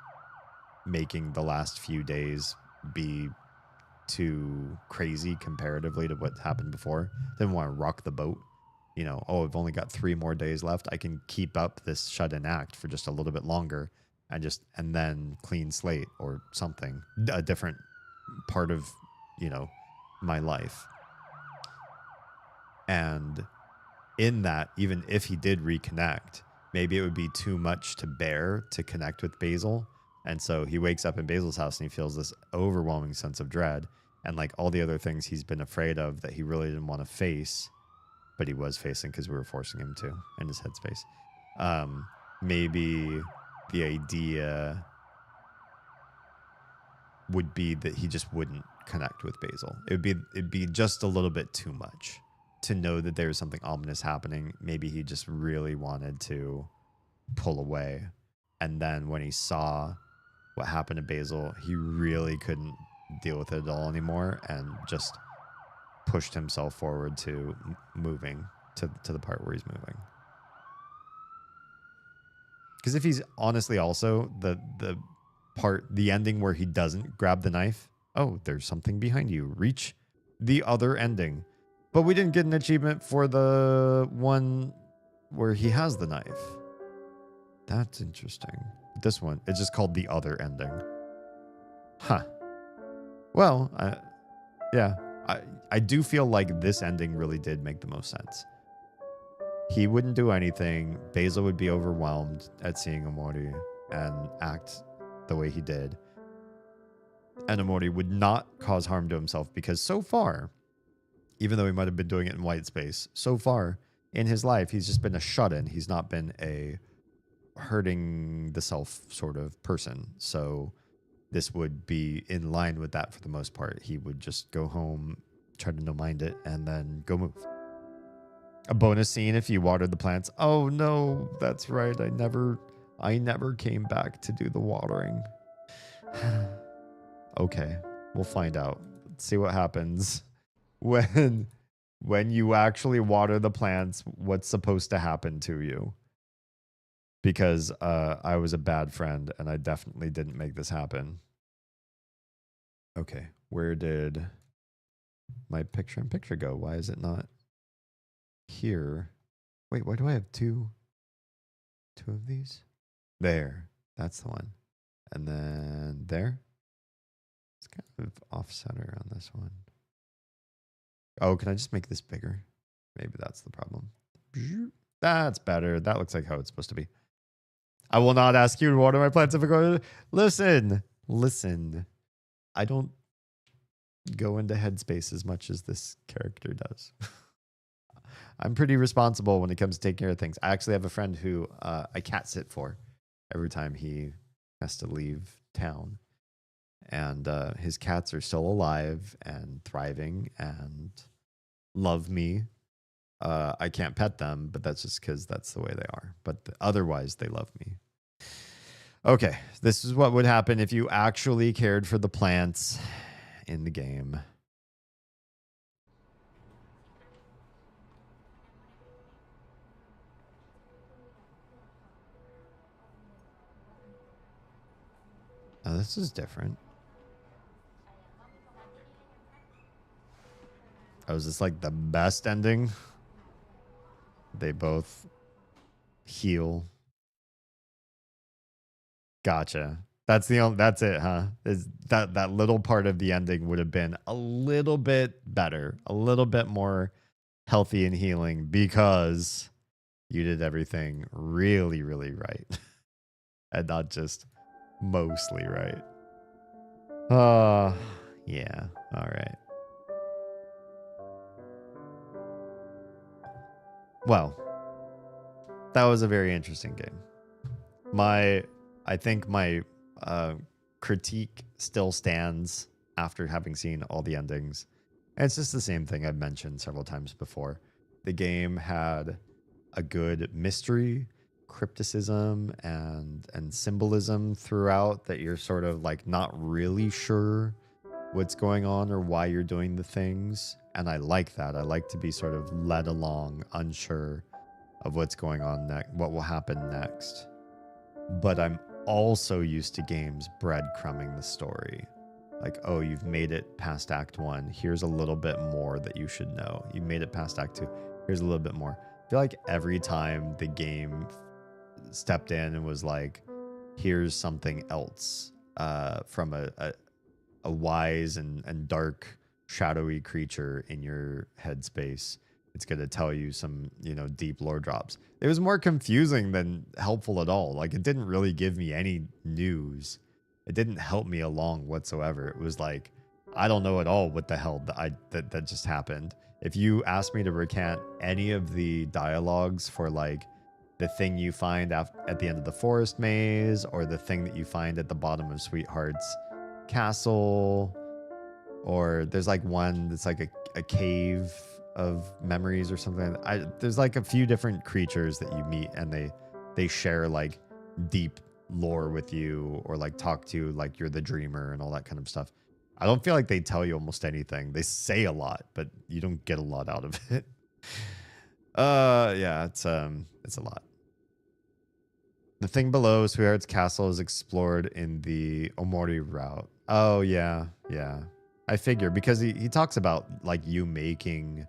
making the last few days be too crazy comparatively to what happened before. Didn't want to rock the boat. You know, oh, I've only got 3 more days left. I can keep up this shut-in act for just a little bit longer and then clean slate or something, a different part of, you know, my life. And in that, even if he did reconnect, maybe it would be too much to bear to connect with Basil. And so he wakes up in Basil's house and he feels this overwhelming sense of dread. And like all the other things he's been afraid of that he really didn't want to face, but he was facing because we were forcing him to in his headspace. Maybe the idea would be that he just wouldn't connect with Basil. It'd be just a little bit too much to know that there was something ominous happening. Maybe he just really wanted to pull away. And then when he saw what happened to Basil, he really couldn't deal with it at all anymore and just pushed himself forward to moving to the part where he's moving. Because if he's honestly also the ending where he doesn't grab the knife, oh, there's something behind you. Reach the other ending. But we didn't get an achievement for the one where he has the knife. That's interesting. This one, it's just called the other ending. Huh. Well, yeah. I do feel like this ending really did make the most sense. He wouldn't do anything. Basil would be overwhelmed at seeing Omori and act the way he did. And Omori would not cause harm to himself because so far, even though he might have been doing it in white space, so far in his life, he's just been a shut-in. He's not been a hurting the self sort of person. So this would be in line with that for the most part. He would just go home, try to no mind it, and then go move. A bonus scene if you watered the plants. Oh no, that's right. I never came back to do the watering. Okay, we'll find out. Let's see what happens when you actually water the plants. What's supposed to happen to you? Because I was a bad friend and I definitely didn't make this happen. Okay, where did my picture-in-picture go? Why is it not here? Wait, why do I have two of these? There, that's the one. And then there. It's kind of off-center on this one. Oh, can I just make this bigger? Maybe that's the problem. That's better. That looks like how it's supposed to be. I will not ask you to water my plants if I go. Listen. I don't go into headspace as much as this character does. I'm pretty responsible when it comes to taking care of things. I actually have a friend who I cat sit for every time he has to leave town. And his cats are still alive and thriving and love me. I can't pet them, but that's just because that's the way they are. But otherwise, they love me. Okay, this is what would happen if you actually cared for the plants in the game. Oh, this is different. Oh, is this like the best ending? They both heal. Gotcha. That's the only, that's it, huh? Is that little part of the ending would have been a little bit better, a little bit more healthy and healing because you did everything really, really right. And not just mostly right. Yeah. All right. Well, that was a very interesting game. I think my critique still stands after having seen all the endings. And it's just the same thing I've mentioned several times before. The game had a good mystery, crypticism, and symbolism throughout that you're sort of like not really sure what's going on or why you're doing the things. And I like that. I like to be sort of led along, unsure of what's going on next, what will happen next. But I'm also used to games breadcrumbing the story. Like, oh, you've made it past Act 1. Here's a little bit more that you should know. You made it past Act 2. Here's a little bit more. I feel like every time the game stepped in and was like, here's something else from a wise and dark, shadowy creature in your headspace. It's going to tell you some, deep lore drops. It was more confusing than helpful at all. Like, it didn't really give me any news. It didn't help me along whatsoever. It was like, I don't know at all what the hell that just happened. If you asked me to recant any of the dialogues for like the thing you find at the end of the forest maze or the thing that you find at the bottom of Sweetheart's castle, or there's like one that's like a cave of memories or something. There's like a few different creatures that you meet and they share like deep lore with you or like talk to you like you're the dreamer and all that kind of stuff. I don't feel like they tell you almost anything. They say a lot, but you don't get a lot out of it. Yeah, it's a lot. The thing below Sweetheart's castle is explored in the Omori route. Oh yeah, yeah. I figure because he talks about like you making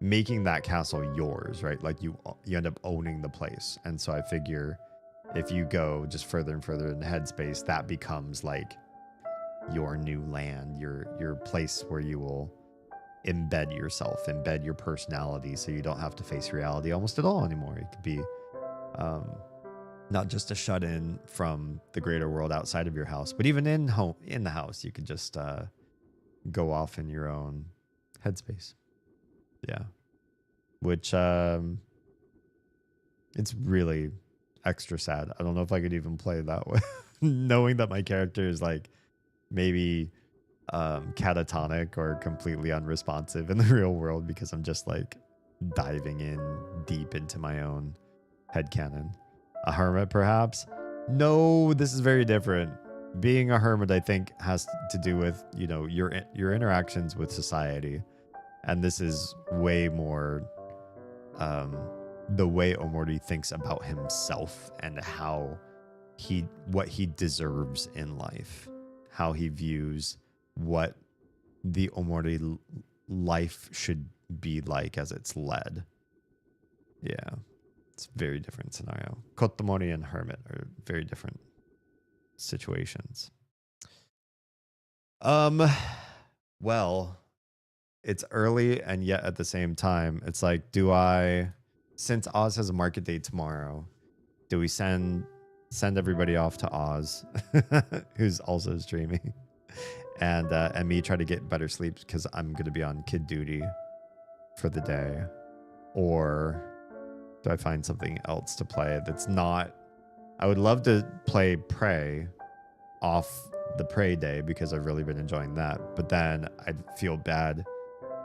that castle yours, right? Like you end up owning the place. And so I figure if you go just further and further in the headspace, that becomes like your new land, your place where you will embed yourself, embed your personality, so you don't have to face reality almost at all anymore. You could be not just a shut-in from the greater world outside of your house, but even in the house, you could just go off in your own headspace. Yeah. Which it's really extra sad. I don't know if I could even play that way. Knowing that my character is like maybe catatonic or completely unresponsive in the real world because I'm just like diving in deep into my own headcanon. A hermit, perhaps? No, this is very different. Being a hermit, I think, has to do with, your interactions with society. And this is way more the way Omori thinks about himself and what he deserves in life, how he views what the Omori life should be like as it's led. Yeah, it's a very different scenario. Kotomori and hermit are very different situations. Well, it's early and yet at the same time, it's like, since Oz has a market date tomorrow, do we send everybody off to Oz, who's also streaming, and me try to get better sleep because I'm going to be on kid duty for the day? Or do I find something else to play that's not... I would love to play Prey off the Prey day because I've really been enjoying that. But then I'd feel bad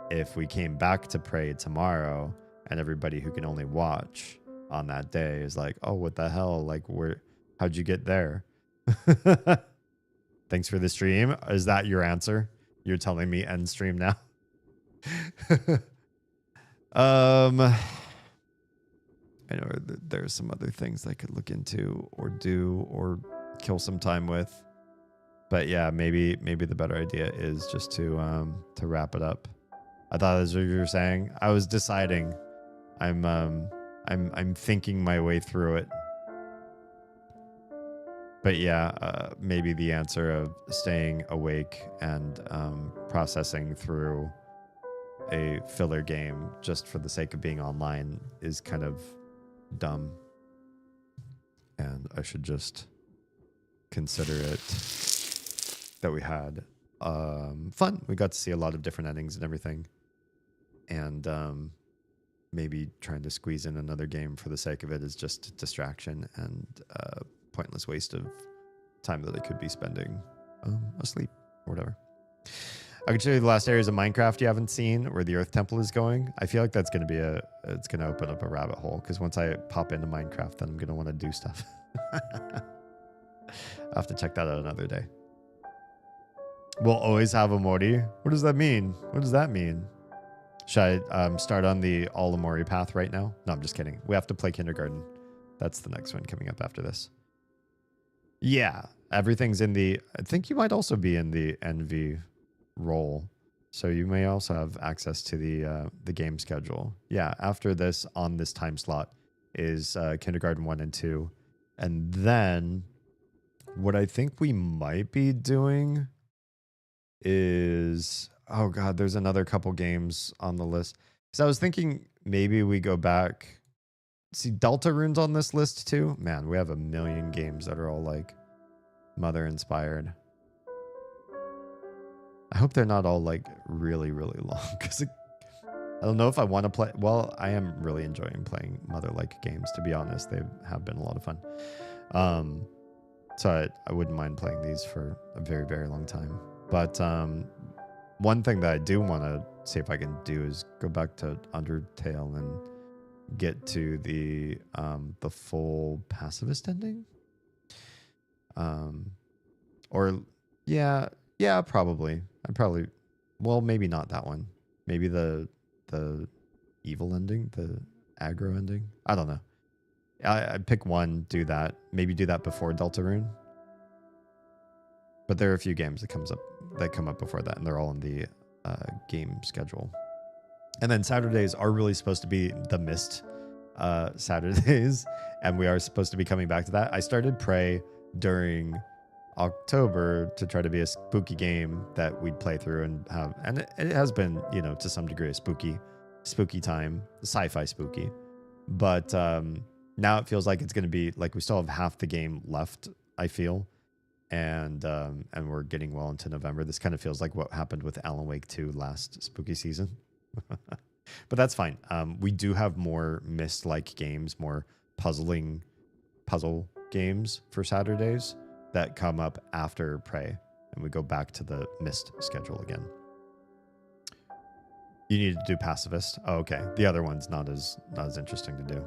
if we came back to Prey tomorrow and everybody who can only watch on that day is like, oh, what the hell? Like, how'd you get there? Thanks for the stream. Is that your answer? You're telling me end stream now? I know there's some other things I could look into or do or kill some time with. But yeah, maybe the better idea is just to wrap it up. I thought that's what you were saying. I was deciding. I'm thinking my way through it. But yeah, maybe the answer of staying awake and processing through a filler game just for the sake of being online is kind of dumb. And I should just consider it that we had fun. We got to see a lot of different endings and everything. And maybe trying to squeeze in another game for the sake of it is just distraction and pointless waste of time that I could be spending asleep or whatever. I can show you the last areas of Minecraft you haven't seen where the Earth Temple is going. I feel like that's going to be it's going to open up a rabbit hole because once I pop into Minecraft, then I'm going to want to do stuff. I'll have to check that out another day. We'll always have a Mori. What does that mean? What does that mean? Should I start on the all Amori path right now? No, I'm just kidding. We have to play kindergarten. That's the next one coming up after this. Yeah, everything's in the... I think you might also be in the NV role. So you may also have access to the game schedule. Yeah, after this, on this time slot, is kindergarten 1 and 2. And then what I think we might be doing is... Oh, God, there's another couple games on the list. So I was thinking maybe we go back... See, Deltarune's on this list too. Man, we have a million games that are all like mother inspired. I hope they're not all like really, really long because I don't know if I want to play. Well, I am really enjoying playing mother-like games, to be honest. They have been a lot of fun. So I wouldn't mind playing these for a very, very long time. But one thing that I do want to see if I can do is go back to Undertale and get to the full pacifist ending. Or yeah, probably. Well, maybe not that one. Maybe the evil ending, the aggro ending. I don't know. I'd pick one, do that. Maybe do that before Deltarune. But there are a few games that come up before that, and they're all in the game schedule. And then Saturdays are really supposed to be the Mist Saturdays, and we are supposed to be coming back to that. I started Prey during October to try to be a spooky game that we'd play through and have, and it has been, to some degree a spooky time, sci-fi spooky. But now it feels like it's going to be like we still have half the game left, I feel. And we're getting well into November. This kind of feels like what happened with Alan Wake 2 last spooky season. But that's fine. We do have more Myst-like games, more puzzle games for Saturdays that come up after Prey, and we go back to the Myst schedule again. You need to do Pacifist. Oh, okay. The other one's not as interesting to do.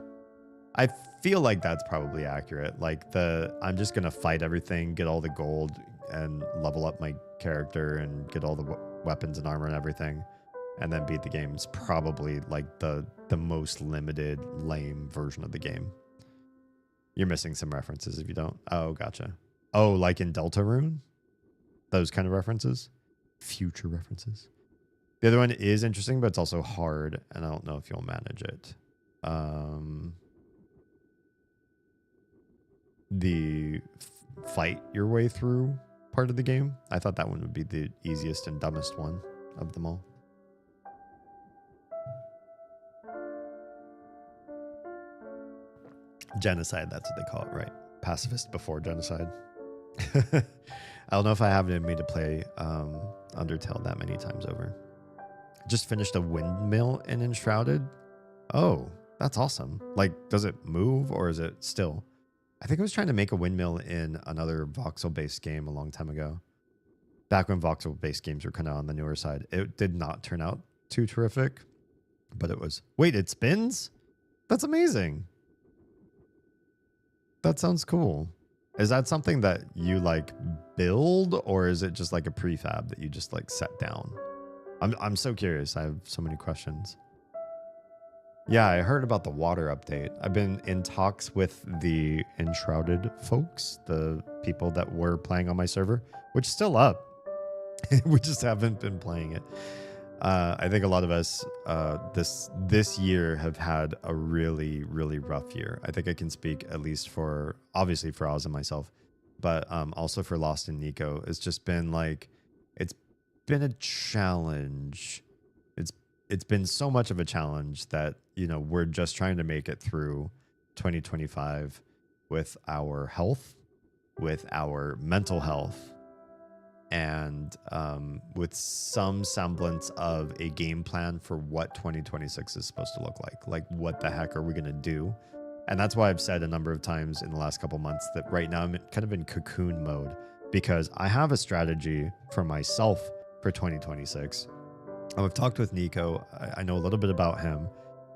I feel like that's probably accurate. Like I'm just gonna fight everything, get all the gold, and level up my character, and get all the weapons and armor and everything, and then beat the game. It's probably like the most limited, lame version of the game. You're missing some references if you don't. Oh, gotcha. Oh, like in Deltarune? Those kind of references? Future references. The other one is interesting, but it's also hard, and I don't know if you'll manage it. The fight your way through part of the game. I thought that one would be the easiest and dumbest one of them all. Genocide, that's what they call it, right? Pacifist before genocide. I don't know if I have it in me to play Undertale that many times over. Just finished a windmill in Enshrouded. Oh, that's awesome. Like, does it move or is it still? I think I was trying to make a windmill in another voxel-based game a long time ago. Back when voxel-based games were kind of on the newer side. It did not turn out too terrific, but it was... Wait, it spins? That's amazing. That sounds cool. Is that something that you like build, or is it just like a prefab that you just like set down? I'm so curious. I have so many questions. Yeah, I heard about the water update. I've been in talks with the Enshrouded folks, the people that were playing on my server, which is still up. We just haven't been playing it. I think a lot of us this year have had a really, really rough year. I think I can speak at least for, obviously for Oz and myself, but also for Lost and Nico. It's just been like, it's been a challenge. It's been so much of a challenge that, you know, we're just trying to make it through 2025 with our health, with our mental health, and with some semblance of a game plan for what 2026 is supposed to look like. Like, what the heck are we going to do? And that's why I've said a number of times in the last couple months that right now I'm kind of in cocoon mode, because I have a strategy for myself for 2026. I've talked with Nico. I know a little bit about him.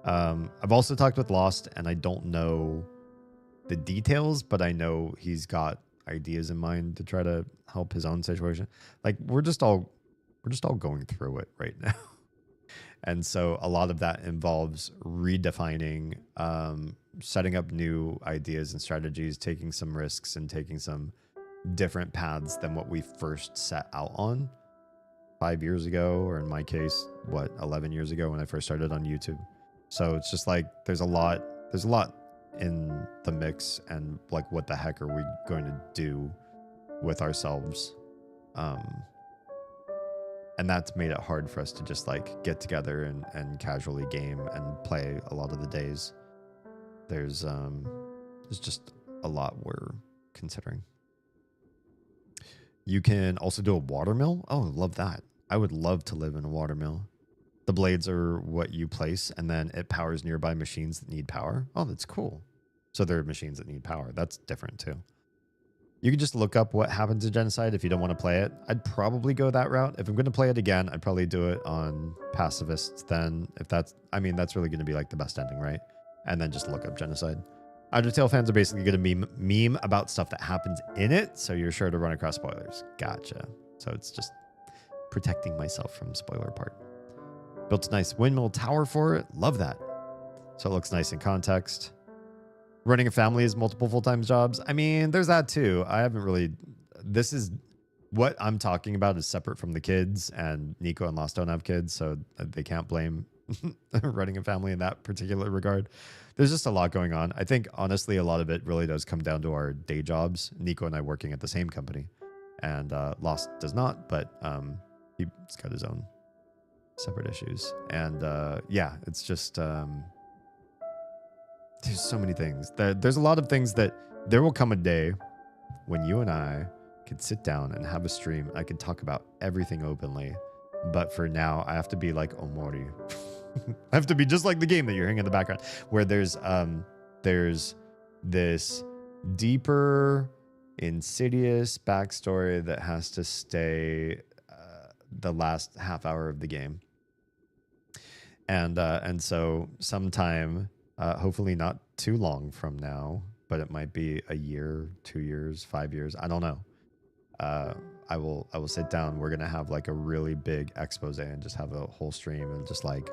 I've also talked with Lost, and I don't know the details, but I know he's got ideas in mind to try to help his own situation. Like, we're just all going through it right now. And so a lot of that involves redefining, setting up new ideas and strategies, taking some risks and taking some different paths than what we first set out on 5 years ago, or in my case, 11 years ago when I first started on YouTube. So it's just like, there's a lot in the mix, and like, what the heck are we going to do with ourselves? And that's made it hard for us to just like get together and casually game and play a lot of the days. There's just a lot we're considering. You can also do a watermill. Oh, love that. I would love to live in a watermill. The blades are what you place, and then it powers nearby machines that need power. Oh, that's cool. So there are machines that need power. That's different too. You can just look up what happens in Genocide if you don't want to play it. I'd probably go that route. If I'm going to play it again, I'd probably do it on Pacifist then. If that's, I mean, that's really going to be like the best ending, right? And then just look up Genocide. Undertale fans are basically going to meme about stuff that happens in it, so you're sure to run across spoilers. Gotcha. So it's just protecting myself from spoiler part. Built a nice windmill tower for it. Love that. So it looks nice in context. Running a family is multiple full-time jobs. I mean, there's that too. I haven't really... This is... What I'm talking about is separate from the kids, and Nico and Lost don't have kids, so they can't blame running a family in that particular regard. There's just a lot going on. I think, honestly, a lot of it really does come down to our day jobs. Nico and I working at the same company, and Lost does not, but he's got his own separate issues. And yeah, it's just... there's so many things. There's a lot of things that there will come a day when you and I could sit down and have a stream. I could talk about everything openly. But for now, I have to be like Omori. I have to be just like the game that you're hearing in the background, where there's this deeper, insidious backstory that has to stay the last half hour of the game. And so sometime, hopefully not too long from now, but it might be a year, 2 years, 5 years. I don't know. I will sit down. We're going to have like a really big expose and just have a whole stream and just like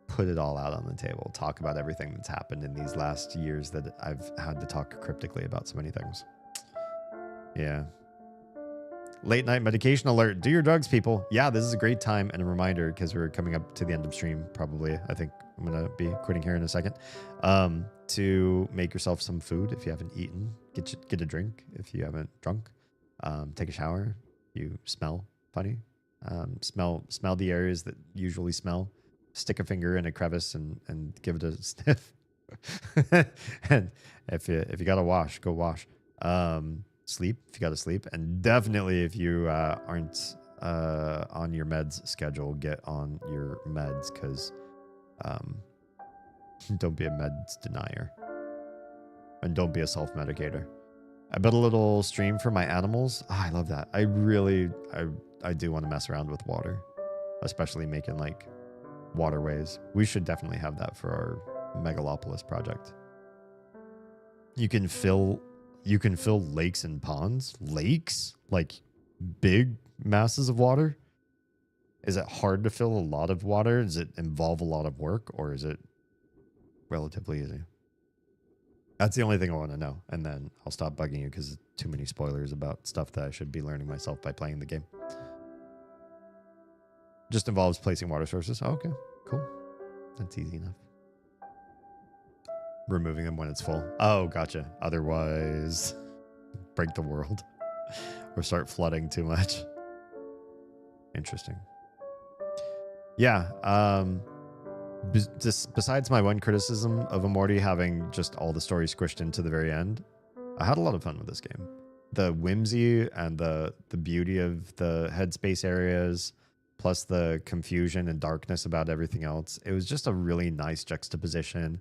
put it all out on the table. Talk about everything that's happened in these last years that I've had to talk cryptically about so many things. Yeah. Late night medication alert. Do your drugs, people. Yeah, this is a great time and a reminder, because we're coming up to the end of stream probably. I think I'm going to be quitting here in a second. To make yourself some food if you haven't eaten. Get a drink if you haven't drunk. Take a shower. You smell funny. Smell the areas that usually smell. Stick a finger in a crevice and give it a sniff. And if you got to wash, go wash. Sleep if you got to sleep. And definitely if you aren't on your meds schedule, get on your meds, because don't be a meds denier. And don't be a self-medicator. I built a little stream for my animals. Oh, I love that. I do want to mess around with water, especially making like waterways. We should definitely have that for our Megalopolis project. You can fill lakes and ponds. Lakes? Like big masses of water? Is it hard to fill a lot of water? Does it involve a lot of work, or is it relatively easy? That's the only thing I want to know. And then I'll stop bugging you because too many spoilers about stuff that I should be learning myself by playing the game. Just involves placing water sources. Oh, okay, cool. That's easy enough. Removing them when it's full. Oh, gotcha. Otherwise, break the world or start flooding too much. Interesting. Yeah. Besides my one criticism of Immorty having just all the story squished into the very end, I had a lot of fun with this game. The whimsy and the beauty of the headspace areas, plus the confusion and darkness about everything else. It was just a really nice juxtaposition.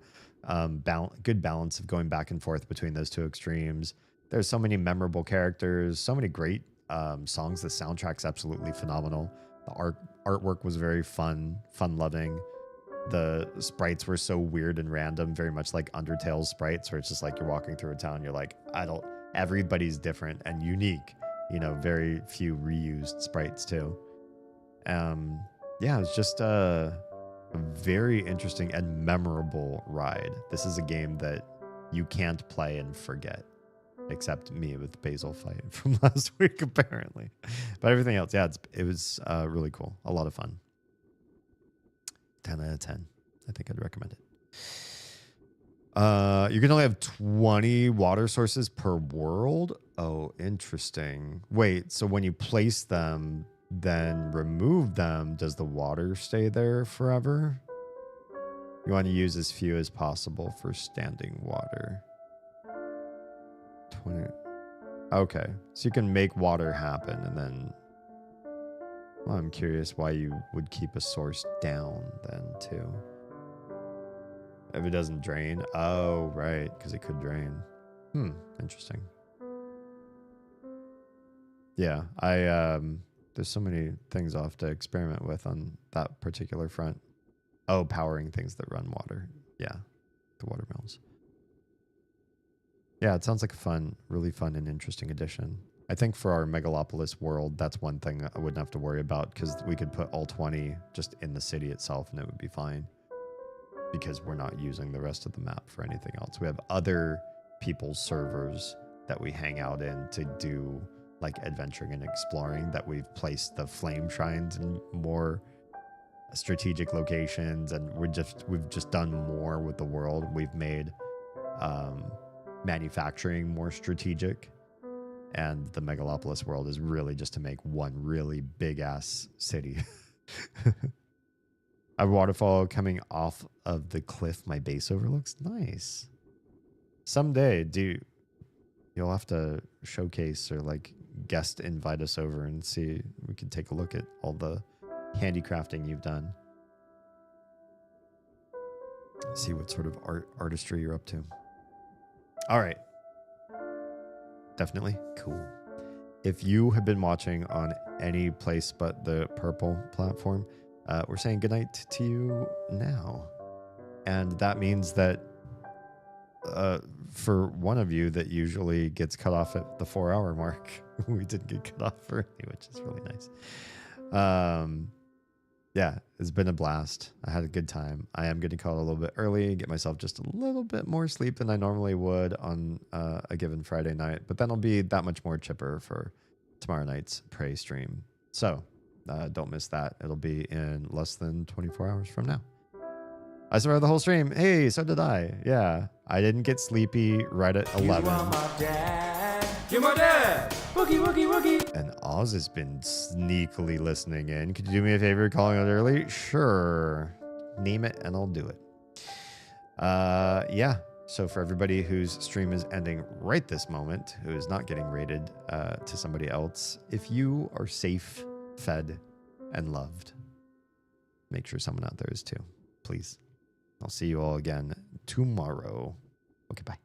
Good balance of going back and forth between those two extremes. There's so many memorable characters, so many great songs. The soundtrack's absolutely phenomenal. The artwork was very fun-loving. The sprites were so weird and random, very much like Undertale's sprites, where it's just like you're walking through a town, you're like, everybody's different and unique. You know, very few reused sprites too. Yeah, it's just a very interesting and memorable ride. This is a game that you can't play and forget, except me with Basil fight from last week, apparently. But everything else, yeah, it was really cool. A lot of fun. 10 out of 10. I think I'd recommend it. You can only have 20 water sources per world. Oh, interesting. Wait, so when you place them, then remove them, does the water stay there forever? You want to use as few as possible for standing water. 20. Okay, so you can make water happen, and then... Well, I'm curious why you would keep a source down then, too. If it doesn't drain. Oh, right, because it could drain. Interesting. Yeah, there's so many things I'll have to experiment with on that particular front. Oh, powering things that run water. Yeah, the watermills. Yeah, it sounds like a really fun and interesting addition. I think for our Megalopolis world, that's one thing I wouldn't have to worry about, because we could put all 20 just in the city itself and it would be fine, because we're not using the rest of the map for anything else. We have other people's servers that we hang out in to do like adventuring and exploring, that we've placed the flame shrines in more strategic locations, and we've just done more with the world. We've made manufacturing more strategic, and the Megalopolis world is really just to make one really big ass city. A waterfall coming off of the cliff my base overlooks. Nice. Someday, you'll have to showcase or like guest invite us over and see. We can take a look at all the handicrafting you've done. See what sort of artistry you're up to. All right. Definitely cool. If you have been watching on any place but the purple platform, we're saying goodnight to you now. And that means that for one of you that usually gets cut off at the 4-hour mark, we didn't get cut off early, which is really nice. Yeah, it's been a blast. I had a good time. I am getting caught a little bit early, get myself just a little bit more sleep than I normally would on a given Friday night, but then I'll be that much more chipper for tomorrow night's Prey stream. So don't miss that. It'll be in less than 24 hours from now. I survived the whole stream. Hey, so did I. Yeah, I didn't get sleepy right at 11. You're my dad. Woogie, woogie, woogie. And Oz has been sneakily listening in. Could you do me a favor calling out early? Sure. Name it and I'll do it. Yeah. So for everybody whose stream is ending right this moment, who is not getting rated to somebody else, if you are safe, fed, and loved, make sure someone out there is too. Please. I'll see you all again tomorrow. Okay, bye.